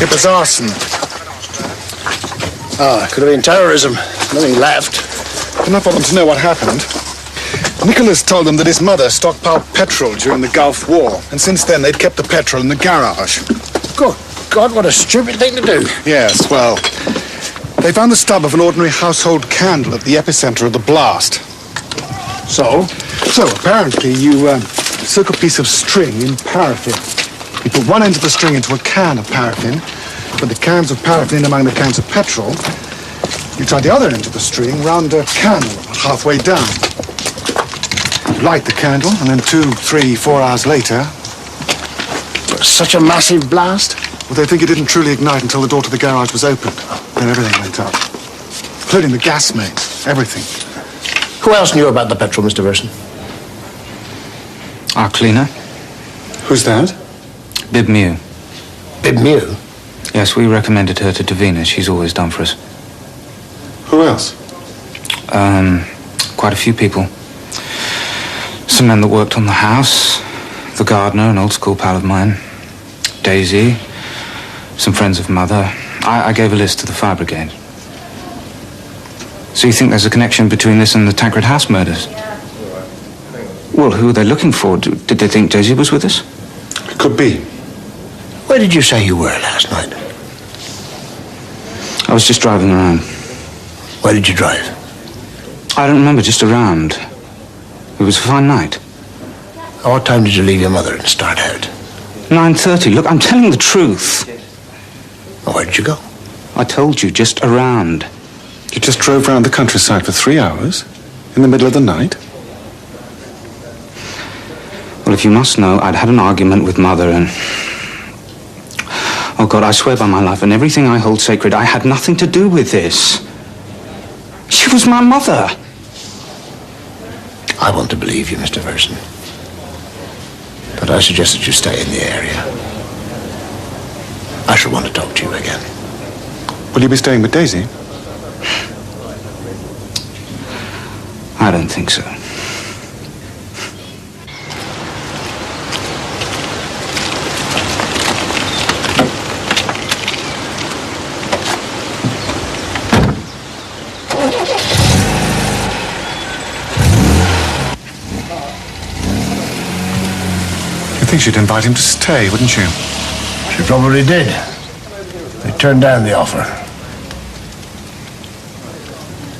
It was arson. Could have been terrorism. Nothing left. Enough for them to know what happened. Nicholas told them that his mother stockpiled petrol during the Gulf War, and since then they'd kept the petrol in the garage. Good God, what a stupid thing to do. Yes, well, they found the stub of an ordinary household candle at the epicenter of the blast. So? So, apparently you soak a piece of string in paraffin. You put one end of the string into a can of paraffin, put the cans of paraffin in among the cans of petrol. You tie the other end of the string round a candle halfway down. You light the candle, and then 2, 3, 4 hours later... Such a massive blast? Well, they think it didn't truly ignite until the door to the garage was opened. Then everything went up, including the gas main, everything. Who else knew about the petrol, Mr. Verson? Our cleaner. Who's that? Bib Mew. Bib Mew? Yes, we recommended her to Davina. She's always done for us. Who else? Quite a few people. Some men that worked on the house, the gardener, an old school pal of mine, Daisy, some friends of Mother. I gave a list to the fire brigade. So you think there's a connection between this and the Tancred House murders? Well, who are they looking for? Did they think Daisy was with us? Could be. Where did you say you were last night? I was just driving around. Where did you drive? I don't remember, just around. It was a fine night. What time did you leave your mother and start out? 9:30. Look, I'm telling the truth. Where did you go? I told you, just around. You just drove round the countryside for 3 hours? In the middle of the night? Well, if you must know, I'd had an argument with Mother and... Oh, God, I swear by my life and everything I hold sacred, I had nothing to do with this. She was my mother. I want to believe you, Mr. Verson. But I suggest that you stay in the area. I shall want to talk to you again. Will you be staying with Daisy? I don't think so. I think she'd invite him to stay, wouldn't you? She probably did. They turned down the offer.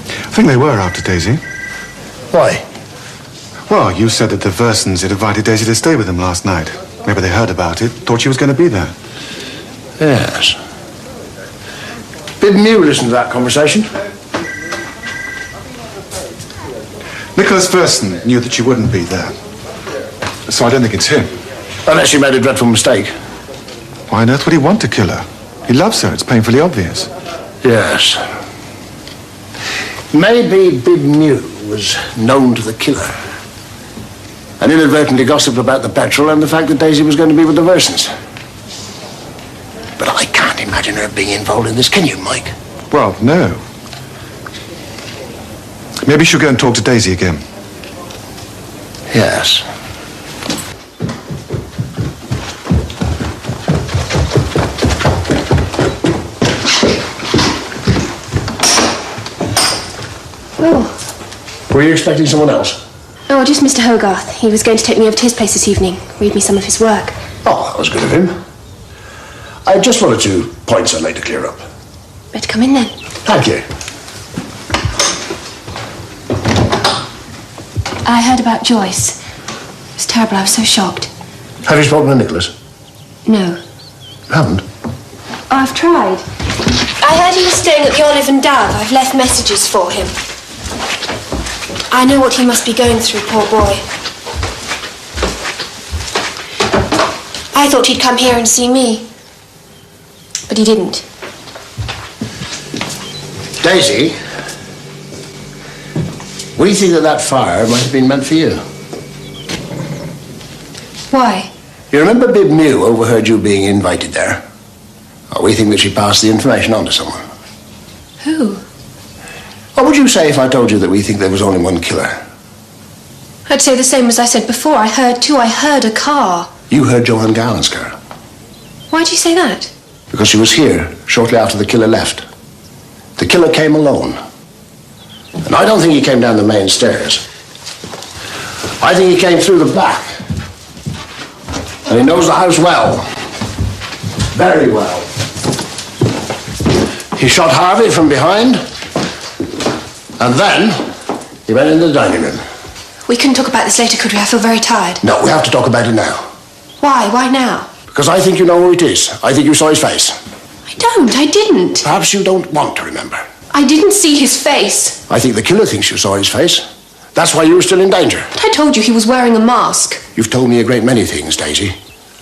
I think they were after Daisy. Why? Well, you said that the Versons had invited Daisy to stay with them last night. Maybe they heard about it, thought she was going to be there. Yes. Bib Mew listened to that conversation. Nicholas Verson knew that she wouldn't be there. So I don't think it's him. Unless he made a dreadful mistake. Why on earth would he want to kill her? He loves her, it's painfully obvious. Yes. Maybe Bib Mew was known to the killer and inadvertently gossiped about the petrol and the fact that Daisy was going to be with the Versons. But I can't imagine her being involved in this, can you, Mike? Well, no. Maybe she'll go and talk to Daisy again. Yes. Oh. Were you expecting someone else? Oh, just Mr. Hogarth. He was going to take me over to his place this evening, read me some of his work. Oh, that was good of him. I had just one or two points I'd like to clear up. Better come in then. Thank you. I heard about Joyce. It was terrible. I was so shocked. Have you spoken to Nicholas? No. You haven't? Oh, I've tried. I heard he was staying at the Olive and Dove. I've left messages for him. I know what he must be going through, poor boy. I thought he'd come here and see me. But he didn't. Daisy, we think that fire might have been meant for you. Why? You remember Bib Mew overheard you being invited there? Oh, we think that she passed the information on to someone. Who? What would you say if I told you that we think there was only one killer? I'd say the same as I said before. I heard a car. You heard Joanne Garland's car. Why'd you say that? Because she was here shortly after the killer left. The killer came alone. And I don't think he came down the main stairs. I think he came through the back. And he knows the house well. Very well. He shot Harvey from behind. And then he went into the dining room. We couldn't talk about this later, could we? I feel very tired. No, we have to talk about it now. Why? Why now? Because I think you know who it is. I think you saw his face. I didn't. Perhaps you don't want to remember. I didn't see his face. I think the killer thinks you saw his face. That's why you were still in danger. But I told you he was wearing a mask. You've told me a great many things, Daisy.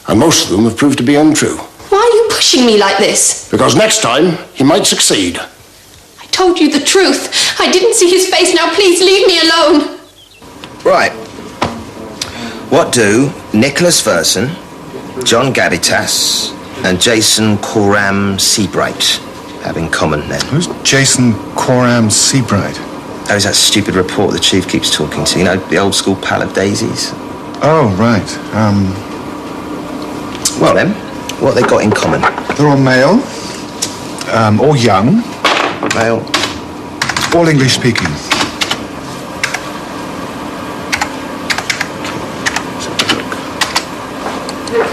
And most of them have proved to be untrue. Why are you pushing me like this? Because next time, he might succeed. I told you the truth. I didn't see his face. Now please leave me alone. Right. What do Nicholas Verson, John Gavitas, and Jason Coram Seabright have in common then? Who's Jason Coram Seabright? Oh, is that stupid report the chief keeps talking to? You know, the old school pal of Daisy's? Oh, right. Well then, what they got in common? They're all male, all young. Male. All English speaking. No.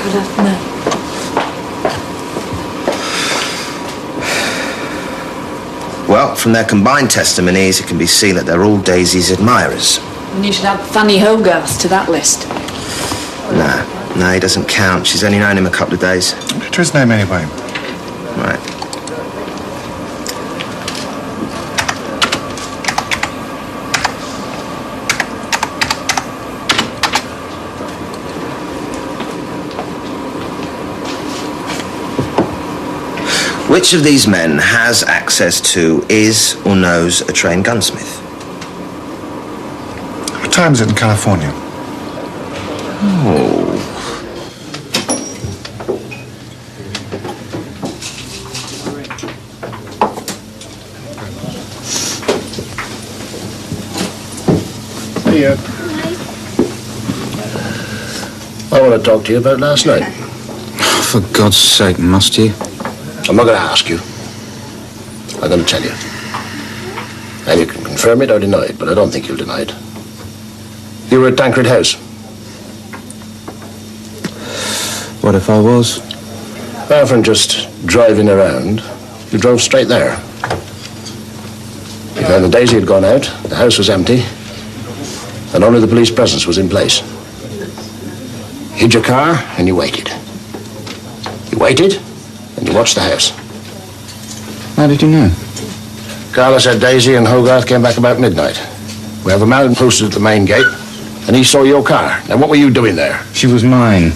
Well, from their combined testimonies, it can be seen that they're all Daisy's admirers. And you should add Fanny Hogarth to that list. No, he doesn't count. She's only known him a couple of days. What's his name anyway? Right. Which of these men has access to, is, or knows a trained gunsmith? What time is it in California? Oh. Here. I want to talk to you about last night. For God's sake, must you? I'm not going to ask you. I'm going to tell you. And you can confirm it or deny it, but I don't think you'll deny it. You were at Tancred House. What if I was? Rather than just driving around, you drove straight there. You found that Daisy had gone out, the house was empty, and only the police presence was in place. You hid your car and you waited. You waited and you watched the house. How did you know? Carla said Daisy and Hogarth came back about midnight. We have a man posted at the main gate, and he saw your car. Now, what were you doing there? She was mine.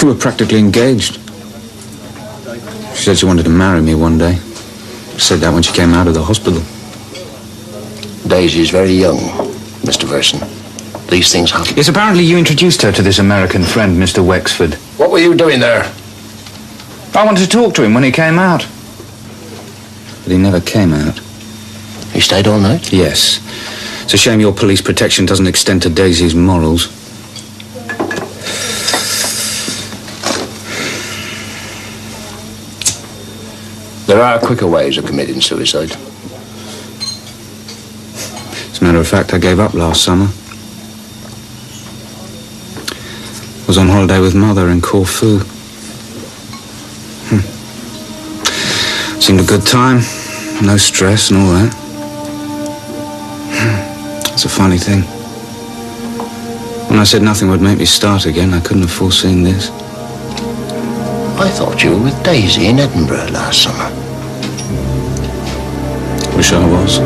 We were practically engaged. She said she wanted to marry me one day. She said that when she came out of the hospital. Daisy's very young, Mr. Verson. These things happen. Yes, apparently you introduced her to this American friend, Mr. Wexford. What were you doing there? I wanted to talk to him when he came out. But he never came out. He stayed all night? Yes. It's a shame your police protection doesn't extend to Daisy's morals. There are quicker ways of committing suicide. As a matter of fact, I gave up last summer. Was on holiday with Mother in Corfu. Seemed a good time. No stress and all that. It's a funny thing. When I said nothing would make me start again, I couldn't have foreseen this. I thought you were with Daisy in Edinburgh last summer. Wish I was.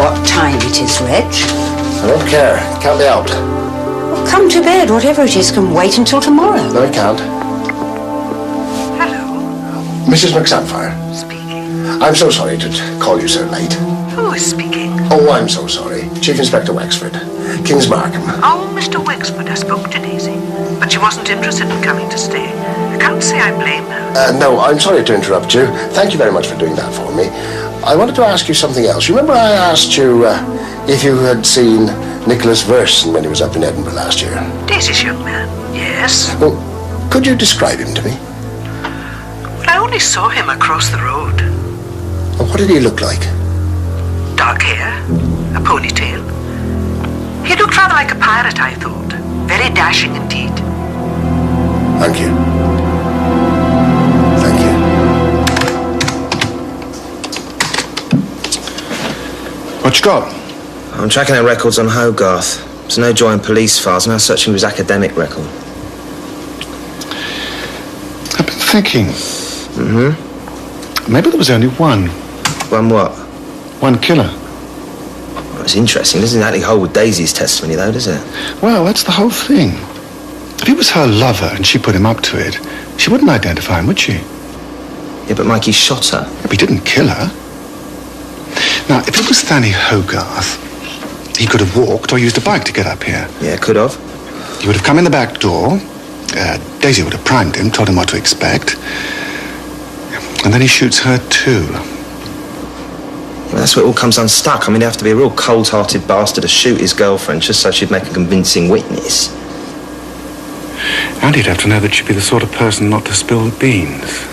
What time it is, Reg? I don't care. Can't be helped. Well, come to bed. Whatever it is can wait until tomorrow. No, it can't. Hello? Mrs. McSapphire. Speaking. I'm so sorry to call you so late. Who is speaking? Oh, I'm so sorry. Chief Inspector Wexford. Kings Markham. Oh, Mr. Wexford, I spoke to Daisy, but she wasn't interested in coming to stay. I can't say I blame her. No, I'm sorry to interrupt you. Thank you very much for doing that for me. I wanted to ask you something else. Remember I asked you if you had seen Nicholas Verson when he was up in Edinburgh last year? Daisy's young man, yes. Well, could you describe him to me? Well, I only saw him across the road. Well, what did he look like? Dark hair, a ponytail. He looked rather like a pirate, I thought. Very dashing indeed. Thank you. Thank you. What you got? I'm tracking our records on Hogarth. There's no joy in police files. I'm now searching his academic record. I've been thinking. Mm-hmm. Maybe there was only one. One what? One killer. Well, it's interesting. Doesn't exactly hold with Daisy's testimony, though, does it? Well, that's the whole thing. If he was her lover and she put him up to it, she wouldn't identify him, would she? Yeah, but Mikey shot her. Yeah, but he didn't kill her. Now, if it was Fanny Hogarth, he could have walked or used a bike to get up here. Yeah, could have. He would have come in the back door. Daisy would have primed him, told him what to expect. And then he shoots her too. Well, that's where it all comes unstuck. I mean, he'd have to be a real cold-hearted bastard to shoot his girlfriend just so she'd make a convincing witness. And he'd have to know that she'd be the sort of person not to spill the beans.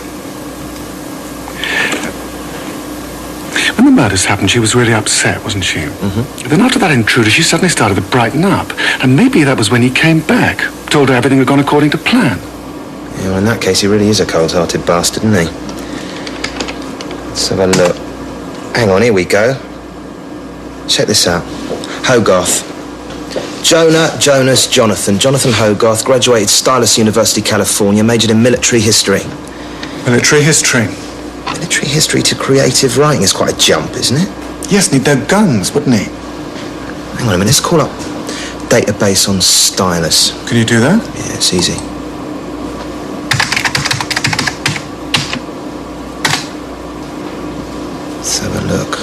When the murders happened, she was really upset, wasn't she? Mm-hmm. Then after that intruder, she suddenly started to brighten up. And maybe that was when he came back, told her everything had gone according to plan. Yeah, well, in that case, he really is a cold-hearted bastard, isn't he? Let's have a look. Hang on, here we go. Check this out. Hogarth. Jonathan Hogarth, graduated Stylus University, California, majored in military history. Military history? Military history to creative writing is quite a jump, isn't it? Yes, need their guns, wouldn't he? Hang on a minute, let's call up database on Stylus. Can you do that? Yeah, it's easy. Let's have a look.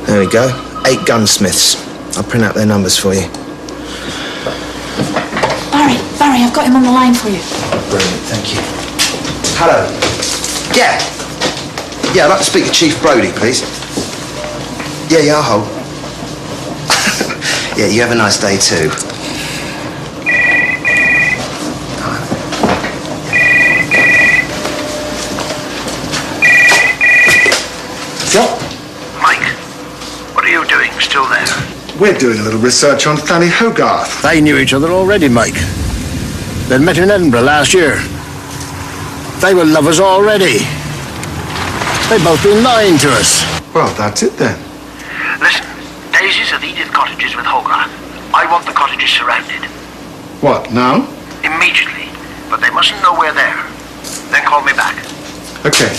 There we go. 8 gunsmiths. I'll print out their numbers for you. Barry, I've got him on the line for you. Brilliant, thank you. Hello. Yeah. Yeah, I'd like to speak to Chief Brodie, please. Yeah, I'll hold. Yeah, you have a nice day too. What? Mike, what are you doing? Still there? We're doing a little research on Fanny Hogarth. They knew each other already, Mike. They'd met in Edinburgh last year. They were lovers already. They've both been lying to us. Well, that's it then. Listen, Daisy's at Edith Cottages with Hogarth. I want the cottages surrounded. What, now? Immediately. But they mustn't know we're there. Then call me back. Okay.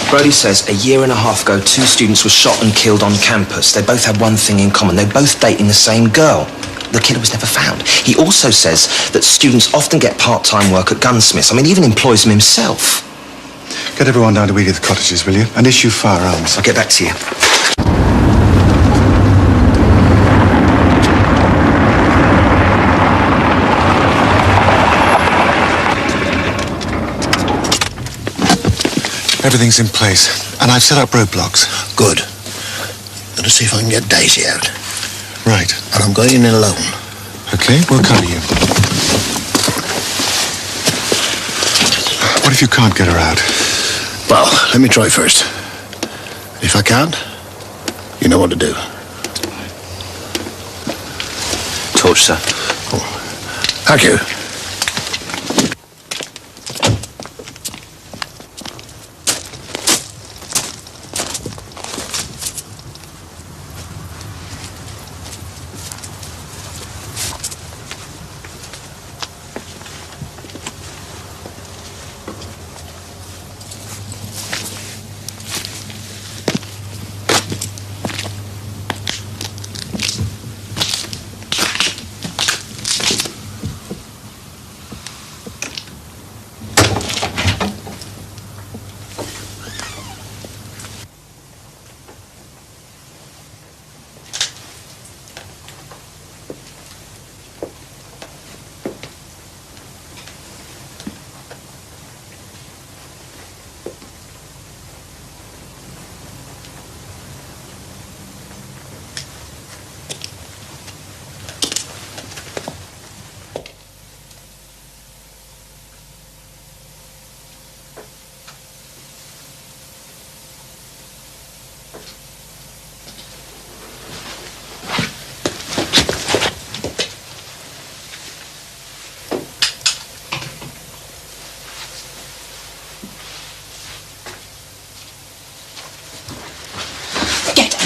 Brodie says a year and a half ago, 2 students were shot and killed on campus. They both had one thing in common. They're both dating the same girl. The killer was never found. He also says that students often get part-time work at gunsmiths. I mean, he even employs them himself. Get everyone down to Edith Cottages, will you? And issue firearms. I'll get back to you. Everything's in place, and I've set up roadblocks. Good. Gonna see if I can get Daisy out. Right. And I'm going in alone. Okay, we'll cover you. What if you can't get her out? Well, let me try first. If I can't, you know what to do. Torch, sir. Oh. Thank you.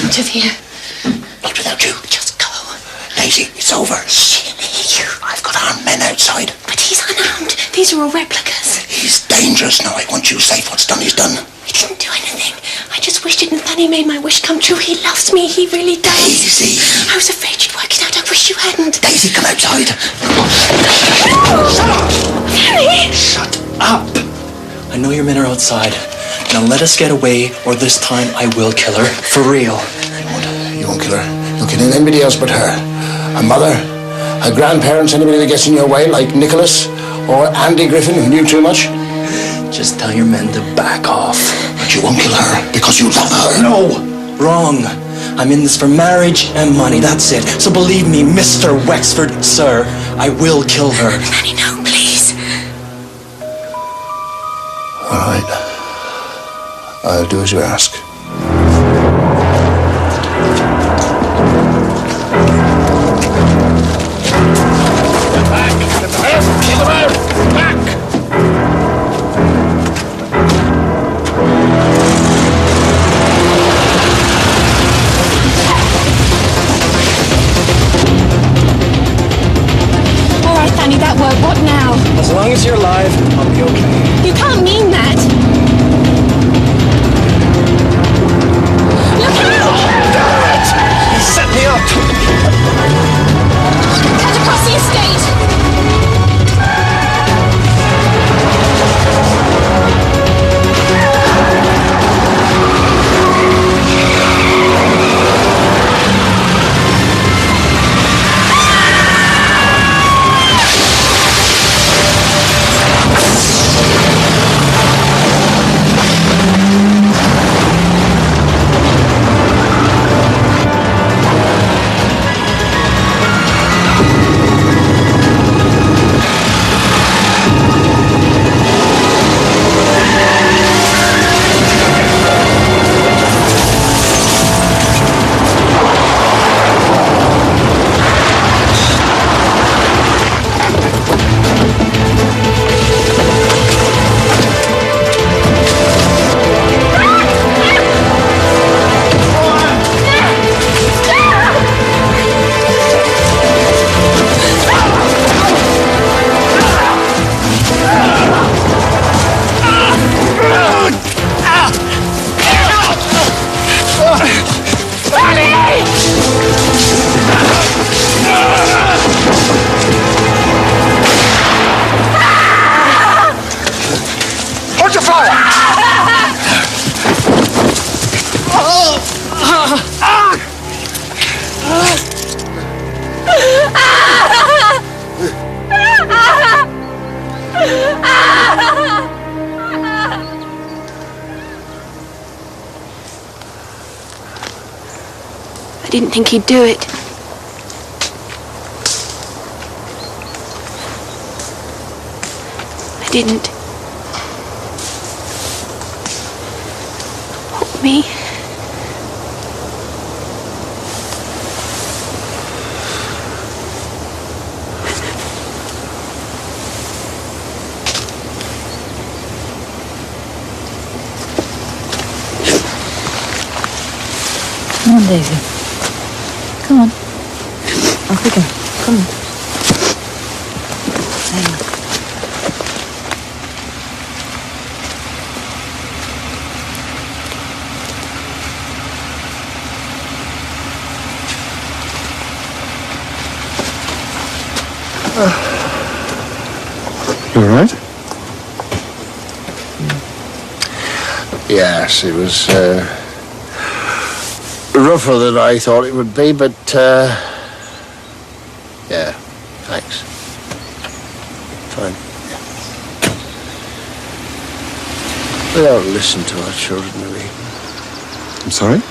Out of here. Not without you. Just go. Daisy, it's over. She'll hear you. I've got armed men outside. But he's unarmed. These are all replicas. He's dangerous now. I want you safe. What's done is done. He didn't do anything. I just wished it, and Fanny made my wish come true. He loves me. He really does. Daisy. I was afraid you'd work it out. I wish you hadn't. Daisy, come outside. Shut up! Fanny! Shut up! I know your men are outside. Now let us get away, or this time I will kill her. For real. You won't kill her. You'll kill anybody else but her. Her mother, her grandparents, anybody that gets in your way, like Nicholas or Andy Griffin, who knew too much. Just tell your men to back off. But you won't kill her because you love her. No! Wrong. I'm in this for marriage and money, that's it. So believe me, Mr. Wexford, sir, I will kill her. Danny, no, please. All right. I'll do as you ask. All right, Danny, that worked. What now? As long as you're alive, I'll be okay. You can't mean that. Look out! He set me up! Cut across the estate! Hold your fire! I didn't think he'd do it. I didn't. What, me? Come on, Daisy. Come on. Off we go. Come on. You all right? Yes, it was rougher than I thought it would be, but yeah, thanks. Fine. We don't listen to our children, do we? I'm sorry?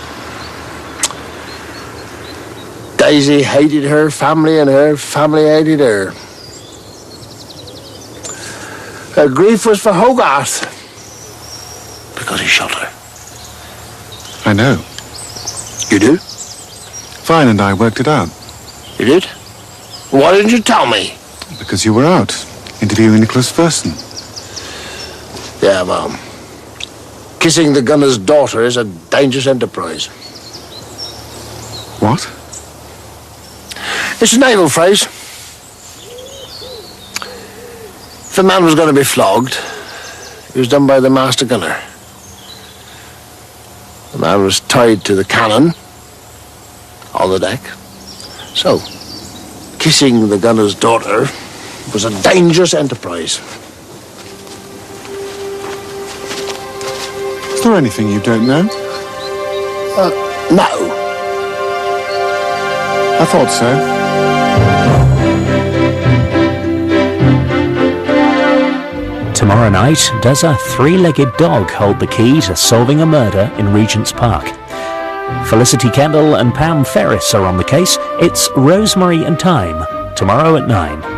Daisy hated her family and her family hated her. Her grief was for Hogarth because he shot her. I know. You do? Fine, and I worked it out. You did? Why didn't you tell me? Because you were out, interviewing Nicholas Fersen. Yeah, well, kissing the gunner's daughter is a dangerous enterprise. What? It's a naval phrase. If the man was going to be flogged, it was done by the master gunner. The man was tied to the cannon on the deck. So, kissing the gunner's daughter was a dangerous enterprise. Is there anything you don't know? No. I thought so. Tomorrow night, does a three-legged dog hold the key to solving a murder in Regent's Park? Felicity Kendall and Pam Ferris are on the case. It's Rosemary and Thyme, tomorrow at 9.